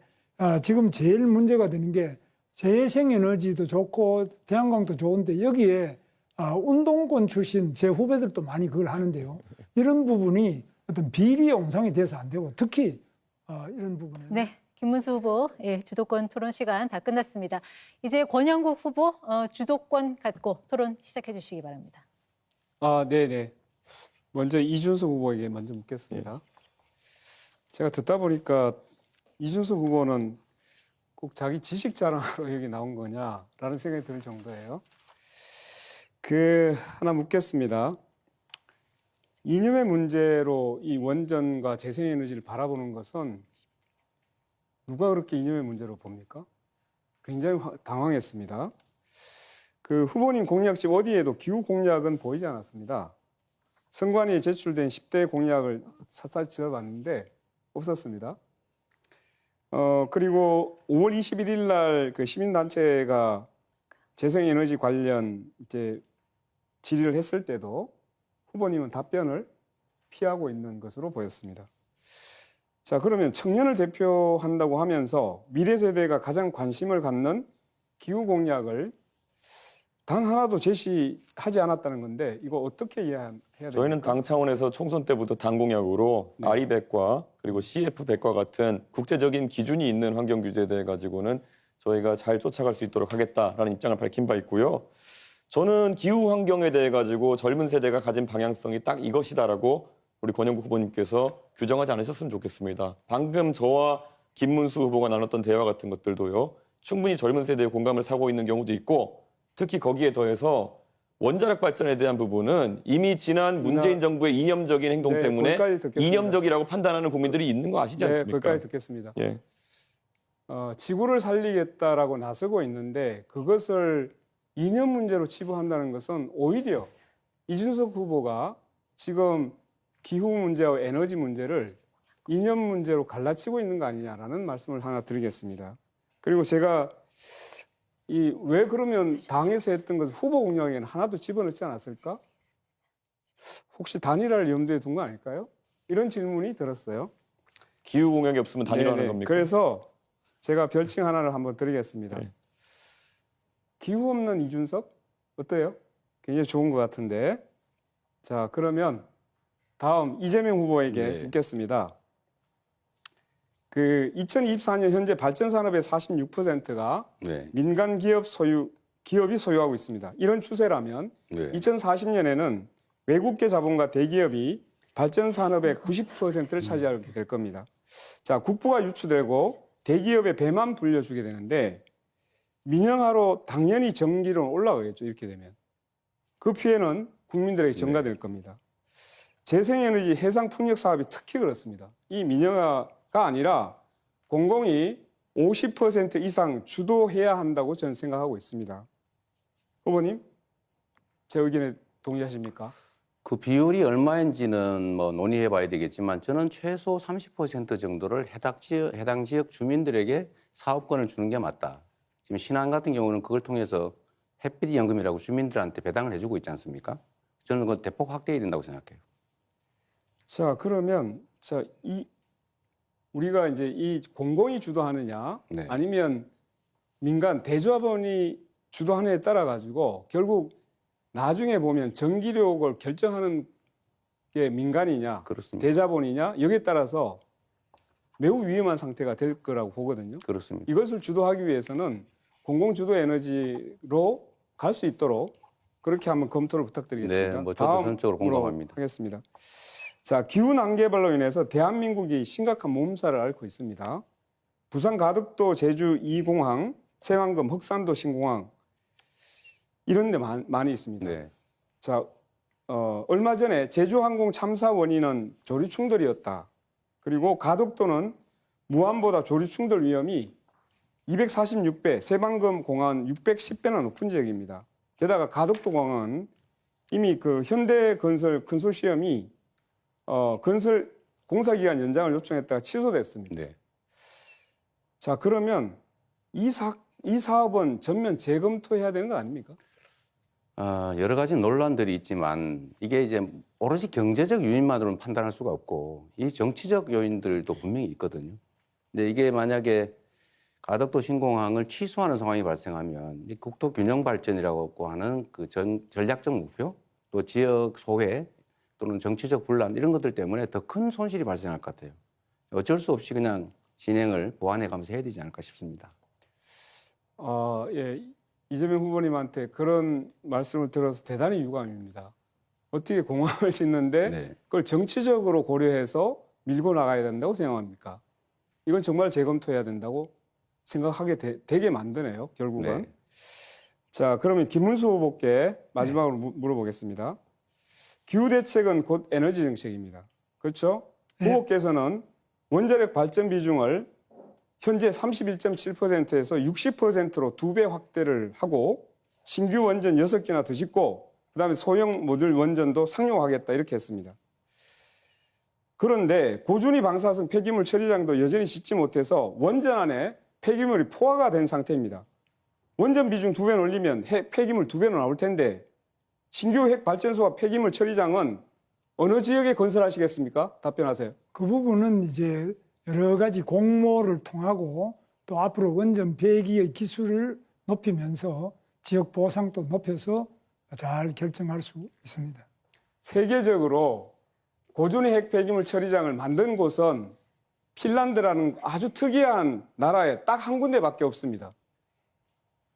지금 제일 문제가 되는 게 재생에너지도 좋고 태양광도 좋은데 여기에 운동권 출신 제 후배들도 많이 그걸 하는데요. 이런 부분이 어떤 비리 영상이 돼서 안 되고 특히 이런 부분에 네, 김문수 후보 주도권 토론 시간 다 끝났습니다. 이제 권영국 후보 주도권 갖고 토론 시작해 주시기 바랍니다. 네네. 먼저 이준석 후보에게 먼저 묻겠습니다. 제가 듣다 보니까 이준석 후보는 꼭 자기 지식 자랑하러 여기 나온 거냐라는 생각이 들 정도예요. 하나 묻겠습니다. 이념의 문제로 이 원전과 재생에너지를 바라보는 것은 누가 그렇게 이념의 문제로 봅니까? 굉장히 당황했습니다. 후보님 공약집 어디에도 기후 공약은 보이지 않았습니다. 선관위에 제출된 10대 공약을 샅샅이 지어봤는데 없었습니다. 그리고 5월 21일 날 시민단체가 재생에너지 관련 질의를 했을 때도 후보님은 답변을 피하고 있는 것으로 보였습니다. 자, 그러면 청년을 대표한다고 하면서 미래 세대가 가장 관심을 갖는 기후 공약을 단 하나도 제시하지 않았다는 건데 이거 어떻게 이해해야 됩니까? 저희는 당 차원에서 총선 때부터 당 공약으로 RE100과 그리고 CF100과 같은 국제적인 기준이 있는 환경 규제에 대해 가지고는 저희가 잘 쫓아갈 수 있도록 하겠다라는 입장을 밝힌 바 있고요. 저는 기후 환경에 대해 가지고 젊은 세대가 가진 방향성이 딱 이것이다라고 우리 권영국 후보님께서 규정하지 않으셨으면 좋겠습니다. 방금 저와 김문수 후보가 나눴던 대화 같은 것들도요. 충분히 젊은 세대의 공감을 사고 있는 경우도 있고 특히 거기에 더해서 원자력 발전에 대한 부분은 이미 지난 문재인 정부의 이념적인 행동 때문에 거기까지 듣겠습니다. 이념적이라고 판단하는 국민들이 있는 거 아시지 않습니까? 거기까지 듣겠습니다. 예. 지구를 살리겠다라고 나서고 있는데 그것을 이념 문제로 치부한다는 것은 오히려 이준석 후보가 지금 기후 문제와 에너지 문제를 이념 문제로 갈라치고 있는 거 아니냐라는 말씀을 하나 드리겠습니다. 그리고 제가 왜 그러면 당에서 했던 것을 후보 공약에는 하나도 집어넣지 않았을까? 혹시 단일화를 염두에 둔 거 아닐까요? 이런 질문이 들었어요. 기후 공약이 없으면 단일화하는 네네. 겁니까? 그래서 제가 별칭 하나를 한번 드리겠습니다. 네. 기후 없는 이준석 어때요? 굉장히 좋은 것 같은데. 자, 그러면 다음 이재명 후보에게 네. 묻겠습니다. 그 2024년 현재 발전 산업의 46%가 네. 민간 기업이 소유하고 있습니다. 이런 추세라면 네. 2040년에는 외국계 자본과 대기업이 발전 산업의 90%를 차지하게 될 겁니다. 자, 국부가 유출되고 대기업의 배만 불려주게 되는데 민영화로 당연히 전기료는 올라가겠죠. 이렇게 되면. 그 피해는 국민들에게 전가될 겁니다. 재생에너지 해상 풍력 사업이 특히 그렇습니다. 이 민영화가 아니라 공공이 50% 이상 주도해야 한다고 저는 생각하고 있습니다. 후보님, 제 의견에 동의하십니까? 그 비율이 얼마인지는 뭐 논의해 봐야 되겠지만 저는 최소 30% 정도를 해당 지역 주민들에게 사업권을 주는 게 맞다. 지금 신안 같은 경우는 그걸 통해서 햇빛 연금이라고 주민들한테 배당을 해주고 있지 않습니까? 저는 그건 대폭 확대해야 된다고 생각해요. 자, 그러면 우리가 이제 이 공공이 주도하느냐 네. 아니면 민간 대조합원이 주도하느냐에 따라 가지고 결국 나중에 보면 전기료를 결정하는 게 민간이냐 그렇습니다. 대자본이냐 여기에 따라서 매우 위험한 상태가 될 거라고 보거든요. 그렇습니다. 이것을 주도하기 위해서는 공공주도 에너지로 갈 수 있도록 그렇게 한번 검토를 부탁드리겠습니다. 네, 뭐 저도 전적으로 다음으로 공감합니다. 하겠습니다. 자, 기후 난개발로 인해서 대한민국이 심각한 몸살을 앓고 있습니다. 부산 가덕도 제주 2공항, 새만금 흑산도 신공항 이런 데 많이 있습니다. 네. 자, 얼마 전에 제주항공 참사 원인은 조류 충돌이었다. 그리고 가덕도는 무안보다 조류 충돌 위험이 246배, 새만금 공항은 610배나 높은 지역입니다. 게다가 가덕도 공항은 이미 그 현대건설 컨소시엄이 건설 공사기간 연장을 요청했다가 취소됐습니다. 네. 자, 그러면 이 사업은 전면 재검토해야 되는 거 아닙니까? 여러 가지 논란들이 있지만 이게 이제 오로지 경제적 요인만으로는 판단할 수가 없고 이 정치적 요인들도 분명히 있거든요. 근데 이게 만약에 가덕도 신공항을 취소하는 상황이 발생하면 이 국토 균형 발전이라고 하는 그 전략적 목표 또 지역 소외 또는 정치적 분란 이런 것들 때문에 더 큰 손실이 발생할 것 같아요. 어쩔 수 없이 그냥 진행을 보완해 가면서 해야 되지 않을까 싶습니다. 예, 이재명 후보님한테 그런 말씀을 들어서 대단히 유감입니다. 어떻게 공항을 짓는데 네. 그걸 정치적으로 고려해서 밀고 나가야 된다고 생각합니까? 이건 정말 재검토해야 된다고 생각하게 되게 만드네요, 결국은. 네. 자, 그러면 김문수 후보께 마지막으로 물어보겠습니다. 기후대책은 곧 에너지 정책입니다. 그렇죠? 네. 후보께서는 원자력 발전 비중을 현재 31.7%에서 60%로 2배 확대를 하고 신규 원전 6개나 더 짓고 그다음에 소형 모듈 원전도 상용하겠다 이렇게 했습니다. 그런데 고준위 방사성 폐기물 처리장도 여전히 짓지 못해서 원전 안에 폐기물이 포화가 된 상태입니다. 원전 비중 2배 올리면 폐기물 2배는 나올 텐데 신규 핵 발전소와 폐기물 처리장은 어느 지역에 건설하시겠습니까? 답변하세요. 그 부분은 이제 여러 가지 공모를 통하고 또 앞으로 원전 폐기의 기술을 높이면서 지역 보상도 높여서 잘 결정할 수 있습니다. 세계적으로 고준위 핵 폐기물 처리장을 만든 곳은 핀란드라는 아주 특이한 나라에 딱 한 군데밖에 없습니다.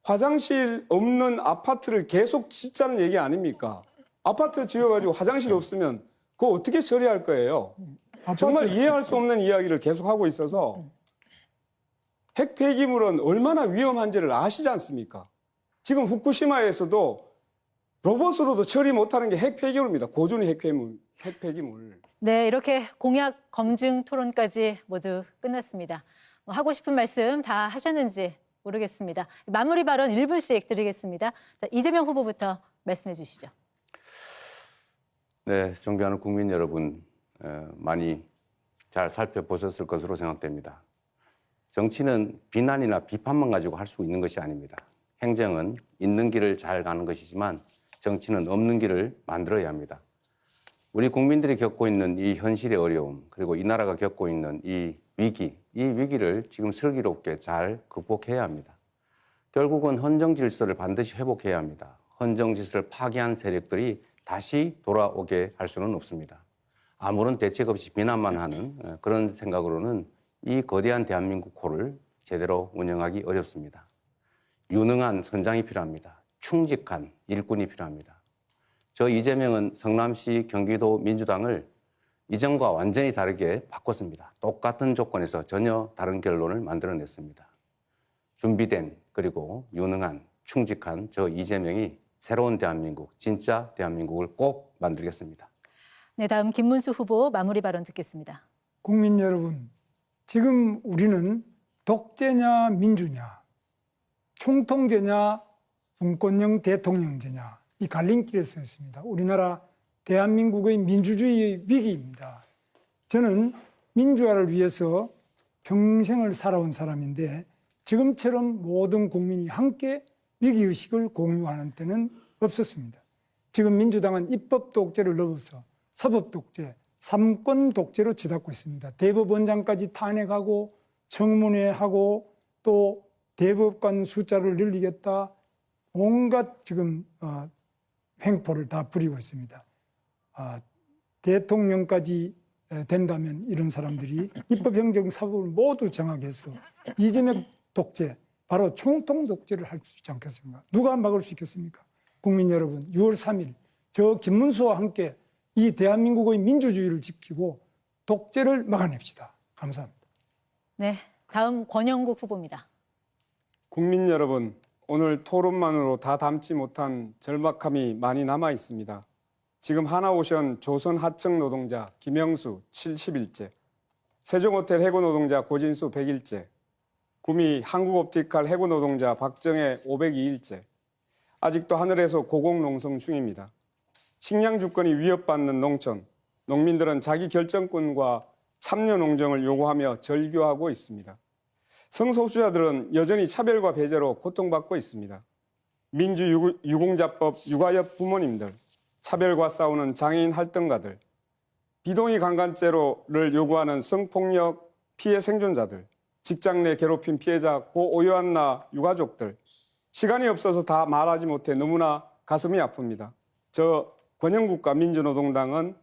화장실 없는 아파트를 계속 짓자는 얘기 아닙니까? 아파트 지어가지고 화장실 없으면 그거 어떻게 처리할 거예요? 정말 이해할 수 없는 이야기를 계속하고 있어서 핵 폐기물은 얼마나 위험한지를 아시지 않습니까? 지금 후쿠시마에서도 로봇으로도 처리 못하는 게 핵 폐기물입니다. 고준위 핵 폐기물. 네, 이렇게 공약 검증 토론까지 모두 끝났습니다. 하고 싶은 말씀 다 하셨는지 모르겠습니다. 마무리 발언 1분씩 드리겠습니다. 자, 이재명 후보부터 말씀해 주시죠. 네, 존경하는 국민 여러분, 많이 잘 살펴보셨을 것으로 생각됩니다. 정치는 비난이나 비판만 가지고 할 수 있는 것이 아닙니다. 행정은 있는 길을 잘 가는 것이지만 정치는 없는 길을 만들어야 합니다. 우리 국민들이 겪고 있는 이 현실의 어려움, 그리고 이 나라가 겪고 있는 이 위기를 지금 슬기롭게 잘 극복해야 합니다. 결국은 헌정 질서를 반드시 회복해야 합니다. 헌정 질서를 파괴한 세력들이 다시 돌아오게 할 수는 없습니다. 아무런 대책 없이 비난만 하는 그런 생각으로는 이 거대한 대한민국호를 제대로 운영하기 어렵습니다. 유능한 선장이 필요합니다. 충직한 일꾼이 필요합니다. 저 이재명은 성남시 경기도 민주당을 이전과 완전히 다르게 바꿨습니다. 똑같은 조건에서 전혀 다른 결론을 만들어냈습니다. 준비된 그리고 유능한 충직한 저 이재명이 새로운 대한민국, 진짜 대한민국을 꼭 만들겠습니다. 네, 다음 김문수 후보 마무리 발언 듣겠습니다. 국민 여러분, 지금 우리는 독재냐 민주냐, 총통제냐 분권형 대통령제냐 이 갈림길에 서 있습니다. 우리나라 대한민국의 민주주의의 위기입니다. 저는 민주화를 위해서 평생을 살아온 사람인데 지금처럼 모든 국민이 함께 위기의식을 공유하는 때는 없었습니다. 지금 민주당은 입법 독재를 넘어서 사법 독재, 삼권 독재로 치닫고 있습니다. 대법원장까지 탄핵하고 청문회하고 또 대법관 숫자를 늘리겠다. 온갖 지금 횡포를 다 부리고 있습니다. 대통령까지 된다면 이런 사람들이 입법, 행정, 사법을 모두 정하게해서 이재명 독재, 바로 총통 독재를 할 수 있지 않겠습니까? 누가 막을 수 있겠습니까? 국민 여러분, 6월 3일 저 김문수와 함께 이 대한민국의 민주주의를 지키고 독재를 막아냅시다. 감사합니다. 네, 다음 권영국 후보입니다. 국민 여러분, 오늘 토론만으로 다 담지 못한 절박함이 많이 남아 있습니다. 지금 하나오션 조선 하청 노동자 김영수 70일째, 세종호텔 해고 노동자 고진수 100일째, 구미 한국옵티칼 해고 노동자 박정혜 502일째, 아직도 하늘에서 고공농성 중입니다. 식량 주권이 위협받는 농촌, 농민들은 자기 결정권과 참여 농정을 요구하며 절규하고 있습니다. 성소수자들은 여전히 차별과 배제로 고통받고 있습니다. 민주유공자법 육아협 부모님들, 차별과 싸우는 장애인 활동가들, 비동의 강간죄를 요구하는 성폭력 피해 생존자들, 직장 내 괴롭힘 피해자 고오요한나 유가족들, 시간이 없어서 다 말하지 못해 너무나 가슴이 아픕니다. 저 권영국과 민주노동당은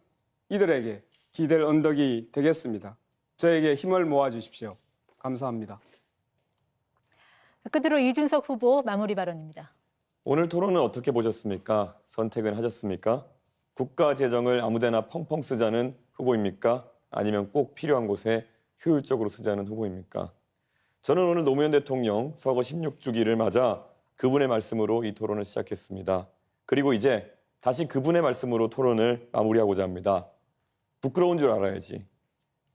이들에게 기댈 언덕이 되겠습니다. 저에게 힘을 모아주십시오. 감사합니다. 끝으로 이준석 후보 마무리 발언입니다. 오늘 토론은 어떻게 보셨습니까? 선택은 하셨습니까? 국가 재정을 아무데나 펑펑 쓰자는 후보입니까? 아니면 꼭 필요한 곳에 효율적으로 쓰자는 후보입니까? 저는 오늘 노무현 대통령 서거 16주기를 맞아 그분의 말씀으로 이 토론을 시작했습니다. 그리고 이제 다시 그분의 말씀으로 토론을 마무리하고자 합니다. 부끄러운 줄 알아야지.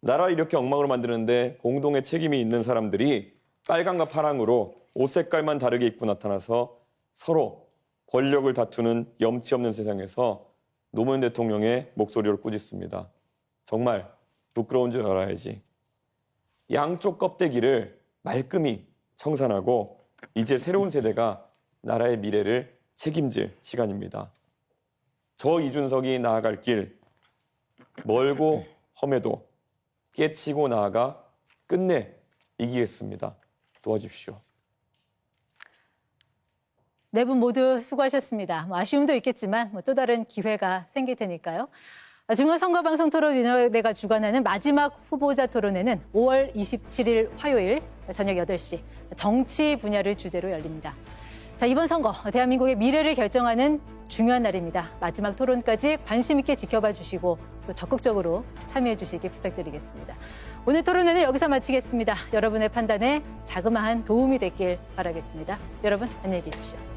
나라를 이렇게 엉망으로 만드는데 공동의 책임이 있는 사람들이 빨강과 파랑으로 옷 색깔만 다르게 입고 나타나서 서로 권력을 다투는 염치 없는 세상에서 노무현 대통령의 목소리를 꾸짖습니다. 정말 부끄러운 줄 알아야지. 양쪽 껍데기를 말끔히 청산하고 이제 새로운 세대가 나라의 미래를 책임질 시간입니다. 저 이준석이 나아갈 길 멀고 험해도 깨치고 나아가 끝내 이기겠습니다. 도와주십시오. 네 분 모두 수고하셨습니다. 아쉬움도 있겠지만 또 다른 기회가 생길 테니까요. 중앙선거방송 토론위원회가 주관하는 마지막 후보자 토론회는 5월 27일 화요일 저녁 8시 정치 분야를 주제로 열립니다. 자, 이번 선거 대한민국의 미래를 결정하는 중요한 날입니다. 마지막 토론까지 관심 있게 지켜봐 주시고 또 적극적으로 참여해 주시기 부탁드리겠습니다. 오늘 토론회는 여기서 마치겠습니다. 여러분의 판단에 자그마한 도움이 됐길 바라겠습니다. 여러분 안녕히 계십시오.